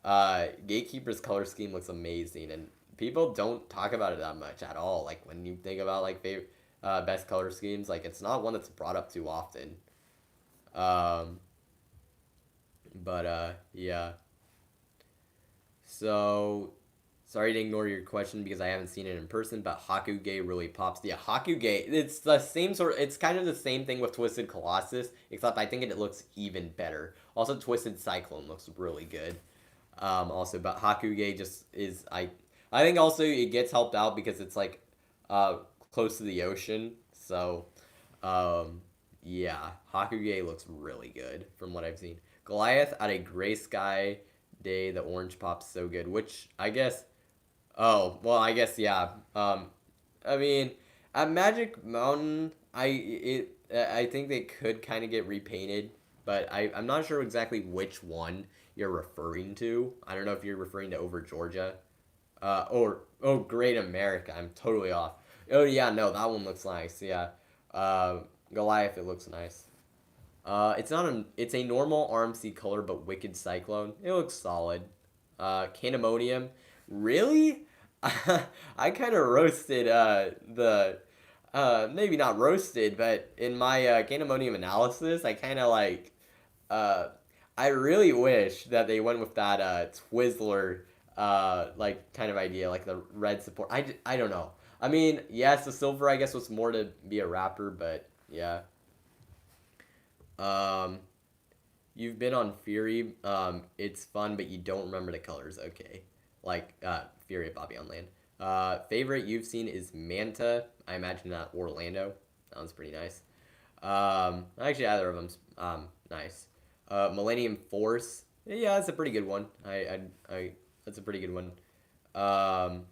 Gatekeeper's color scheme looks amazing, and people don't talk about it that much at all. Like when you think about like best color schemes, like it's not one that's brought up too often. Um, but yeah. So sorry to ignore your question because I haven't seen it in person, but Hakuge really pops. Yeah, Hakuge, it's the same sort it's kind of the same thing with Twisted Colossus, except I think it looks even better. Also, Twisted Cyclone looks really good. Also, but Hakuge just is I think also it gets helped out because it's like uh close to the ocean. So, um yeah, Hakuge looks really good from what I've seen. Goliath at a gray sky day, the orange pops so good, which I guess. Oh, well, I guess yeah. I mean, at Magic Mountain, I think they could kind of get repainted, but I'm not sure exactly which one you're referring to. I don't know if you're referring to Over Georgia, or oh, Great America. I'm totally off. Oh yeah, no, that one looks nice. Yeah, uh, Goliath, it looks nice. It's not it's a normal RMC color, but Wicked Cyclone. It looks solid. Candemonium. Really? I kind of roasted the maybe not roasted, but in my Candemonium analysis, I kind of like uh I really wish that they went with that Twizzler like kind of idea, like the red support. I don't know. I mean, yes, the silver I guess was more to be a rapper, but yeah. Um, you've been on Fury. It's fun, but you don't remember the colors. Okay, like Fury at Bobby on Land. Favorite you've seen is Manta. I imagine that Orlando. That one's pretty nice. Actually, either of them's nice. Millennium Force. Yeah, that's a pretty good one. That's a pretty good one. Um,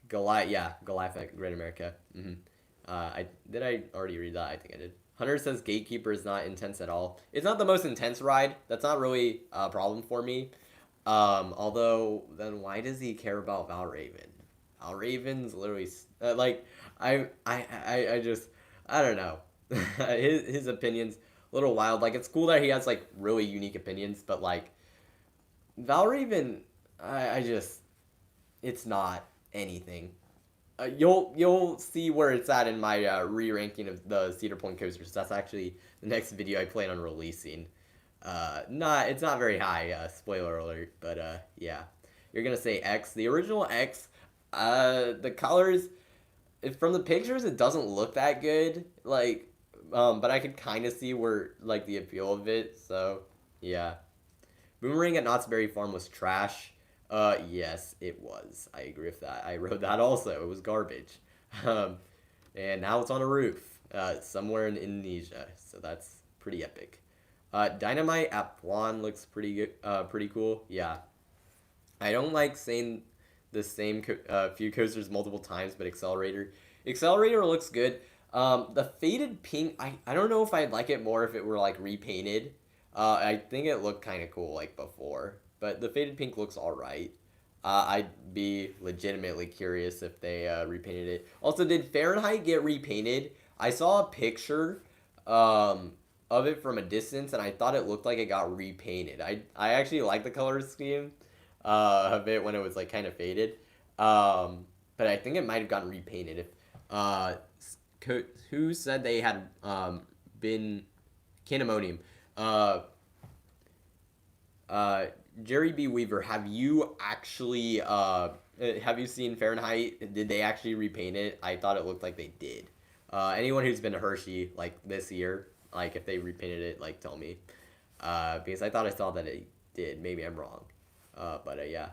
Goliath. Yeah, Goliath at Great America. I already read that? I think I did. Hunter says Gatekeeper is not intense at all. It's not the most intense ride. That's not really a problem for me. Although then why does he care about Valraven? Valraven's literally like I just I don't know. His opinions a little wild. Like it's cool that he has like really unique opinions, but like Valraven, I just it's not anything. You'll see where it's at in my re-ranking of the Cedar Point coasters. That's actually the next video I plan on releasing. Not it's not very high. Spoiler alert, but yeah, you're gonna say X. The original X, the colors from the pictures it doesn't look that good. Like, but I could kind of see where like the appeal of it. So yeah, Boomerang at Knott's Berry Farm was trash. Yes, it was. I agree with that. I wrote that also. It was garbage. Um, and now it's on a roof somewhere in Indonesia. So that's pretty epic. Dynamite at Plan looks pretty good. Pretty cool. Yeah. I don't like saying the same few coasters multiple times, but Accelerator looks good. The faded pink, I don't know if I'd like it more if it were like repainted. I think it looked kind of cool like before, but the faded pink looks all right. I'd be legitimately curious if they repainted it. Also, did Fahrenheit get repainted? I saw a picture of it from a distance, and I thought it looked like it got repainted. I actually like the color scheme of it when it was like kind of faded, but I think it might have gotten repainted. If who said they had been Candemonium? Uh, Jerry B. Weaver, have you seen Fahrenheit? Did they actually repaint it? I thought it looked like they did. Anyone who's been to Hershey like this year, like if they repainted it, like tell me. Because I thought I saw that it did. Maybe I'm wrong. Yeah.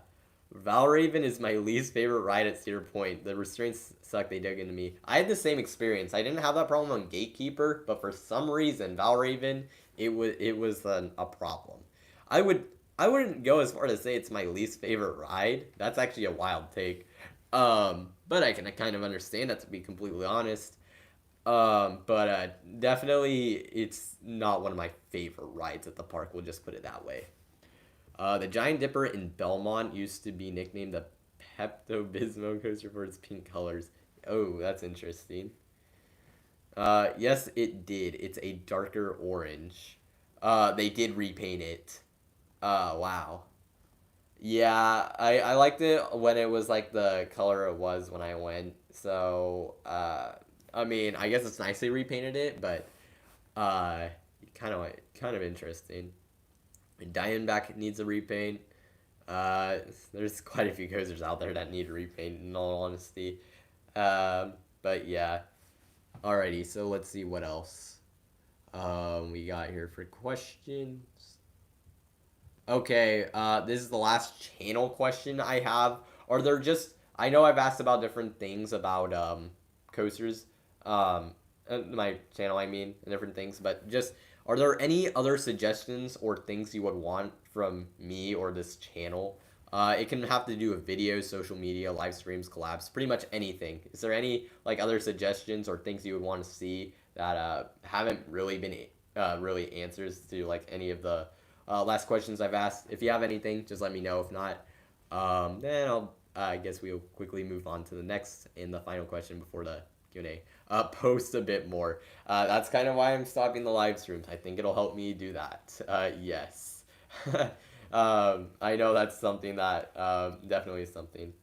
Valraven is my least favorite ride at Cedar Point. The restraints suck. They dug into me. I had the same experience. I didn't have that problem on Gatekeeper, but for some reason, Valraven, it was a problem. I wouldn't go as far to say it's my least favorite ride. That's actually a wild take. But I can kind of understand that, to be completely honest. Definitely it's not one of my favorite rides at the park. We'll just put it that way. The Giant Dipper in Belmont used to be nicknamed the Pepto-Bismol coaster for its pink colors. Oh, that's interesting. Yes, it did. It's a darker orange. They did repaint it. Wow. Yeah, I liked it when it was like the color it was when I went. So, I mean, I guess it's nice they repainted it, but uh, kind of interesting. Diamondback needs a repaint. There's quite a few coasters out there that need a repaint, in all honesty. But yeah. Alrighty, so let's see what else we got here for questions. Okay, this is the last channel question I have. Are there just... I know I've asked about different things about coasters. My channel, I mean, and different things. But just, are there any other suggestions or things you would want from me or this channel? It can have to do with videos, social media, live streams, collabs, pretty much anything. Is there any like other suggestions or things you would want to see that haven't really been really answers to like any of the last questions I've asked? If you have anything, just let me know. If not, then I guess we'll quickly move on to the next and the final question before the Q&A. Post a bit more. That's kind of why I'm stopping the live streams. I think it'll help me do that. Yes. I know that's something that definitely is something.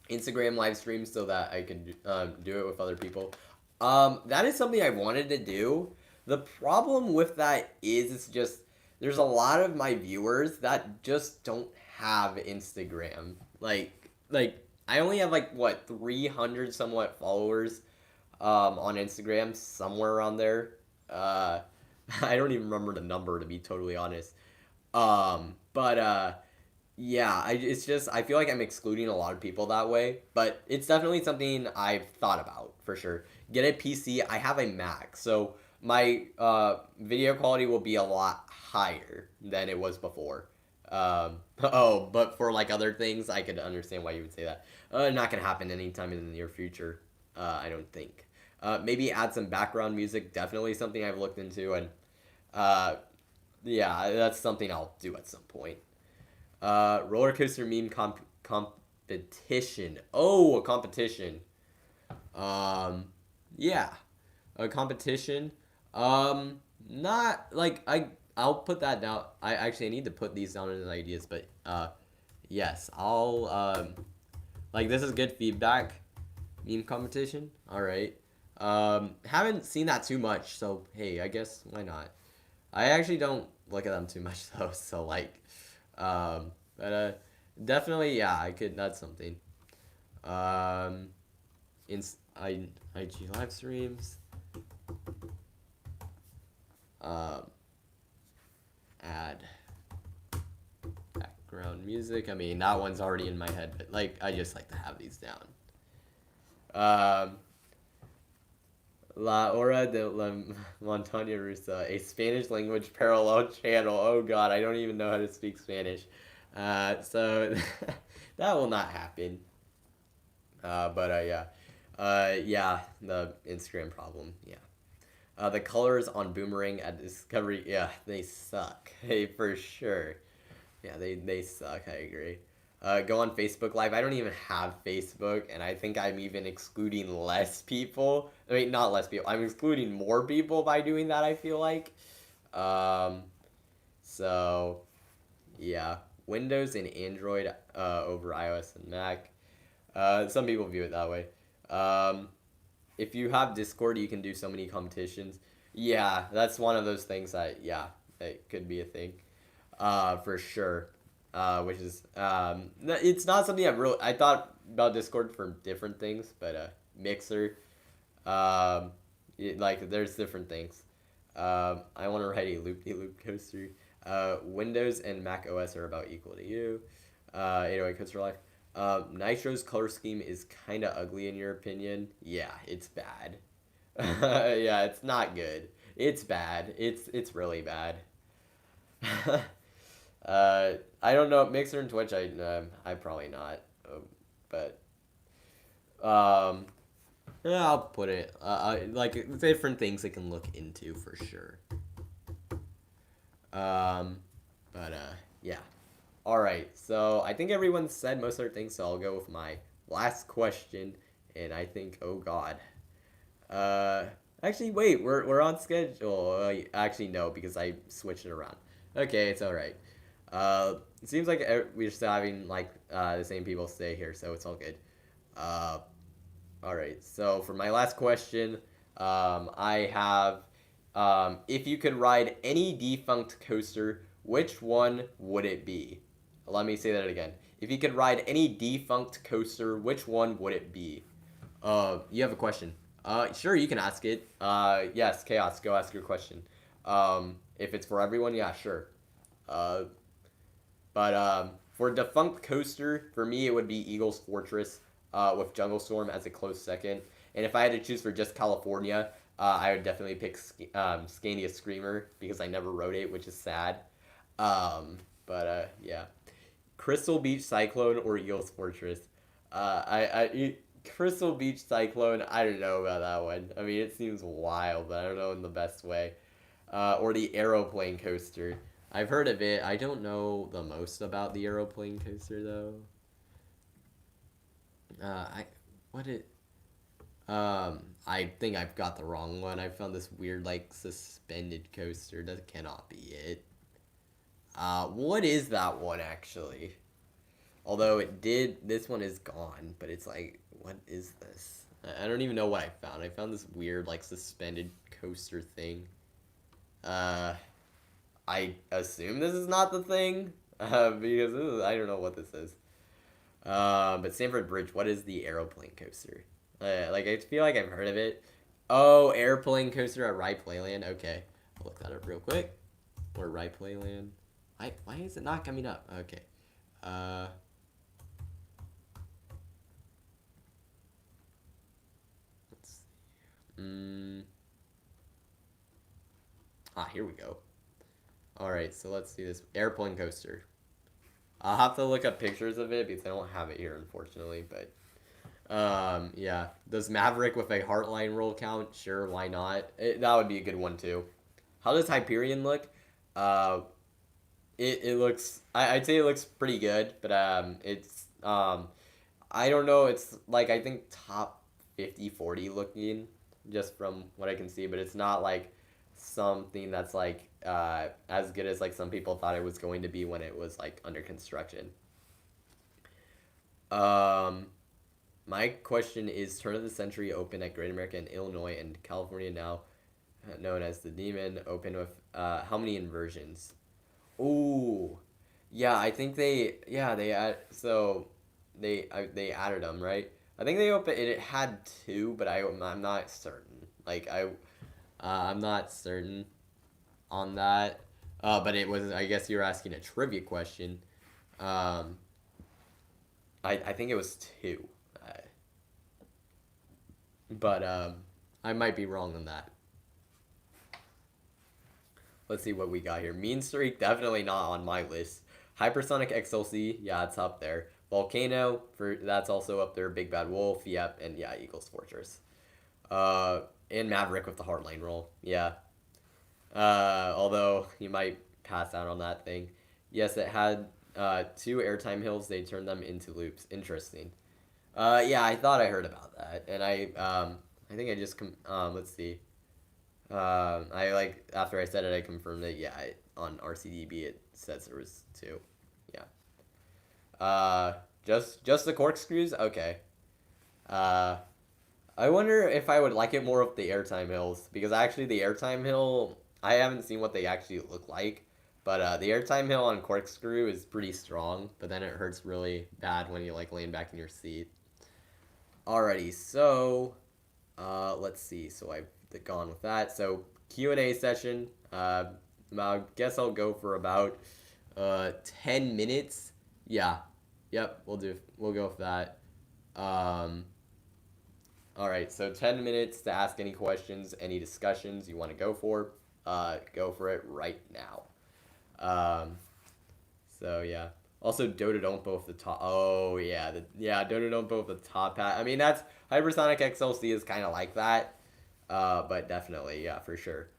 Instagram live streams so that I can do it with other people. That is something I wanted to do. The problem with that is it's just there's a lot of my viewers that just don't have Instagram. Like I only have like what 300 somewhat followers on Instagram, somewhere around there. I don't even remember the number, to be totally honest. Yeah, it's just I feel like I'm excluding a lot of people that way, but it's definitely something I've thought about for sure. Get a PC. I have a Mac, so my video quality will be a lot higher than it was before. But for like other things, I could understand why you would say that. Not gonna happen anytime in the near future. I don't think. Maybe add some background music. Definitely something I've looked into, and yeah, that's something I'll do at some point. Roller coaster meme competition. Oh, a competition. Yeah, a competition. Not like I'll put that down. I need to put these down as ideas, but yes, I'll like this is good feedback. Meme competition. All right. Haven't seen that too much, so hey, I guess why not? I actually don't look at them too much though, so like, definitely yeah, I could. That's something. In IG live streams. Add background music. I mean, that one's already in my head, but like, I just like to have these down. La Hora de la Montaña Rusa, a Spanish language parallel channel. Oh god, I don't even know how to speak Spanish. So That will not happen. Yeah. Yeah, the Instagram problem. Yeah. The colors on Boomerang at Discovery, yeah, they suck. Hey, for sure. Yeah, they suck. I agree. Go on Facebook Live. I don't even have Facebook, and I think I'm even excluding less people. I mean, not less people. I'm excluding more people by doing that. I feel like. Um, so yeah, Windows and Android over iOS and Mac. Some people view it that way. Um, if you have Discord, you can do so many competitions. Yeah, that's one of those things that yeah, it could be a thing, for sure. Which is it's not something I thought about Discord for different things, but Mixer, like there's different things. I want to write a loop de loop coaster. Windows and Mac OS are about equal to you. 808 Coaster Life. Nitro's color scheme is kind of ugly in your opinion. Yeah, it's bad. Yeah, it's not good. It's bad. It's really bad. I don't know. Mixer and Twitch, I probably not. But um, yeah, I'll put it. Like different things I can look into for sure. Um, yeah. All right. So I think everyone said most of their things. So I'll go with my last question, and I think, oh God. Uh, actually, wait. We're on schedule. Actually, no, because I switched it around. Okay, it's all right. It seems like we're still having like the same people stay here, so it's all good. Uh, all right. So for my last question, I have, if you could ride any defunct coaster, which one would it be? Let me say that again. If you could ride any defunct coaster, which one would it be? You have a question. Sure, you can ask it. Yes, Chaos, go ask your question. If it's for everyone, yeah, sure. Uh, for defunct coaster, for me, it would be Eagles Fortress, with Jungle Storm as a close second. And if I had to choose for just California, I would definitely pick Scandia Screamer because I never rode it, which is sad. Yeah. Crystal Beach Cyclone or Eagles Fortress. Crystal Beach Cyclone. I don't know about that one. I mean, it seems wild, but I don't know in the best way. Or the aeroplane coaster. I've heard of it. I don't know the most about the aeroplane coaster though. I what it I think I've got the wrong one. I found this weird like suspended coaster. That cannot be it. What is that one actually? Although it did, this one is gone, but it's like, what is this? I don't even know what I found. I found this weird like suspended coaster thing. Uh, I assume this is not the thing, because I don't know what this is. But Stamford Bridge, what is the aeroplane coaster? Like I feel like I've heard of it. Oh, airplane coaster at Rye Playland. Okay, I'll look that up real quick. Or Rye Playland. Why is it not coming up? Okay. Let's see. Here we go. All right, so let's see this airplane coaster. I'll have to look up pictures of it because I don't have it here, unfortunately. But yeah. Does Maverick with a Heartline roll count? Sure, why not? That would be a good one too. How does Hyperion look? Uh, it looks. I'd say it looks pretty good, but it's I don't know. It's like I think top 50-40 looking, just from what I can see. But it's not like something that's like as good as like some people thought it was going to be when it was like under construction. Um, my question is: Turn of the Century open at Great America in Illinois and California now, known as the Demon, open with how many inversions? Ooh, yeah, I think they add so they added them, right? I think they opened it had two, but I'm not certain. I'm not certain on that. But it was, I guess you're asking a trivia question. Um, I think it was two. But I might be wrong on that. Let's see what we got here. Mean Streak, definitely not on my list. Hypersonic XLC, yeah, it's up there. Volcano, that's also up there. Big Bad Wolf, yep, and yeah, Eagles Fortress. And Maverick with the hardline roll, yeah. Although you might pass out on that thing. Yes, it had 2 airtime hills. They turned them into loops. Interesting. Yeah, I thought I heard about that, and I think I just let's see. I like after I said it, I confirmed it. Yeah, on RCDB it says there was 2. Yeah. Just the corkscrews. Okay. Uh, I wonder if I would like it more of the airtime hills because actually the airtime hill I haven't seen what they actually look like, but the airtime hill on corkscrew is pretty strong, but then it hurts really bad when you like laying back in your seat. Alrighty, so let's see. So I've gone with that. So Q&A session. I guess I'll go for about 10 minutes. Yeah. Yep, we'll go with that. All right, so 10 minutes to ask any questions, any discussions you want to go for. Go for it right now. So yeah. Also, Dododompo with the top. Oh yeah, Dododompo with the top hat. I mean, that's Hypersonic XLC is kind of like that, but definitely, yeah, for sure.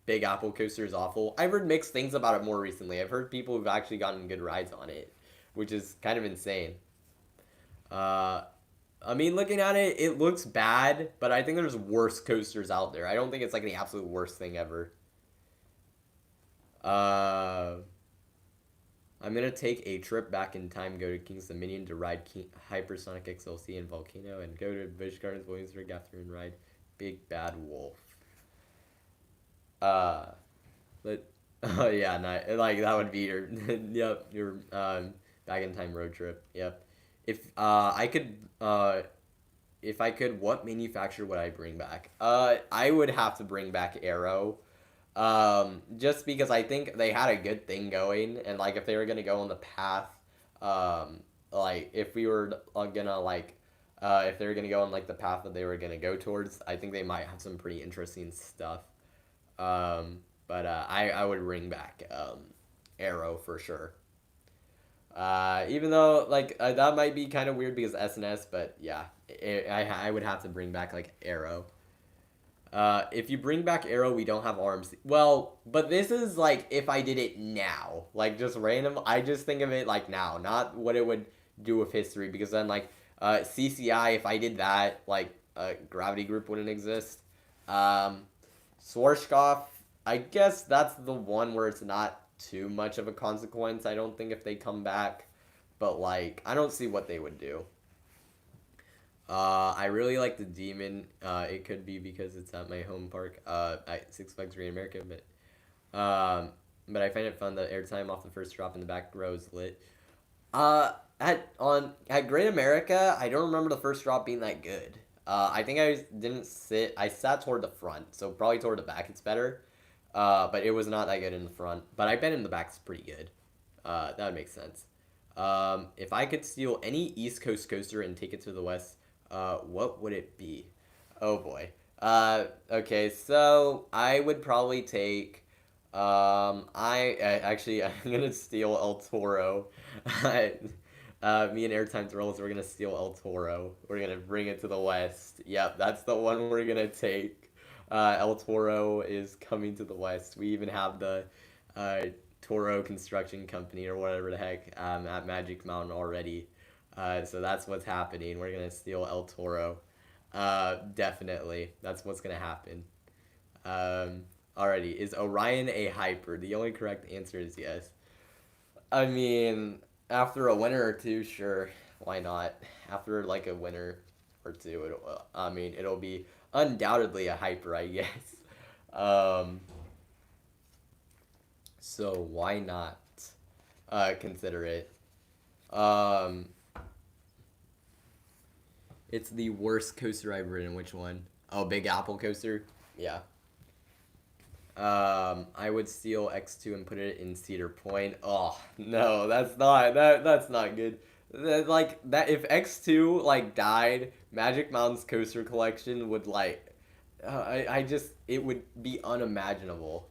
Big Apple coaster is awful. I've heard mixed things about it more recently. I've heard people who've actually gotten good rides on it, which is kind of insane. Uh, I mean, looking at it, it looks bad, but I think there's worse coasters out there. I don't think it's like the absolute worst thing ever. Uh, I'm gonna take a trip back in time, go to King's Dominion to ride Hypersonic XLC and Volcano, and go to Busch Gardens, Williamsburg after and ride Big Bad Wolf. Uh, but oh yeah, like that would be your yep your back in time road trip. Yep. If I could, what manufacturer would I bring back? I would have to bring back Arrow. Just because I think they had a good thing going, and like if they were gonna go on the path, like if we were gonna like, if they were gonna go on like the path that they were gonna go towards, I think they might have some pretty interesting stuff. But I would bring back Arrow for sure. Even though like that might be kind of weird because SNS, but yeah, I would have to bring back like Arrow. If you bring back Arrow, we don't have RMC. Well, but this is like if I did it now, like just random. I just think of it like now, not what it would do with history, because then like CCI, if I did that, like Gravity Group wouldn't exist. Schwarzkopf, I guess that's the one where it's not too much of a consequence. I don't think if they come back, but like I don't see what they would do. I really like the Demon. It could be because it's at my home park, at Six Flags Great America, but I find it fun that airtime off the first drop in the back row is lit. At Great America, I don't remember the first drop being that good. I think I didn't sit. I sat toward the front, so probably toward the back it's better. But it was not that good in the front. But I bet in the back's pretty good. That would make sense. If I could steal any East Coast coaster and take it to the West, what would it be? Oh boy. Okay, so I would probably take. Actually I'm gonna steal El Toro. Me and Airtime Thrills, we're gonna steal El Toro. We're gonna bring it to the West. Yep, that's the one we're gonna take. El Toro is coming to the West. We even have the Toro Construction Company or whatever the heck at Magic Mountain already. So that's what's happening. We're gonna steal El Toro. Definitely, that's what's gonna happen. Alrighty, is Orion a hyper? The only correct answer is yes. I mean, after a winter or two, sure, why not? After like a winter or two, it'll be undoubtedly a hyper, I guess. Um, so why not consider it? Um, it's the worst coaster I've ridden. Which one? Oh, Big Apple coaster. Yeah. I would steal X2 and put it in Cedar Point. Oh no, that's not good. Like that, if X2 like died, Magic Mountain's coaster collection would like, I just it would be unimaginable.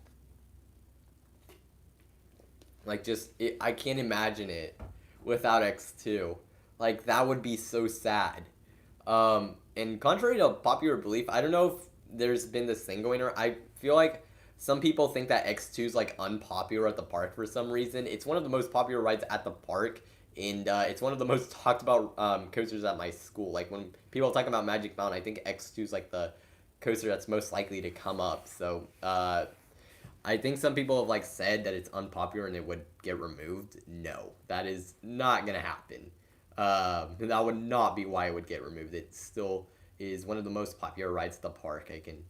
Like just I can't imagine it. without X2. Like, that would be so sad. And contrary to popular belief, I don't know if there's been this thing going around. I feel like some people think that X2 is like unpopular at the park for some reason. It's one of the most popular rides at the park, and it's one of the most talked about coasters at my school. Like when people talk about Magic Mountain, I think X2 is like the coaster that's most likely to come up. So I think some people have like said that it's unpopular and it would get removed. No, that is not gonna happen. That would not be why it would get removed. It still is one of the most popular rides at the park. I can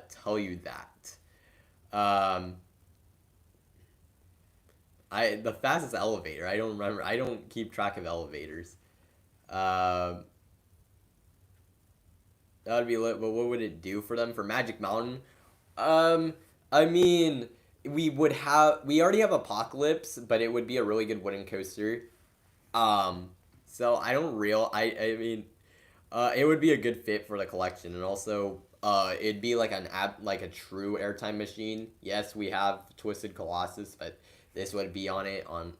tell you that. Um, the fastest elevator. I don't remember. I don't keep track of elevators. Um, that would be lit. But what would it do for them for Magic Mountain? Um, I mean, we already have Apocalypse, but it would be a really good wooden coaster. Um, so I don't real I mean, it would be a good fit for the collection, and also it'd be like an app like a true airtime machine. Yes, we have Twisted Colossus, but this would be on it on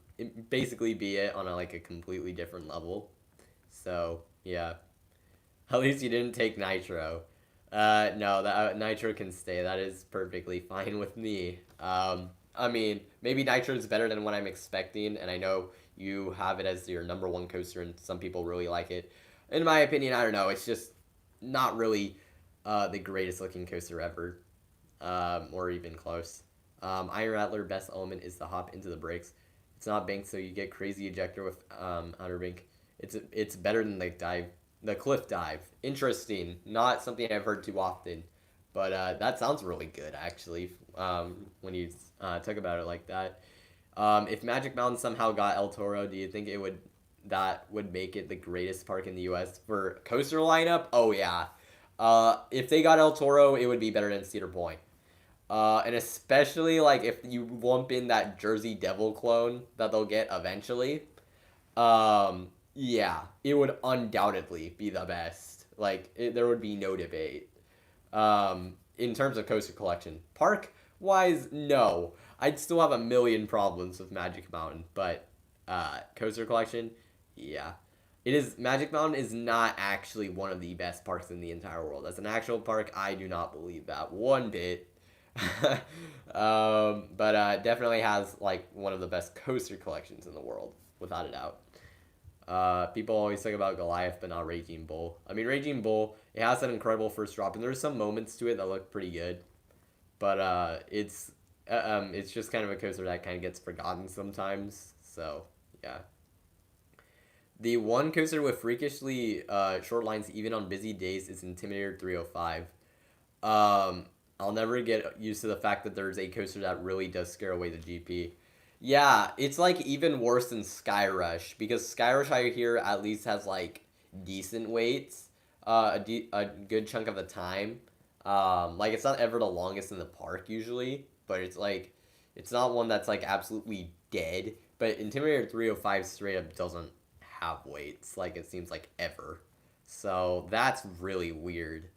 basically be it on a, like a completely different level. So yeah, at least you didn't take Nitro. No, that Nitro can stay. That is perfectly fine with me. I mean, maybe Nitro is better than what I'm expecting, and I know you have it as your number one coaster, and some people really like it. In my opinion, I don't know. It's just not really the greatest looking coaster ever, or even close. Iron Rattler best element is the hop into the brakes. It's not banked, so you get crazy ejector with outer bank. It's better than the cliff dive. Interesting. Not something I've heard too often, but that sounds really good actually. When you talk about it like that. If Magic Mountain somehow got El Toro, do you think it would that would make it the greatest park in the U.S. for coaster lineup? Oh yeah. If they got El Toro, it would be better than Cedar Point. And especially like if you lump in that Jersey Devil clone that they'll get eventually. Yeah, it would undoubtedly be the best. Like there would be no debate. In terms of coaster collection, park wise, no. I'd still have a million problems with Magic Mountain, but coaster collection, yeah. It is Magic Mountain is not actually one of the best parks in the entire world. As an actual park, I do not believe that one bit. But definitely has like one of the best coaster collections in the world, without a doubt. People always talk about Goliath, but not Raging Bull. I mean, Raging Bull, it has an incredible first drop, and there's some moments to it that look pretty good, but it's just kind of a coaster that kind of gets forgotten sometimes. So yeah, the one coaster with freakishly short lines even on busy days is Intimidator 305. I'll never get used to the fact that there's a coaster that really does scare away the GP. Yeah, it's like even worse than Sky Rush because Sky Rush I hear at least has like decent waits, a good chunk of the time. Like it's not ever the longest in the park usually, but it's like it's not one that's like absolutely dead. But Intimidator 305 straight up doesn't have waits like it seems like ever. So that's really weird.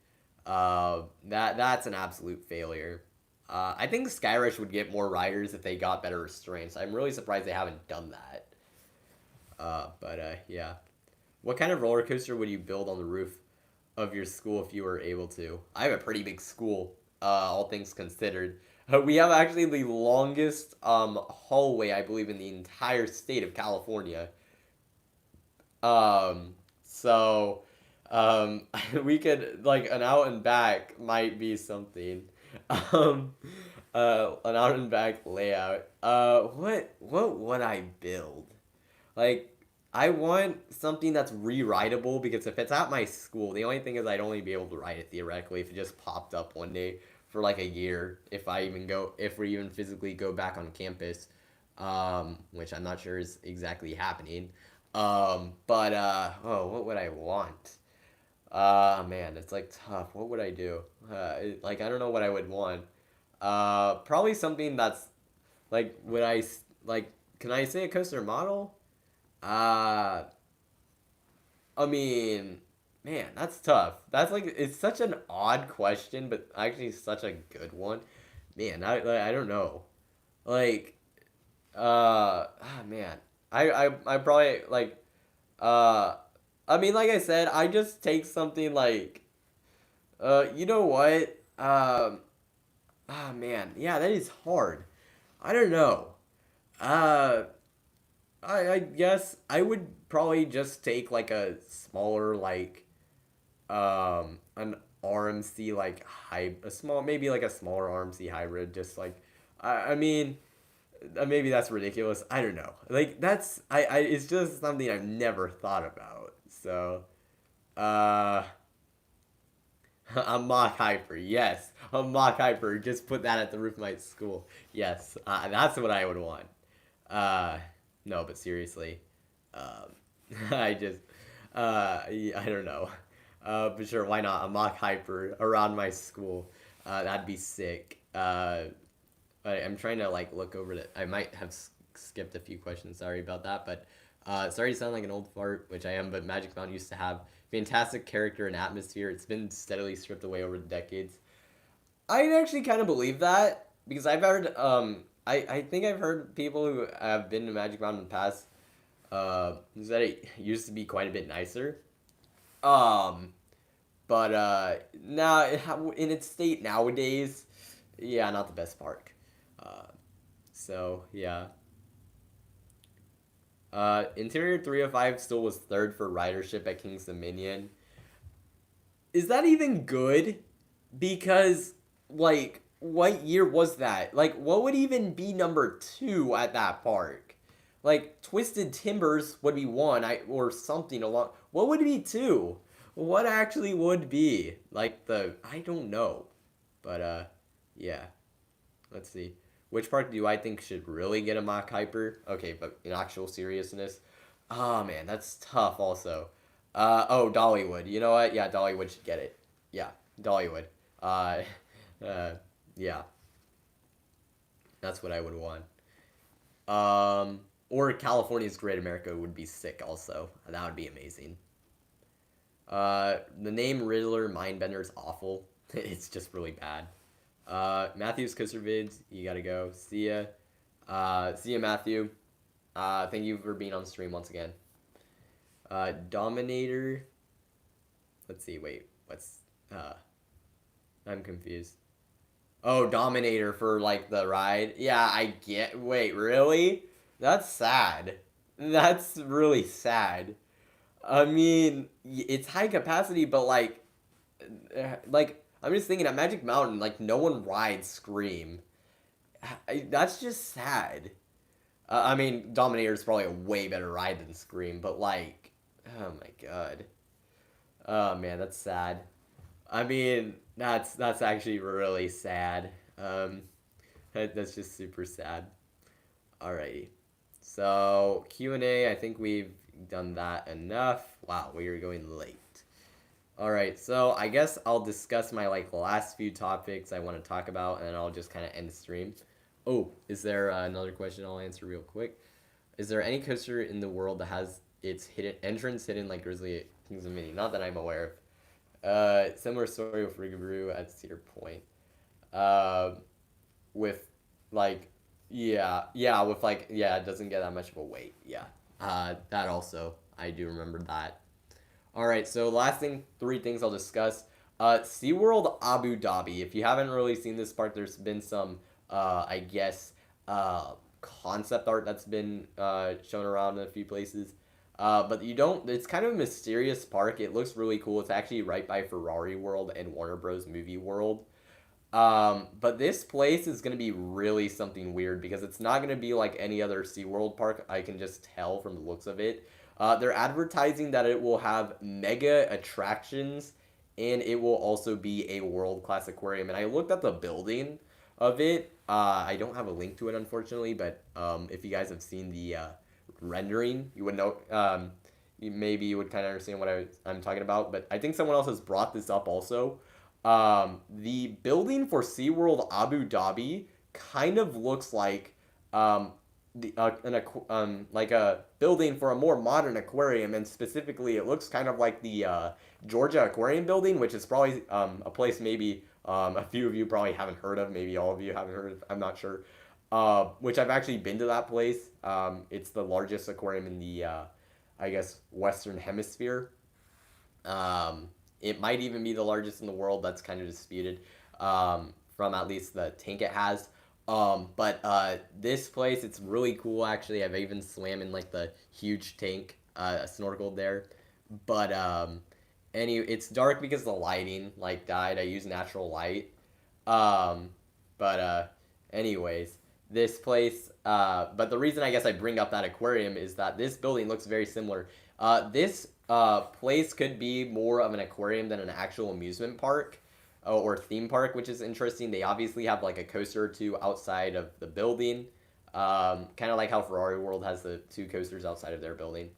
That's an absolute failure. I think Skyrush would get more riders if they got better restraints. I'm really surprised they haven't done that. Yeah. What kind of roller coaster would you build on the roof of your school if you were able to? I have a pretty big school, all things considered. We have actually the longest hallway, I believe, in the entire state of California. So we could like an out and back might be something. Um, an out and back layout. What would I build? Like, I want something that's re-rideable because if it's at my school, the only thing is I'd only be able to ride it theoretically if it just popped up one day for like a year. If we even physically go back on campus, which I'm not sure is exactly happening. What would I want? Man, it's like tough. What would I do? Like I don't know what I would want. Probably something that's like like can I say a coaster model? Uh, I mean, man, that's tough. That's like it's such an odd question, but actually such a good one. Man, I don't know. Like, man, I probably like uh I mean, like I said, I just take something like you know what? Ah man, yeah, that is hard. I don't know. Uh I guess I would probably just take like a smaller like an RMC like a small maybe like a smaller RMC hybrid just like I mean maybe that's ridiculous. I don't know. Like that's I it's just something I've never thought about. So, uh a Mach Hyper. Yes. A Mach Hyper. Just put that at the roof of my school. Yes. That's what I would want. Uh no, but seriously. Um I just I don't know. But sure, why not? A Mach Hyper around my school. That'd be sick. I'm trying to like look over it. I might have skipped a few questions. Sorry about that, but sorry to sound like an old fart, which I am. But Magic Mountain used to have fantastic character and atmosphere. It's been steadily stripped away over the decades. I actually kind of believe that because I've heard I think I've heard people who have been to Magic Mountain in the past that it used to be quite a bit nicer. Um, but now in its state nowadays, yeah, not the best park. Uh, so yeah. Interior 305 still was third for ridership at King's Dominion. Is that even good? Because, like, what year was that? Like, what would even be number two at that park? Like, Twisted Timbers would be one, or something along. What would be two? What actually would be? Like, I don't know. But, yeah. Let's see. Which park do I think should really get a Mach Hyper? Okay, but in actual seriousness, oh man, that's tough. Also, oh Dollywood. You know what? Yeah, Dollywood should get it. Yeah, Dollywood. Uh, uh, yeah, that's what I would want. Or California's Great America would be sick. Also, that would be amazing. The name Riddler Mindbender is awful. It's just really bad. Matthew's Coaster Vids, you gotta go. See ya. See ya, Matthew. Thank you for being on stream once again. Dominator. Let's see. Wait. What's? I'm confused. Oh, Dominator for like the ride. Yeah, I get. Wait, really? That's sad. That's really sad. I mean, it's high capacity, but like I'm just thinking at Magic Mountain, like no one rides Scream. That's just sad. I mean, Dominator is probably a way better ride than Scream, but like, oh my god, oh man, that's sad. I mean, that's actually really sad. That's just super sad. Alrighty, so Q&A. I think we've done that enough. Wow, we are going late. All right, so I guess I'll discuss my like last few topics I want to talk about, and then I'll just kind of end the stream. Oh, is there another question I'll answer real quick? Is there any coaster in the world that has its hidden entrance hidden like Grizzly Kings of Mini? Not that I'm aware of. Similar story with Rigabrew at Cedar Point. Uh, with like, yeah, with like, yeah, it doesn't get that much of a weight. Yeah. That also I do remember that. All right, so last thing, three things I'll discuss. SeaWorld Abu Dhabi. If you haven't really seen this park, there's been some, I guess, concept art that's been shown around in a few places. But you don't, it's kind of a mysterious park. It looks really cool. It's actually right by Ferrari World and Warner Bros. Movie World. But this place is going to be really something weird because it's not going to be like any other SeaWorld park. I can just tell from the looks of it. They're advertising that it will have mega attractions and it will also be a world-class aquarium. And I looked at the building of it. I don't have a link to it, unfortunately, but if you guys have seen the rendering, you would know. Maybe you would kind of understand what I'm talking about. But I think someone else has brought this up also. The building for SeaWorld Abu Dhabi kind of looks like like a building for a more modern aquarium, and specifically it looks kind of like the Georgia Aquarium building, which is probably a place maybe a few of you probably haven't heard of, maybe all of you haven't heard of, I'm not sure. which I've actually been to that place. It's the largest aquarium in the, I guess, Western Hemisphere. It might even be the largest in the world. That's kind of disputed, from at least the tank it has. But this place, it's really cool actually. I've even swam in like the huge tank, snorkeled there. But it's dark because the lighting like died. I use natural light. Um, but anyways, this place. But the reason I guess I bring up that aquarium is that this building looks very similar. This place could be more of an aquarium than an actual amusement park, or theme park, which is interesting. They obviously have like a coaster or two outside of the building, kind of like how Ferrari World has the two coasters outside of their building.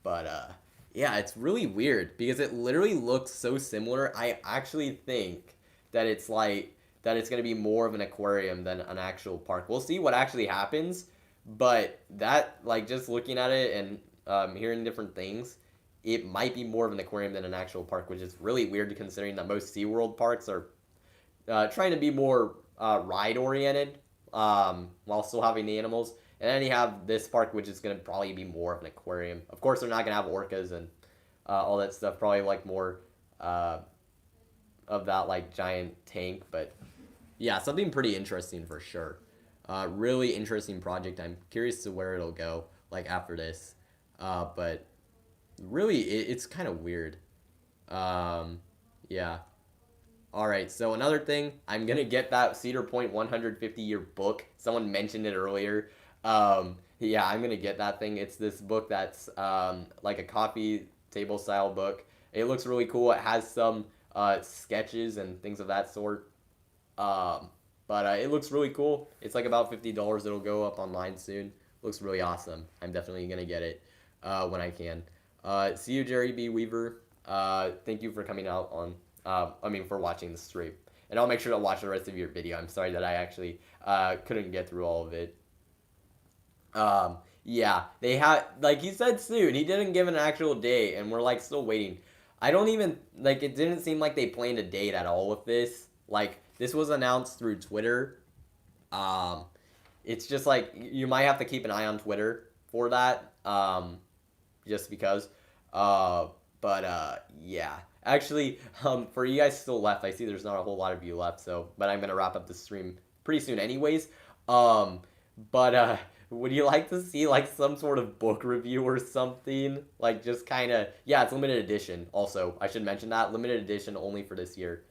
But yeah, it's really weird because it literally looks so similar. I actually think that it's gonna be more of an aquarium than an actual park. We'll see what actually happens, but that like just looking at it and hearing different things, it might be more of an aquarium than an actual park, which is really weird considering that most SeaWorld parks are trying to be more ride oriented, while still having the animals. And then you have this park, which is going to probably be more of an aquarium. Of course, they're not going to have orcas and all that stuff. Probably like more uh, of that like giant tank. But yeah, something pretty interesting for sure. Really interesting project. I'm curious to where it'll go like after this. But really, it's kind of weird. Yeah. All right, so another thing, I'm gonna get that Cedar Point 150-year book. Someone mentioned it earlier. Yeah, I'm gonna get that thing. It's this book that's like a coffee table style book. It looks really cool. It has some sketches and things of that sort. But it looks really cool. It's like about $50. It'll go up online soon. Looks really awesome. I'm definitely gonna get it when I can. See you, Jerry B. Weaver. Thank you for coming out on. For watching the stream. And I'll make sure to watch the rest of your video. I'm sorry that I actually couldn't get through all of it. Yeah, they had, like he said soon. He didn't give an actual date, and we're like still waiting. I don't even, like, it didn't seem like they planned a date at all with this. Like, this was announced through Twitter. Um, it's just like, you might have to keep an eye on Twitter for that. Just because. Yeah. Actually, for you guys still left, I see there's not a whole lot of you left, but I'm gonna wrap up the stream pretty soon anyways. Um, would you like to see, like, some sort of book review or something? Like, just kind of, yeah, it's limited edition, also. I should mention that. Limited edition only for this year.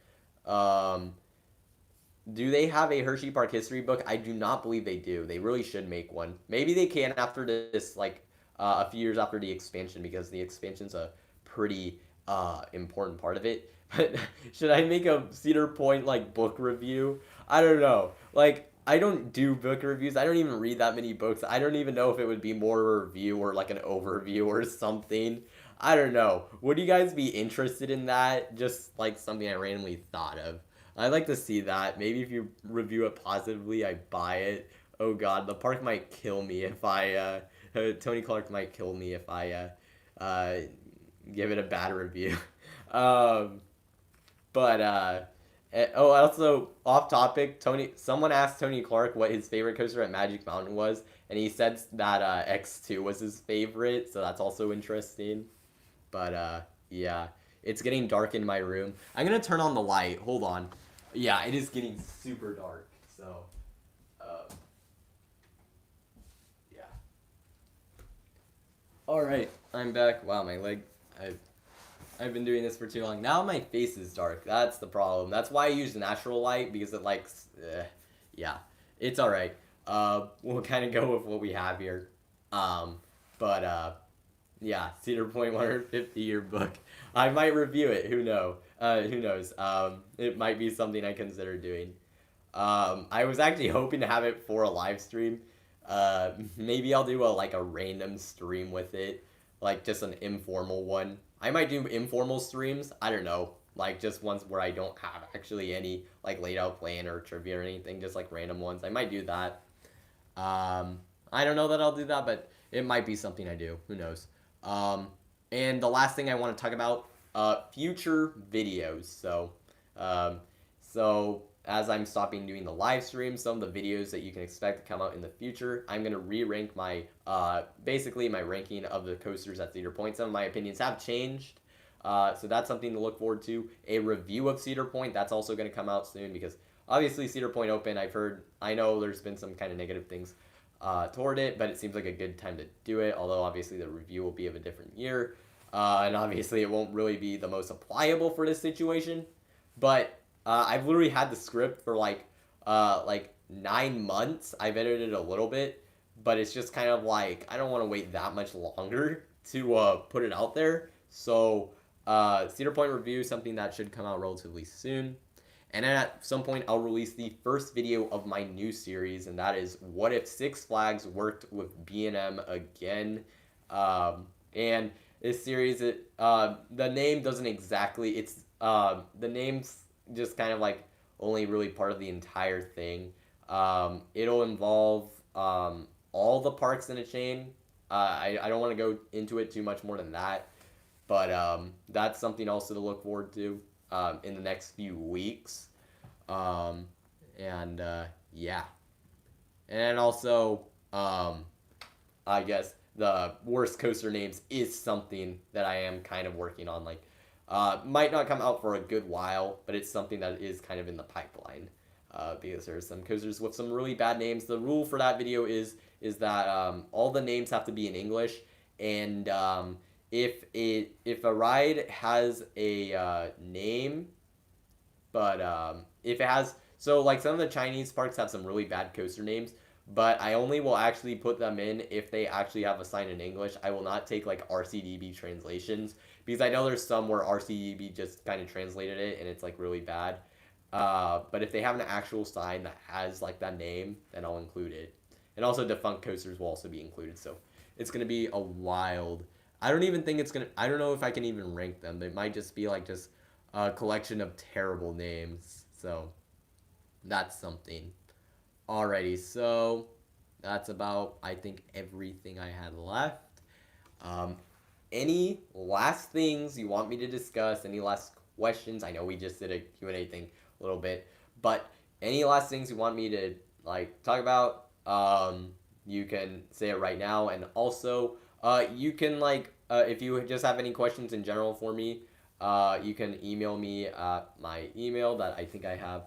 Um, do they have a Hershey Park history book? I do not believe they do. They really should make one. Maybe they can after this, like, a few years after the expansion, because the expansion's a pretty important part of it. But should I make a Cedar Point like book review? I don't know. Like, I don't do book reviews. I don't even read that many books. I don't even know if it would be more a review or like an overview or something. I don't know. Would you guys be interested in that? Just like something I randomly thought of. I'd like to see that. Maybe if you review it positively, I buy it. Oh god, the park might kill me if I Tony Clark might kill me if I give it a bad review. um, also off topic, someone asked Tony Clark what his favorite coaster at Magic Mountain was, and he said that X2 was his favorite, so that's also interesting. Yeah, it's getting dark in my room. I'm gonna turn on the light. Hold on. Yeah, it is getting super dark. So, yeah. All right, I'm back. Wow, my leg. I've I've been doing this for too long. Now my face is dark. That's the problem. That's why I use natural light, because it likes. Yeah, it's all right. We'll kind of go with what we have here. Um, yeah, Cedar Point 150 year book. I might review it. Who know? Who knows? It might be something I consider doing. I was actually hoping to have it for a live stream. Maybe I'll do a random stream with it, like just an informal one. I might do informal streams. I don't know, like just ones where I don't have actually any like laid out plan or trivia or anything, just like random ones. I might do that. I don't know that I'll do that, but it might be something I do. Who knows? Um, and the last thing I want to talk about, future videos. So as I'm stopping doing the live stream, some of the videos that you can expect to come out in the future, I'm going to re-rank my, basically my ranking of the coasters at Cedar Point. Some of my opinions have changed, so that's something to look forward to. A review of Cedar Point, that's also going to come out soon because obviously Cedar Point Open, I know there's been some kind of negative things toward it, but it seems like a good time to do it, although obviously the review will be of a different year, and obviously it won't really be the most applicable for this situation, but I've literally had the script for like 9 months. I've edited a little bit, but it's just kind of like I don't want to wait that much longer to put it out there. So Cedar Point review, something that should come out relatively soon. And then at some point, I'll release the first video of my new series, and that is what if Six Flags worked with B&M again. And this series, the name doesn't exactly. The name's just kind of like only really part of the entire thing. It'll involve all the parks in a chain. I don't want to go into it too much more than that, but that's something also to look forward to in the next few weeks. And yeah. And also, I guess the worst coaster names is something that I am kind of working on. Like, might not come out for a good while, but it's something that is kind of in the pipeline. Because there's some coasters with some really bad names. The rule for that video is that all the names have to be in English, and if a ride has a name, but if it has, so like some of the Chinese parks have some really bad coaster names, but I only will actually put them in if they actually have a sign in English. I will not take like RCDB translations because I know there's some where RCDB just kind of translated it and it's like really bad. But if they have an actual sign that has like that name, then I'll include it. And also defunct coasters will also be included. So it's gonna be a wild. I don't even think it's gonna. I don't know if I can even rank them. It might just be like just a collection of terrible names. So that's something. Alrighty, so that's about I think everything I had left. Any last things you want me to discuss? Any last questions? I know we just did a Q&A thing a little bit, but any last things you want me to like talk about? You can say it right now, and also you can like if you just have any questions in general for me, you can email me at my email that I think I have,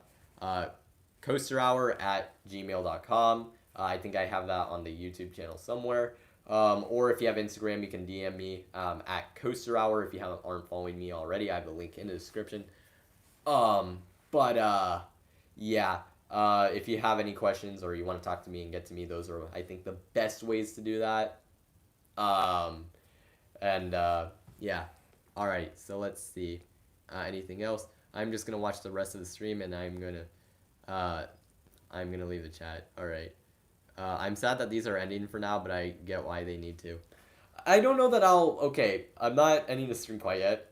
coasterhour@gmail.com. I think I have that on the YouTube channel somewhere. Or if you have Instagram, you can DM me at coasterhour. If you aren't following me already, I have the link in the description. Yeah. If you have any questions or you want to talk to me and get to me, those are I think the best ways to do that. Yeah. All right. So let's see. Anything else? I'm just gonna watch the rest of the stream and I'm gonna leave the chat. All right. I'm sad that these are ending for now, but I get why they need to. I don't know that okay, I'm not ending the stream quite yet.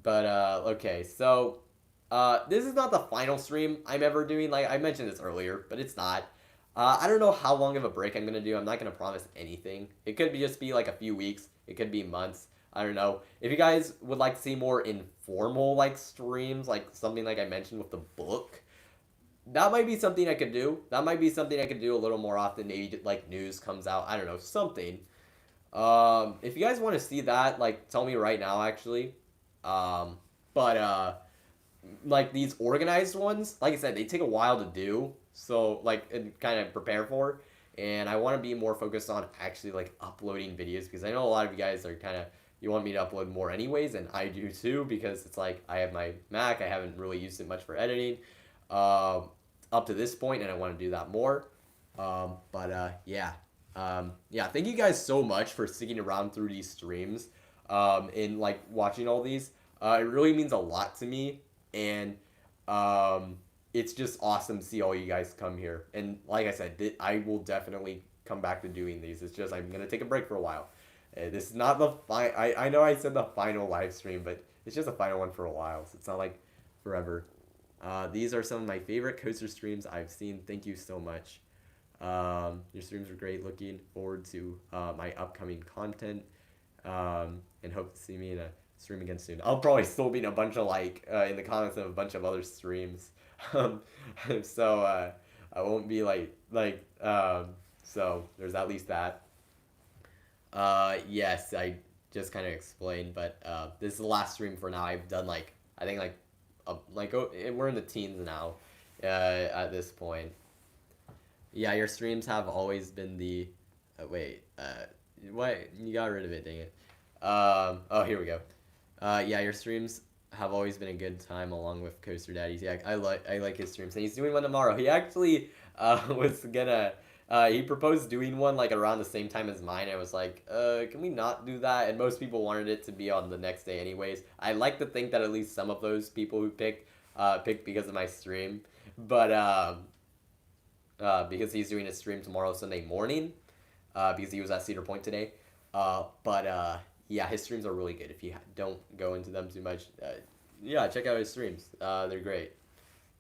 Okay, so, this is not the final stream I'm ever doing. Like, I mentioned this earlier, but it's not. I don't know how long of a break I'm gonna do. I'm not gonna promise anything. It could just be like a few weeks. It could be months. I don't know. If you guys would like to see more informal, like, streams, like something like I mentioned with the book, that might be something I could do. That might be something I could do a little more often. Maybe like news comes out. I don't know, something. If you guys want to see that, like tell me right now actually. But like these organized ones, like I said, they take a while to do. So like and kind of prepare for. And I want to be more focused on actually like uploading videos because I know a lot of you guys are kind of you want me to upload more anyways, and I do too because it's like I have my Mac. I haven't really used it much for editing. Up to this point, and I want to do that more. Yeah. Yeah, thank you guys so much for sticking around through these streams, and like watching all these. It really means a lot to me, and it's just awesome to see all you guys come here. And like I said, I will definitely come back to doing these. It's just I'm gonna take a break for a while. This is not the I know I said the final live stream, but it's just a final one for a while. So it's not like forever. These are some of my favorite coaster streams I've seen. Thank you so much. Your streams were great. Looking forward to my upcoming content, and hope to see me in a stream again soon. I'll probably still be in a bunch of like in the comments of a bunch of other streams. Um, so I won't be so there's at least that. Yes, I just kind of explained, but this is the last stream for now. I've done like I think we're in the teens now at this point. Yeah, your streams have always been the wait, what? You got rid of it, dang it. Oh, here we go. Yeah, your streams have always been a good time along with Coaster Daddy's. Yeah, I like his streams. And he's doing one tomorrow. He actually was gonna he proposed doing one like around the same time as mine. I was like, can we not do that? And most people wanted it to be on the next day anyways. I like to think that at least some of those people who picked because of my stream. But because he's doing a stream tomorrow Sunday morning, because he was at Cedar Point today. But yeah, his streams are really good. If you don't go into them too much, yeah, check out his streams. They're great.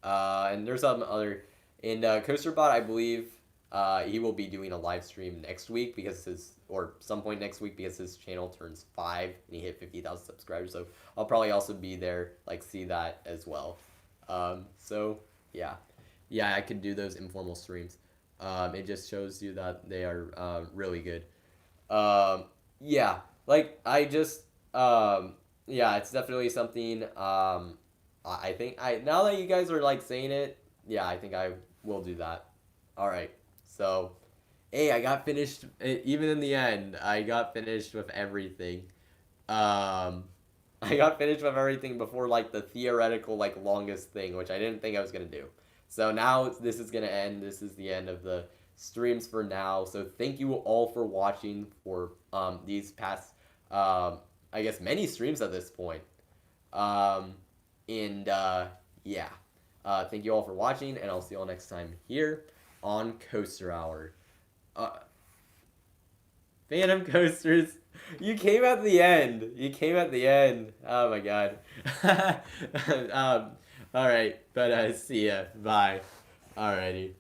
And there's some other in CoasterBot. I believe he will be doing a live stream next week or some point next week because his channel turns 5 and he hit 50,000 subscribers. So I'll probably also be there, like see that as well. So yeah, I could do those informal streams. It just shows you that they are really good. Yeah, like yeah, it's definitely something. I think now that you guys are like saying it, yeah, I think I will do that. All right, so hey, I got finished. Even in the end, I got finished with everything. I got finished with everything before like the theoretical like longest thing, which I didn't think I was gonna do. So now this is gonna end. This is the end of the streams for now. So thank you all for watching for these past I guess many streams at this point. And yeah. Thank you all for watching, and I'll see you all next time here on Coaster Hour. Phantom Coasters, you came at the end. You came at the end. Oh my god. All right, but see ya. Bye. Alrighty.